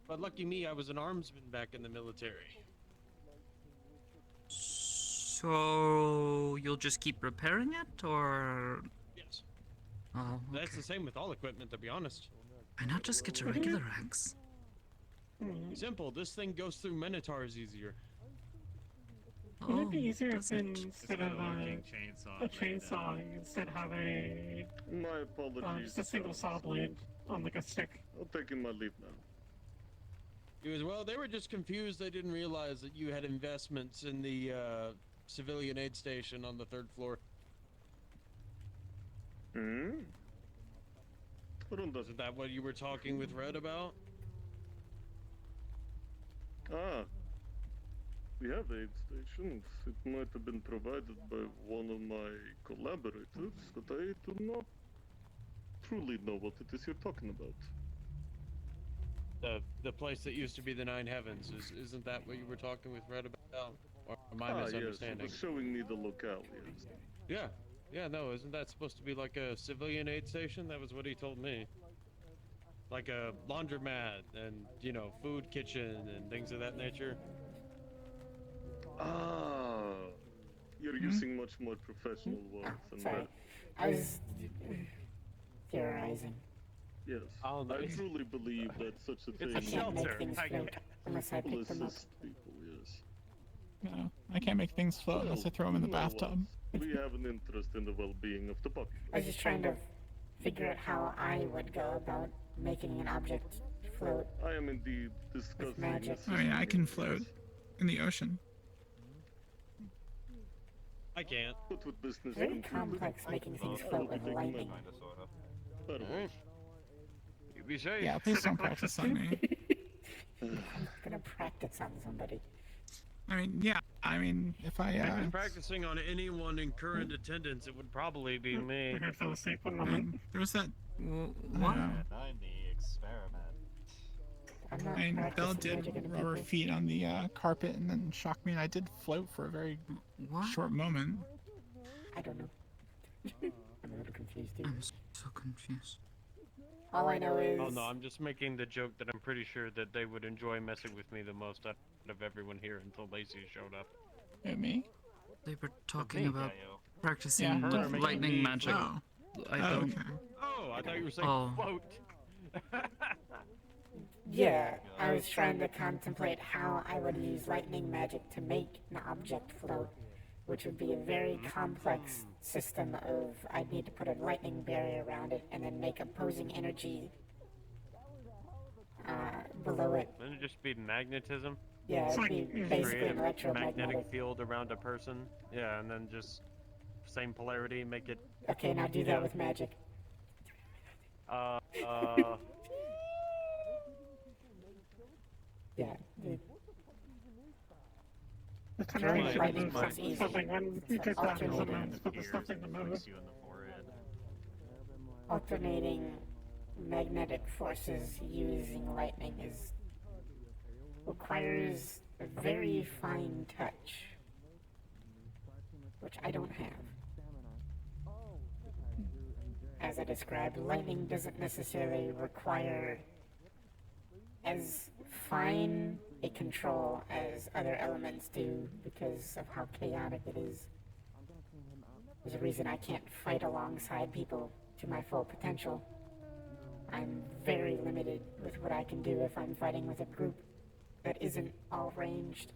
But lucky me, I was an armsman back in the military. So you'll just keep repairing it, or? Yes. Oh, That's the same with all equipment, to be honest. why not just get a regular axe? Simple. This thing goes through minotaurs easier. Would it be easier if does it? instead of a chainsaw, you instead have My apologies. just a single saw blade on like a stick? I'm taking my leave now. Well, they were just confused. They didn't realize that you had investments in the civilian aid station on the 3rd floor. Isn't that what you were talking with Red about? We have aid stations. It might have been provided by one of my collaborators, but I do not truly know what it is you're talking about. The place that used to be the Nine Heavens, isn't that what you were talking with Red about? Or am I misunderstanding? Yes, it was showing me the locale, yes. Yeah, no, isn't that supposed to be like a civilian aid station? That was what he told me. Like a laundromat and, you know, food kitchen and things of that nature. You're using much more professional words than Sorry, that. I was theorizing. Yes, I truly believe that such a thing It's a shelter. Unless I pick them up. assist people, yes. No, I can't make things float unless I throw them in the bathtub. We have an interest in the well-being of the populace. I was just trying to figure out how I would go about making an object float. I am indeed discussing magic. I mean, I can float in the ocean. I can't. But with business Very complex making things float with lightning. You be safe. Yeah, please don't practice on me. I'm gonna practice on somebody. I mean, yeah. I mean, if I If I was practicing on anyone in current attendance, it would probably be me. I fell asleep one I moment. mean, there was that. What? The experiment. I mean, Belle did rubber feet on the carpet and then shocked me, and I did float for a very short moment. I don't know. I'm a little confused too. I'm so confused. All I know is... Oh no, I'm just making the joke that I'm pretty sure that they would enjoy messing with me the most out of everyone here until Lacey showed up. And me? They were talking about practicing Yeah, her making lightning me magic. float. I don't. Okay. Oh, I thought you were saying Oh. float. Yeah, I was trying to contemplate how I would use lightning magic to make an object float, which would be a very complex system of I'd need to put a lightning barrier around it and then make opposing energy below it. Wouldn't it just be magnetism? Yeah, it'd be basically Create an a electromagnetic. magnetic field around a person. Yeah, and then just same polarity, make it. Okay, now do that with magic. Yeah. Throwing lightning bolts easy. Something when you get that in someone's put the stuff in the mouth. Alternating magnetic forces using lightning requires a very fine touch, which I don't have. As I described, lightning doesn't necessarily require as fine a control as other elements do because of how chaotic it is. There's a reason I can't fight alongside people to my full potential. I'm very limited with what I can do if I'm fighting with a group that isn't all ranged.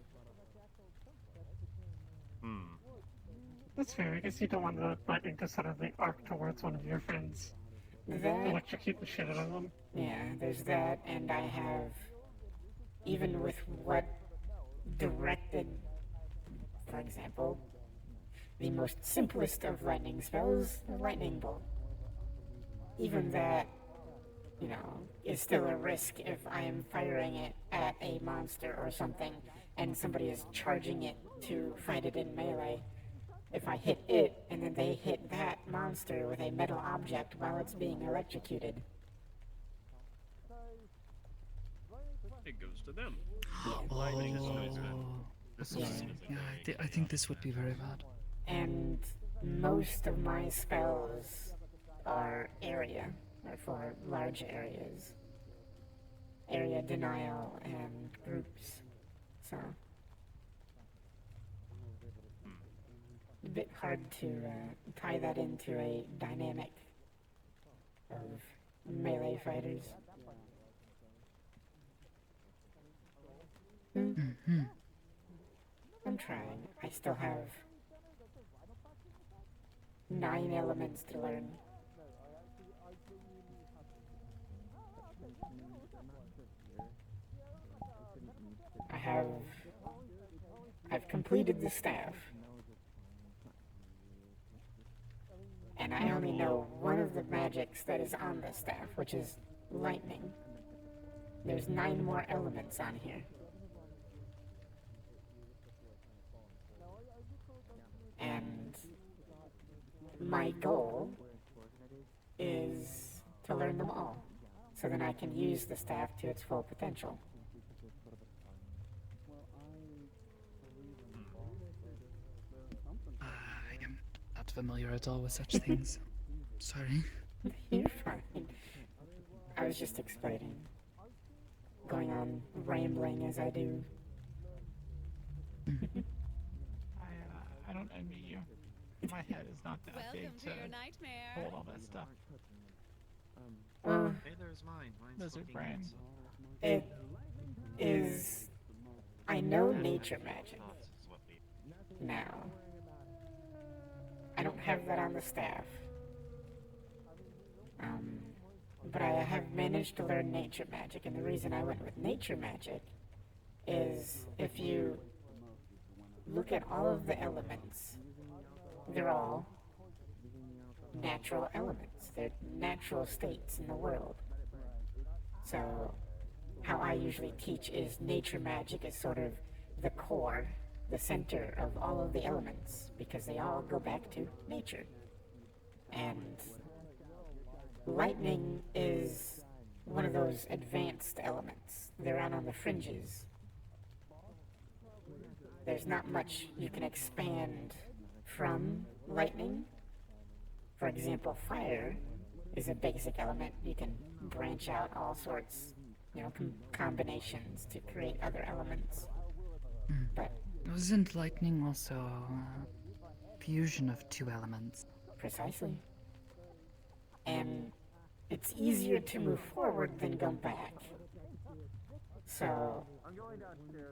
That's fair. I guess you don't want the lightning to suddenly arc towards one of your friends. That- Electrocute the shit out of them. Yeah, there's that, and I have, even with what directed, for example, the most simplest of lightning spells, the lightning bolt. Even that, you know, is still a risk if I am firing it at a monster or something, and somebody is charging it to fight it in melee. If I hit it, and then they hit that monster with a metal object while it's being electrocuted. It goes to them. I think this would be very bad. And most of my spells are area, or for large areas. Area denial and groups. So, a bit hard to tie that into a dynamic of melee fighters. Mm-hmm. I'm trying. I still have 9 elements to learn. I've completed the staff. And I only know one of the magics that is on the staff, which is lightning. There's 9 more elements on here. And my goal is to learn them all, so then I can use the staff to its full potential. I am not familiar at all with such things. Sorry. You're fine. I was just explaining. Going on rambling as I do. I don't envy you. My head is not that big to hold all that stuff. Hey, there's mine. Mine's Lizard fucking brain. It is... I know nature magic. Now. I don't have that on the staff. But I have managed to learn nature magic, and the reason I went with nature magic is if you look at all of the elements, they're all natural elements. They're natural states in the world. So how I usually teach is nature magic is sort of the core, the center of all of the elements, because they all go back to nature. And lightning is one of those advanced elements. They're out on the fringes. There's not much you can expand from lightning. For example, fire is a basic element. You can branch out all sorts, combinations to create other elements. But wasn't lightning also fusion of 2 elements? Precisely. And it's easier to move forward than go back. So,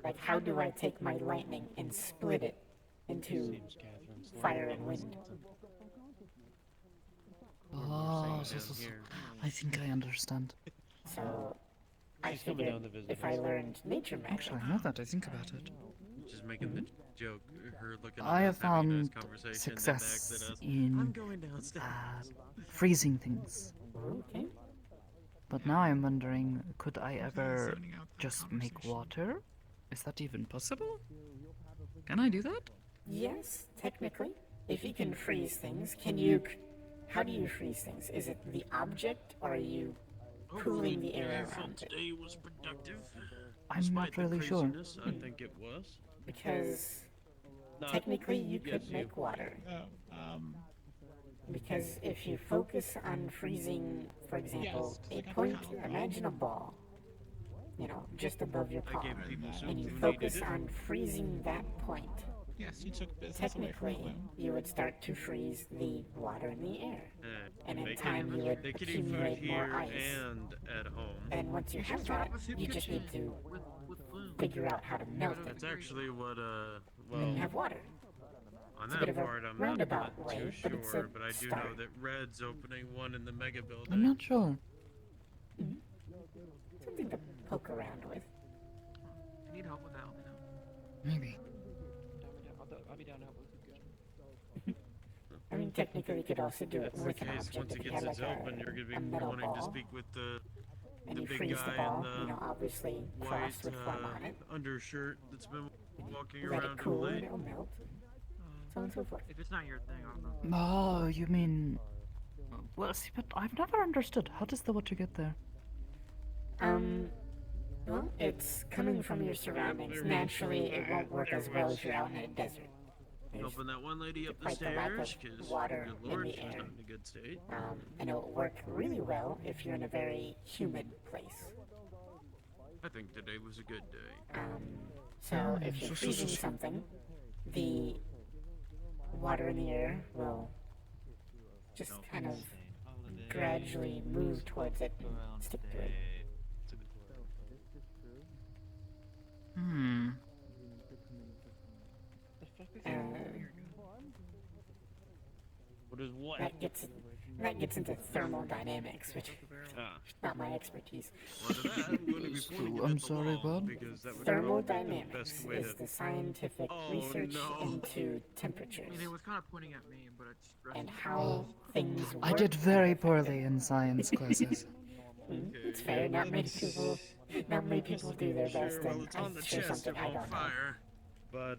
like, how do I take my lightning and split it into fire and wind? Oh, I think I understand. So, I figured if I learned nature magic... Actually, now that I think about it. Just making the joke, her looking at I us, have having a nice found conversation, success then back at us. in I'm going downstairs. freezing things. Okay. But now I'm wondering, could I ever just make water? Is that even possible? Can I do that? Yes, technically. If you can freeze things, can you... How do you freeze things? Is it the object, or are you cooling the air around it? Today was productive. I'm not really sure. I think it was. Because technically you could make water. Because if you focus on freezing, for example, a point, imagine a ball, just above your palm, and you focus on freezing that point. Yes, you took business Technically, away from you would start to freeze the water in the air. And in They time, can- you would they can eat food accumulate more here ice. and at home. And once you have that, you just need to figure out how to melt it. That's actually what, And well, then you have water. on It's a that bit of a part, I'm roundabout not way, too but it's sure, a but I do start. know that Red's opening one in the mega building. I'm not sure. Something to poke around with. If you need help with that, let me know. Maybe. I'll be down to help with you. I mean, technically, you could also do it That's the with an case. object. Once If it you gets had its like open, you're a gonna be metal wanting to ball, speak with the and you big freeze the guy ball, in the obviously white frost would form on it. undershirt that's been walking Let it around cool, too and late. it'll melt. So on and so forth. If it's not your thing, I don't know. Oh, you mean... Well, see, but I've never understood. How does the water get there? Well, it's coming from your surroundings. Naturally, it won't work as well if you're out in a desert. Helping that one lady up the quite the lack of stairs, because water good in lord, the she's air. not in a good state. And it will work really well if you're in a very humid place. I think today was a good day. So if you're freezing something, the water in the air will just kind of gradually move towards it and stick to it. Hmm. What is what? That gets into thermodynamics, which is not my expertise. I'm sorry, Bob. Thermodynamics is the scientific research into temperatures I mean, it was kind of pointing at me, but it's and how things work. I did very poorly in science classes. It's fair. Not many people do their best, and I'm sure something I don't know. But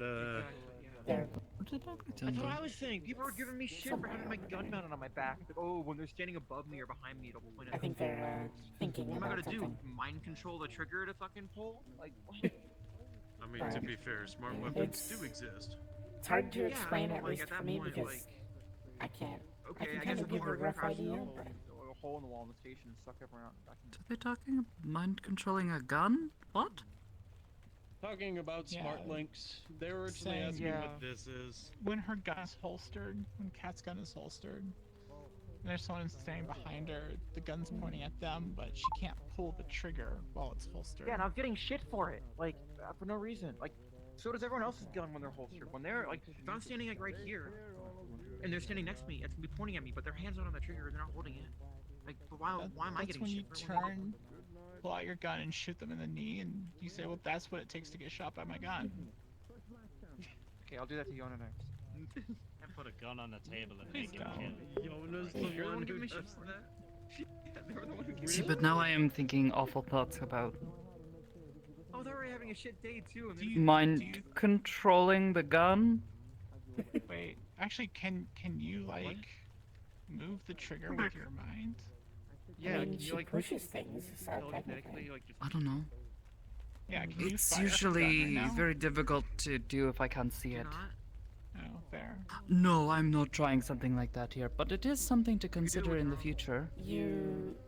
That's what I was saying. People were giving me shit for having my gun mounted on my back. Like, oh, when they're standing above me or behind me, it'll point at I think they're thinking what am I about gonna something. do? Mind control the trigger to fucking pull? Like, what? I mean, to be fair, smart weapons do exist. It's hard to Yeah, explain, I mean, at like, least at for that me, point, because like, I can't. okay, I can I kind guess of give a rough idea, but a hole in the wall in the station and suck everyone out. Are they talking about mind controlling a gun? What? Talking about smart links, they were originally Saying, asking yeah. what this is. When her gun is holstered, when Kat's gun is holstered, and there's someone standing behind her, the gun's pointing at them, but she can't pull the trigger while it's holstered. Yeah, and I was getting shit for it, like, for no reason. Like, so does everyone else's gun when they're holstered. When they're, like, if I'm standing, like, right here, and they're standing next to me, it's gonna be pointing at me, but their hand's not on the trigger, and they're not holding it. Like, but why am I That's getting when shit you for it? turn, pull out your gun and shoot them in the knee, and you say, well, that's what it takes to get shot by my gun. Okay, I'll do that to Yona next. And put a gun on the table and Please make him don't. kill. Yona's Hey, the you're the one one who giving me shit does for that. Yeah, they were the one who gave me See, shit. but now I am thinking awful thoughts about Oh, they're already having a shit day too. And mind controlling the gun. Wait, actually, can you like move the trigger with your mind? Yeah, I mean, can she you like pushes things, so telekinetically, technically. like just I don't know. Yeah, can you It's fire a gun usually right now? very difficult to do if I can't see it. Oh, there. No, I'm not trying something like that here, but it is something to consider in the future.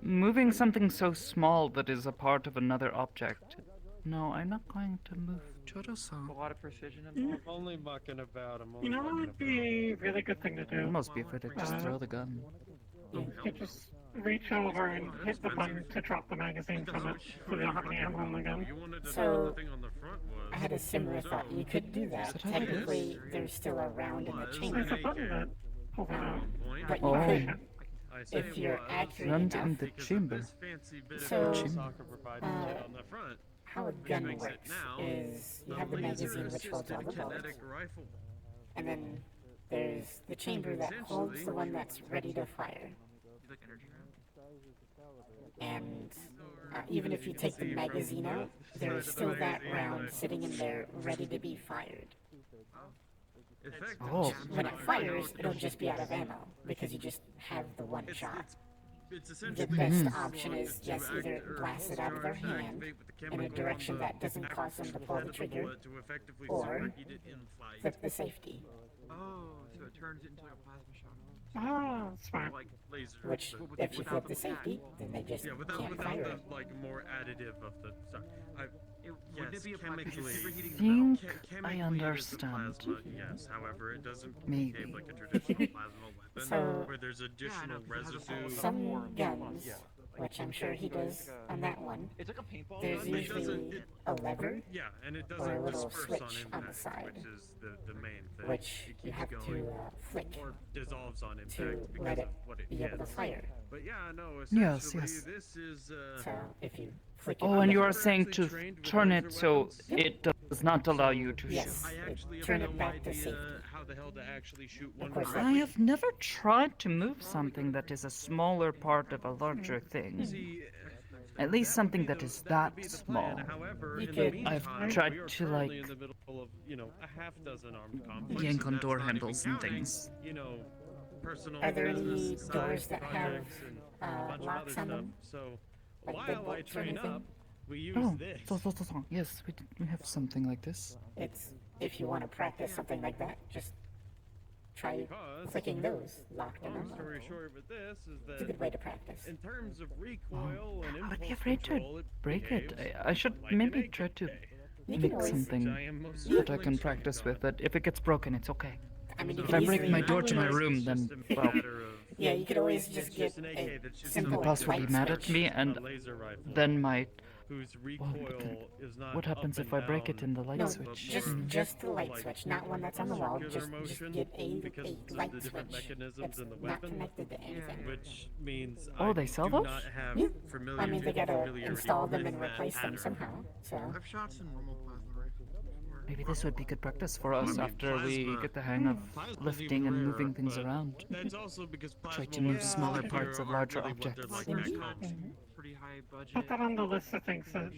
Moving something so small that is a part of another object. No, I'm not going to move Choroso. a lot of precision I'm involved. only mucking about. I'm only You know what mucking would be a really good thing to do? I must be afraid to just throw the gun. You could just reach over and hit the button to drop the magazine from it, so they don't have any ammo on the gun. So, I had a similar thought. You could do that. Is that how it is? Technically, there's still a round in the chamber. There's a button that pulls it out. But you Oh. could, if you're accurate Round enough. in the chamber. So, soccer provided on the front. how a gun works is you have the magazine which holds all the bullets, kinetic rifle. and then there's the chamber that holds the one that's ready to fire. And even if you take the magazine out, there's still that round sitting in there ready to be fired. Oh. When it fires, it'll just be out of ammo because you just have the one shot. The best option is just either blast it out of their hand in a direction that doesn't cause them to pull the trigger, or flip the safety. Oh, so it turns into a plasma shot. Oh, smart. Like laser. Which, if you flip the safety, then they just without can't fire it. the like more additive of the. Sorry, wouldn't it be a plasma superheating the Think chemically I it is a understand. plasma, yes, however, it doesn't Maybe. behave like a traditional plasma weapon So- where there's additional residue. Some guns, which I'm sure he does on that one, It's like a paintball there's gun. usually a lever Yeah, and it or a doesn't little disperse on switch on the impact, side, which is the main thing. which It you keeps have going, to flick or dissolves on impact to because let of it what it be able to hits. fire. But yeah, no, Yes, essentially yes. this is So if you flick it Oh, on and the you are lever, saying to turn it so it does not allow you to Yes, I actually turn have it no back to idea safety. how the hell to actually shoot one. course, I have never tried to move something that is a smaller part of a larger thing. See, At least something that is that small. however, You in could- the meantime, I've tried we are to, currently like, in the middle of, a half dozen armed conflicts. yank and on that's door not even handles and counting, things. Personal Are there any business, doors side that have projects, and a bunch of locks other on stuff. them? So Like while big I bolts or train anything? up, we use Oh, this. so. Yes, we have something like this. It's, if you want to practice something like that, just try Because, flicking those locked and long unlocked. story short with this is It's a that good way to practice. in terms of recoil and I would be impulse afraid control, to break it. behaves I should like an maybe AK. try to You can make always- something I am most that I certainly can trained practice on. with. But if it gets broken, it's okay. I mean, you If can I break easily- my door to my room, It's then just a well, matter of Yeah, you could always just get an a AK that shoots simple something The boss would light be mad at switch. me, and a laser rifle then might. whose Well, recoil is not what happens up if and I break it down, in the light No, switch? just the light like switch, not one that's on the wall. circular Just motion get a because of light the different switch mechanisms that's in the not weapon, connected to anything. which means Oh, I they sell do those? not have Yeah. familiarity, I mean, they gotta familiarity install them with and that replace them pattern. somehow. So I've shot some normal plasma rifles before. Maybe this would be good practice for us I mean, after we plasma- get the hang of plasma's lifting even and rarer, moving things but around. That's also because Try plasma to move weapons smaller here parts of aren't larger really what they're objects. like Like back got home. pretty high budget. Put that on the list of things that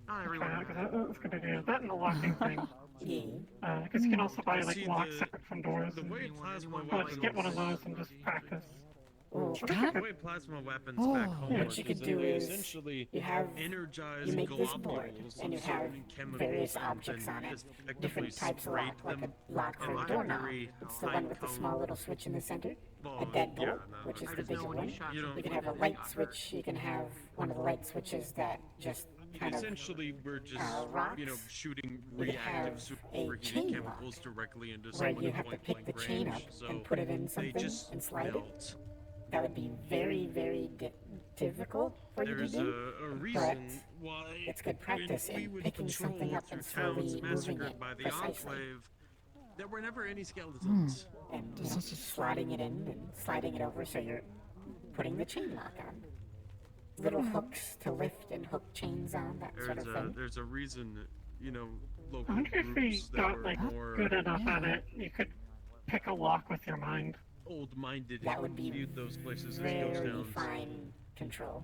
Not everyone has. that's gonna do. That and the locking thing. yeah. Because you can also buy like See, locks the- separate from doors. The way plasma Well, just get one of weapons, those and just practice. the way plasma weapons Oh. back home What work you could is that do they is essentially you have energize you make this board globules and you of have certain chemicals various and objects on it, just effectively different types of spray lock, like them a lock for in a a doorknob. very It's the high one with the small cone. little switch in the center. Well, A deadbolt, yeah, no, which is I the just know bigger when one. you shot You You don't- can have a light switch. You can have one of the light switches that just kind of essentially we're just rocks. shooting You could reactive have a superheated chain lock, chemicals directly into where someone you at have to point pick the blank chain range, up so and put it in they something just and slide melt. it. That would be very, very difficult for you to There's do. a But reason why it's good practice when we in would picking patrol something up through and slowly towns moving massacred it by the precisely. Enclave, there were never any skeletons. And sliding it in and sliding it over so you're putting the chain lock on. Little hooks to lift and hook chains on, that sort of thing. There's a reason, I local wonder if we groups that got were like more good enough at it, you could pick a lock with your mind. old-minded That would be viewed those places as ghost very towns. fine control.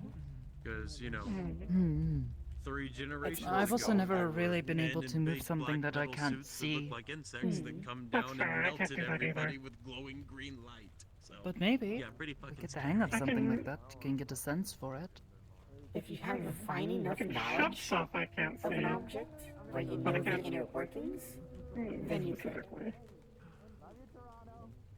Because, Mm. 3 generations I've also ago, never there really were been men able in to move big something black that I metal can't suits that see. look like insects that come That's down fair, I and can't melted do that either. everybody with glowing green light. So, But maybe yeah, pretty fucking get the hang of I something can- like that. You can get a sense for it. If you have a fine enough Shut knowledge stuff I can't of an see. object, where you But I know the can't- inner workings, then you could. Specifically.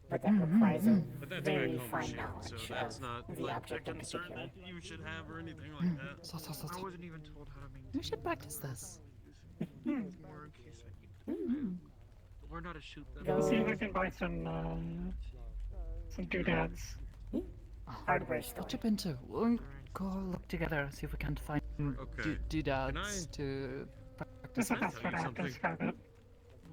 But that requires a But that's very back home fine shit, knowledge so that's of not the like a object in concern particular. that you should have or anything like that. I wasn't even told how to maintain. We should practice this. More in case I need to. Learn how to shoot them. Go- See if I can buy some doodads. Hardware store. What you been to? We'll go look together, see if we can find Okay. doodads to practice This is Can I that's tell what you I have to something? describe it.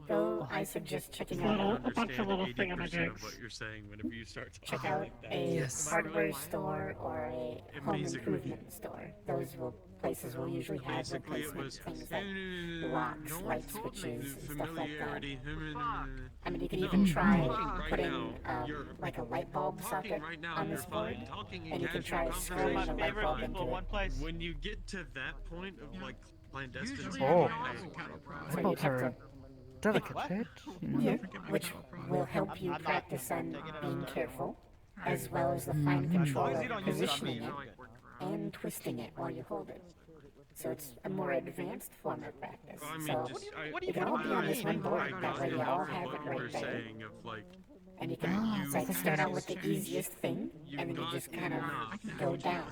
Go, I suggest checking It's a little- out a bunch of Understand little 80% of thingamajigs. what you're saying whenever you start check talking out like that. a Yes. hardware store or a home basically- improvement store. Those places will usually have Basically, it replacement was things like locks, light switches, and stuff like that. familiarity. I mean, you can No, even try talking putting now, you're- like a light bulb Talking socket right now, on you're this board, fine. Talking in and you can casual try screwing conversation, the light you're bulb fine. into it. When you get to that point of like clandestine, Oh. So About you'd have her to, delicate bit, you know? yeah, which will help you practice on being careful, as well as the fine control of positioning it and twisting it while you hold it. So it's a more advanced form of practice. I mean, So just, it can all be on this one board. That way you all have it what we're right there. saying of like, And you can like start out with the easiest thing, and then you just kind of go down.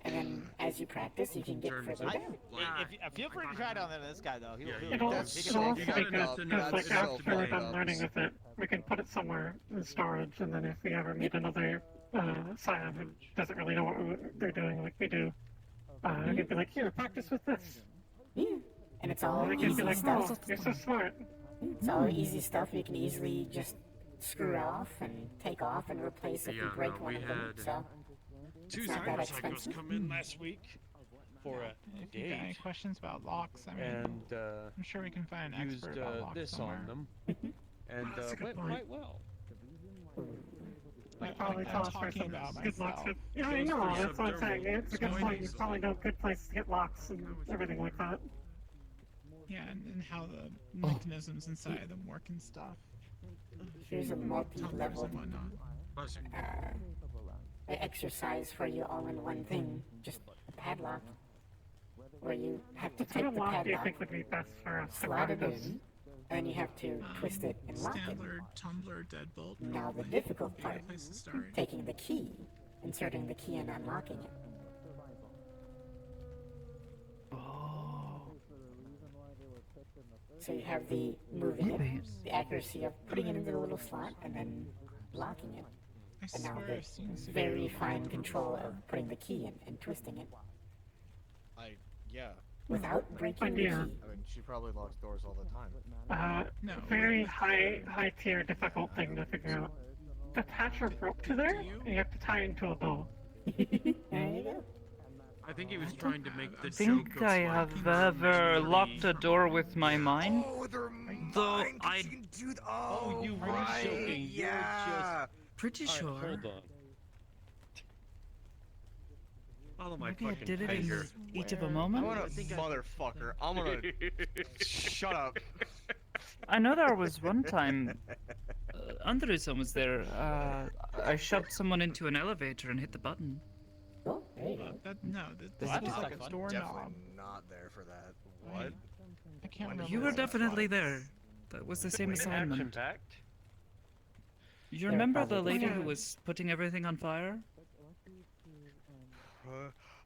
And then as you practice, you can get further down. I feel free to try down there to this guy though. It'll also he be can good, take it up. because like after we're done learning with it, we can put it somewhere in storage, and then if we ever meet another scion who doesn't really know what they're doing like we do, we can be like, here, practice with this. Yeah. And it's all And they can be easy like, stuff. oh, you're so smart. It's all easy stuff you can easily just screw off and take off and replace if you Yeah, break no, one we of them. had So two it's not that cyberpsychos expensive. come in last week for a If you got any date questions about locks, I mean, and I'm sure we can find an used expert about locks this somewhere. on them, and That's a good went point. quite well. Like, Like, probably I'm tell us where talking some about good locks myself. would. Yeah, I Those know, for that's what I'm saying. subdermal It's a good point. You spines. probably know good places to get locks and everything like that. Yeah, and how the mechanisms inside of them work and stuff. Here's a Tumblers multi-level and whatnot. exercise for you all in one thing. Just a padlock. Where you have to What kind take of the lock do you padlock, think would be best for us to slide it practice? in, and you have to twist it and lock it. Standard tumbler deadbolt. Now the probably difficult would be a part, place to start. taking the key, inserting the key and unlocking it. So you have the moving it, the accuracy of putting it into the little slot, and then locking it. I And now swear the I've seen this very video. fine control of putting the key in and twisting it Yeah. without breaking the Idea. key. I mean, she probably locks doors all the time. No. Very high tier difficult thing to figure out. Attach a rope to there, and you have to tie into a bow. I think he was trying to make the I think joke of I like, have ever locked a door with my mind. Oh, they're Though mine, 'cause I you can do oh, you were right, joking. You're yeah. pretty Alright, sure. hold on. Follow my Maybe I fucking did it in finger. the heat of a I'm moment. gonna motherfucker. I'm gonna shut up. I know there was one time Andrewson was there. I shoved someone into an elevator and hit the button. Oh, there you go. This That is was just like a Definitely doorknob. not there for that. What? I can't remember. You were what it was definitely like. there. That was the same assignment. Action-packed? You remember the lady who was putting everything on fire?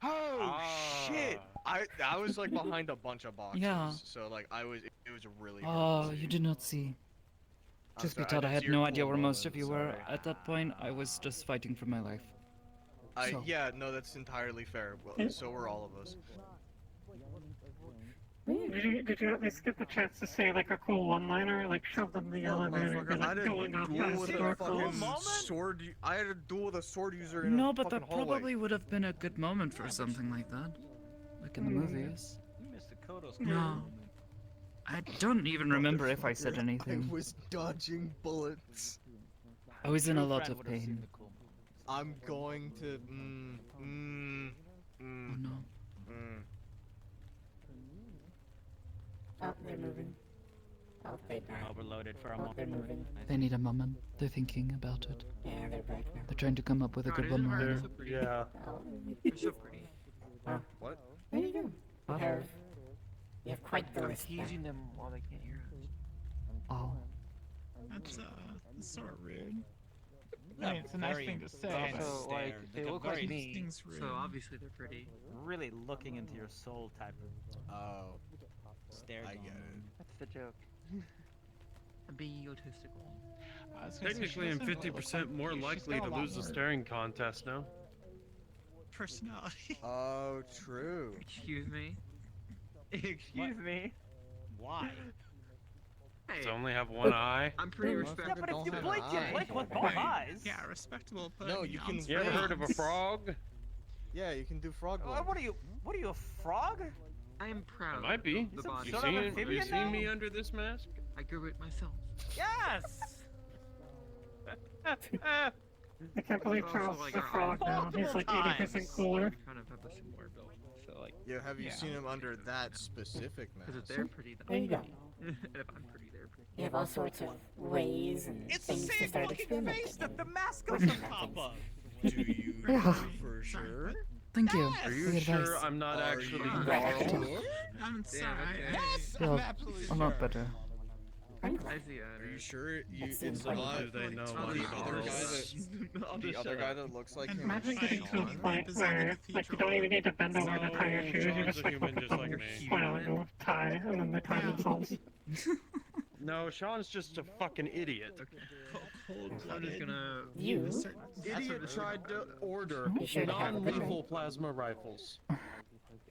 Oh shit! I was like behind a bunch of boxes. Yeah. So like it was really. Oh, you did not see. I'm Just be sorry, told I didn't had see your no idea cool where most of moment, you were. sorry. At that point, I was just fighting for my life. So. Yeah, no, that's entirely fair. Well, so were all of us. Did you at least get the chance to say like a cool one-liner, like shove them in the elevator, and be Motherfucker, I like had going a up duel past with the a door fucking closed? sword. I had a duel with a sword user in No, a but fucking that hallway. probably would have been a good moment for something like that. Like in the movies. You missed the Kodos. No. I don't even remember if I said I anything. was dodging bullets. I was in a lot of pain. I'm going to. Oh no. Oh, they're moving. Oh, they died. Overloaded for a Oh, moment. they're moving. They need a moment. They're thinking about it. Yeah, they're back now. They're trying to come up with a good one liner. Yeah. They're so pretty. What? There you go. You have quite the I'm list. there. teasing them while they can't hear us. Oh. That's sort of rude. I mean, it's a nice thing to say. Also, like, they look like me. Things rude. So obviously they're pretty. Really looking into your soul type of Oh, stare. I get it. That's the joke. I'm being egotistical. Technically, I'm 50% more likely to lose the staring contest now. Personality. Oh, true. Excuse me. Excuse me. Why? Hey, I only have one eye. I'm pretty Yeah, respectable. but if you Don't blink, have you an eye. blink with both eyes. Yeah, respectable. But No, you can- You ever heard of a frog? Yeah, you can do frog blink. What are you? What are you, a frog? I am I proud. might be. of the body. You Sort of seen, amphibian you seen now? me under this mask? I grew it myself. Yes. I can't believe Also, Charles like, is a frog now. He's like 80% cooler. Kind of have a similar build. So like. Yeah, have you seen him under that specific mask? Because if they're pretty, then There you go. and if I'm pretty, they're pretty. You have all sorts of ways and things to start experimenting. the mask doesn't pop up. Do you know for sure? Thank you Are for you the sure advice. I'm not actually you Carl? I'm sorry. Yes, Well, I'm absolutely a lot better. I see Are you sure you? seems It's like not Do they know the I'm other guy Carl? that the other guy that looks like him. Imagine is getting to a Sean. point where like you don't even need to bend over to tie your shoes. You Sean's just a like human look just at like them, me. smile and go tie, and then they tie themselves. No, Sean's just a fucking idiot. I'm just gonna. You? Idiot tried to order You should have a good non-lethal plasma rifles.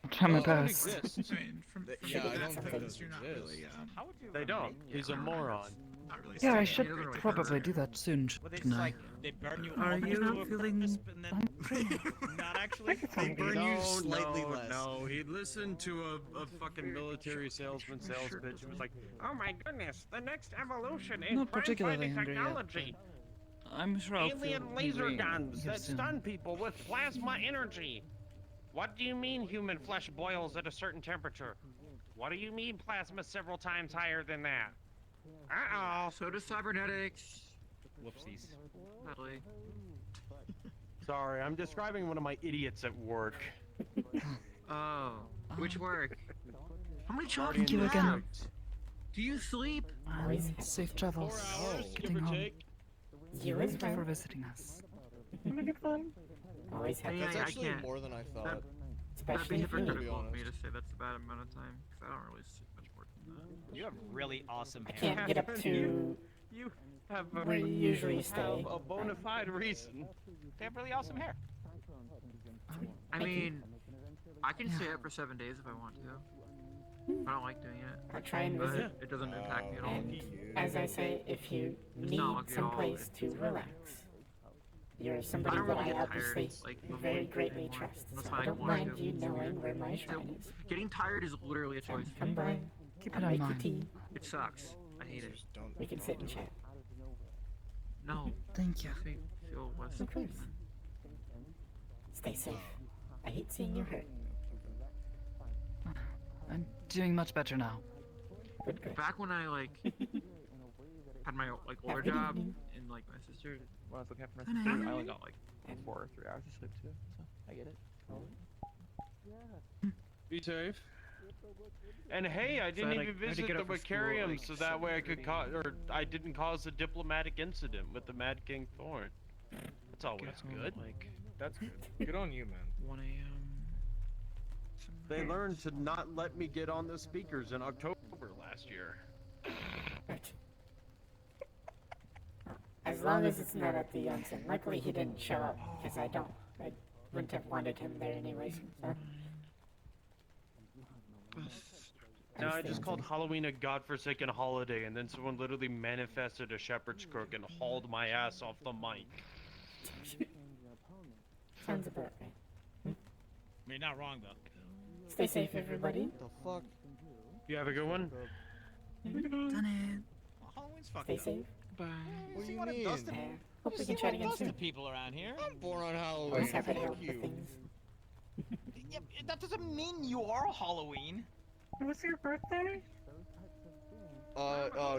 Try my Those don't best. exist. I mean, from Yeah, I don't that think sense, those you're not exist. really, How would you? They don't. He's a moron. not really. Yeah, I sticking should it out. probably do that soon, Well, they shouldn't just I? like they burn you. Are up you into a feeling crisp and then hungry? not actually. They burn you slightly no, less. No, he listened to a fucking military salesman sales pitch and was like, "Oh my goodness, the next evolution in Not particularly crime-fighting hungry yet, technology. I'm sure I'll feel Alien laser hungry guns here that soon. stun people with plasma energy. What do you mean human flesh boils at a certain temperature? What do you mean plasma several times higher than that? Uh-oh. So does cybernetics. Whoopsies. Sadly. Sorry, I'm describing one of my idiots at work. Oh. Which work? How many jobs Thank do you you again. have? Do you sleep? Safe travels. 4 hours, Getting give or home. take. You as Thank you well. for visiting us. Always have That's I actually can't. more than I thought. That'd be especially if you hypocritical of me honest. to say that's a bad amount of time, because I don't really sleep much more than that. You have really awesome I hair. can't get up to You have a, Where you usually stay. have a bona fide reason. They have really awesome hair. I mean, I can stay up for 7 days if I want to. I don't like doing it. I'll try and but visit. it doesn't impact me at all. And as I say, if you need some place to relax, you're somebody don't that really I get obviously tired, like, very greatly trust. That's So why I I don't don't want mind to. you knowing where my shrine is. Getting tired is literally a choice. Come by. Keep I'll it in make you mind. tea. It sucks. I hate it. We can sit and chat. No. Thank you. Feel less. Of course. Stay safe. I hate seeing you hurt. I'm doing much better now. Back when I like had my like older Good job evening. and like my sister, when I was looking after my Good sister, I night. only got like 4 or 3 hours of sleep too. So I get it. Be safe. And hey, I didn't I had even to visit get the up for school Macarium, at, like, so that way I could 7:30. I didn't cause a diplomatic incident with the Mad King Thorn. That's always good. Like That's good. Good on you, man. 1 a.m. They learned to not let me get on the speakers in October last year. As long as it's not at the Yonsen. Luckily he didn't show up, because I wouldn't have wanted him there anyways. So. No, I just called Halloween a godforsaken holiday, and then someone literally manifested a shepherd's crook and hauled my ass off the mic. Sounds about right. I mean, not wrong though. Stay safe, everybody. The fuck? You have a good one? Done it. Well, Halloween's fucked Stay up. safe. Bye. What do See you what a mean? dusted- Hope we see can what chat a again dusted soon. people around here. I'm born on Halloween. Always happy to Fuck help with you. things. Yeah, that doesn't mean you are Halloween. Was your birthday?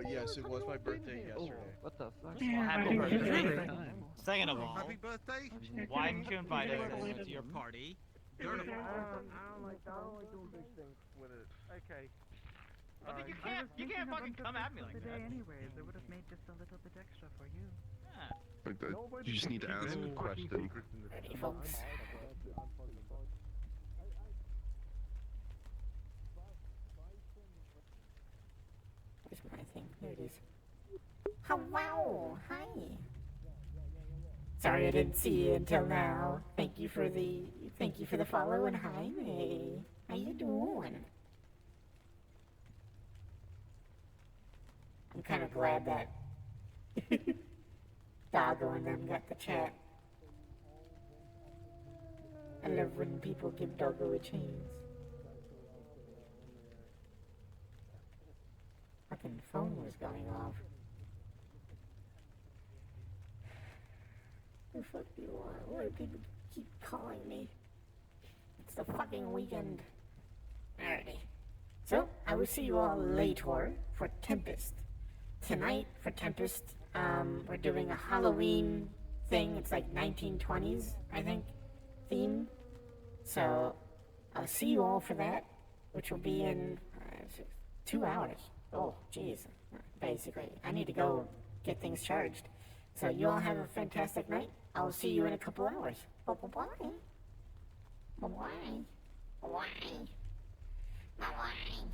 Yes, it was my birthday yesterday. What the fuck? Yeah, Happy I birthday. didn't know. Second of all, Happy birthday! why didn't you invite us to your party? I don't like doing big things with it. Okay. I think you can't fucking come at me like that. Anyways, I would have made just a little bit extra for you. Yeah. You just need to ask a question. Ready, folks. Where's my thing? There it is. Hello! Hi! Sorry I didn't see you until now. Thank you for the follow and hi. Hey, how you doing? I'm kind of glad that Doggo and them got the chat. I love when people give Doggo a chance. Fucking phone was going off. The fuck do you want? Why do people keep calling me? It's the fucking weekend. Alrighty. So, I will see you all later for Tempest. Tonight, for Tempest, we're doing a Halloween thing. It's like 1920s, I think, theme. So, I'll see you all for that, which will be in 2 hours. Oh, jeez. Basically, I need to go get things charged. So you all have a fantastic night. I'll see you in a couple hours. Bye-bye. Bye-bye. Bye-bye. Bye-bye.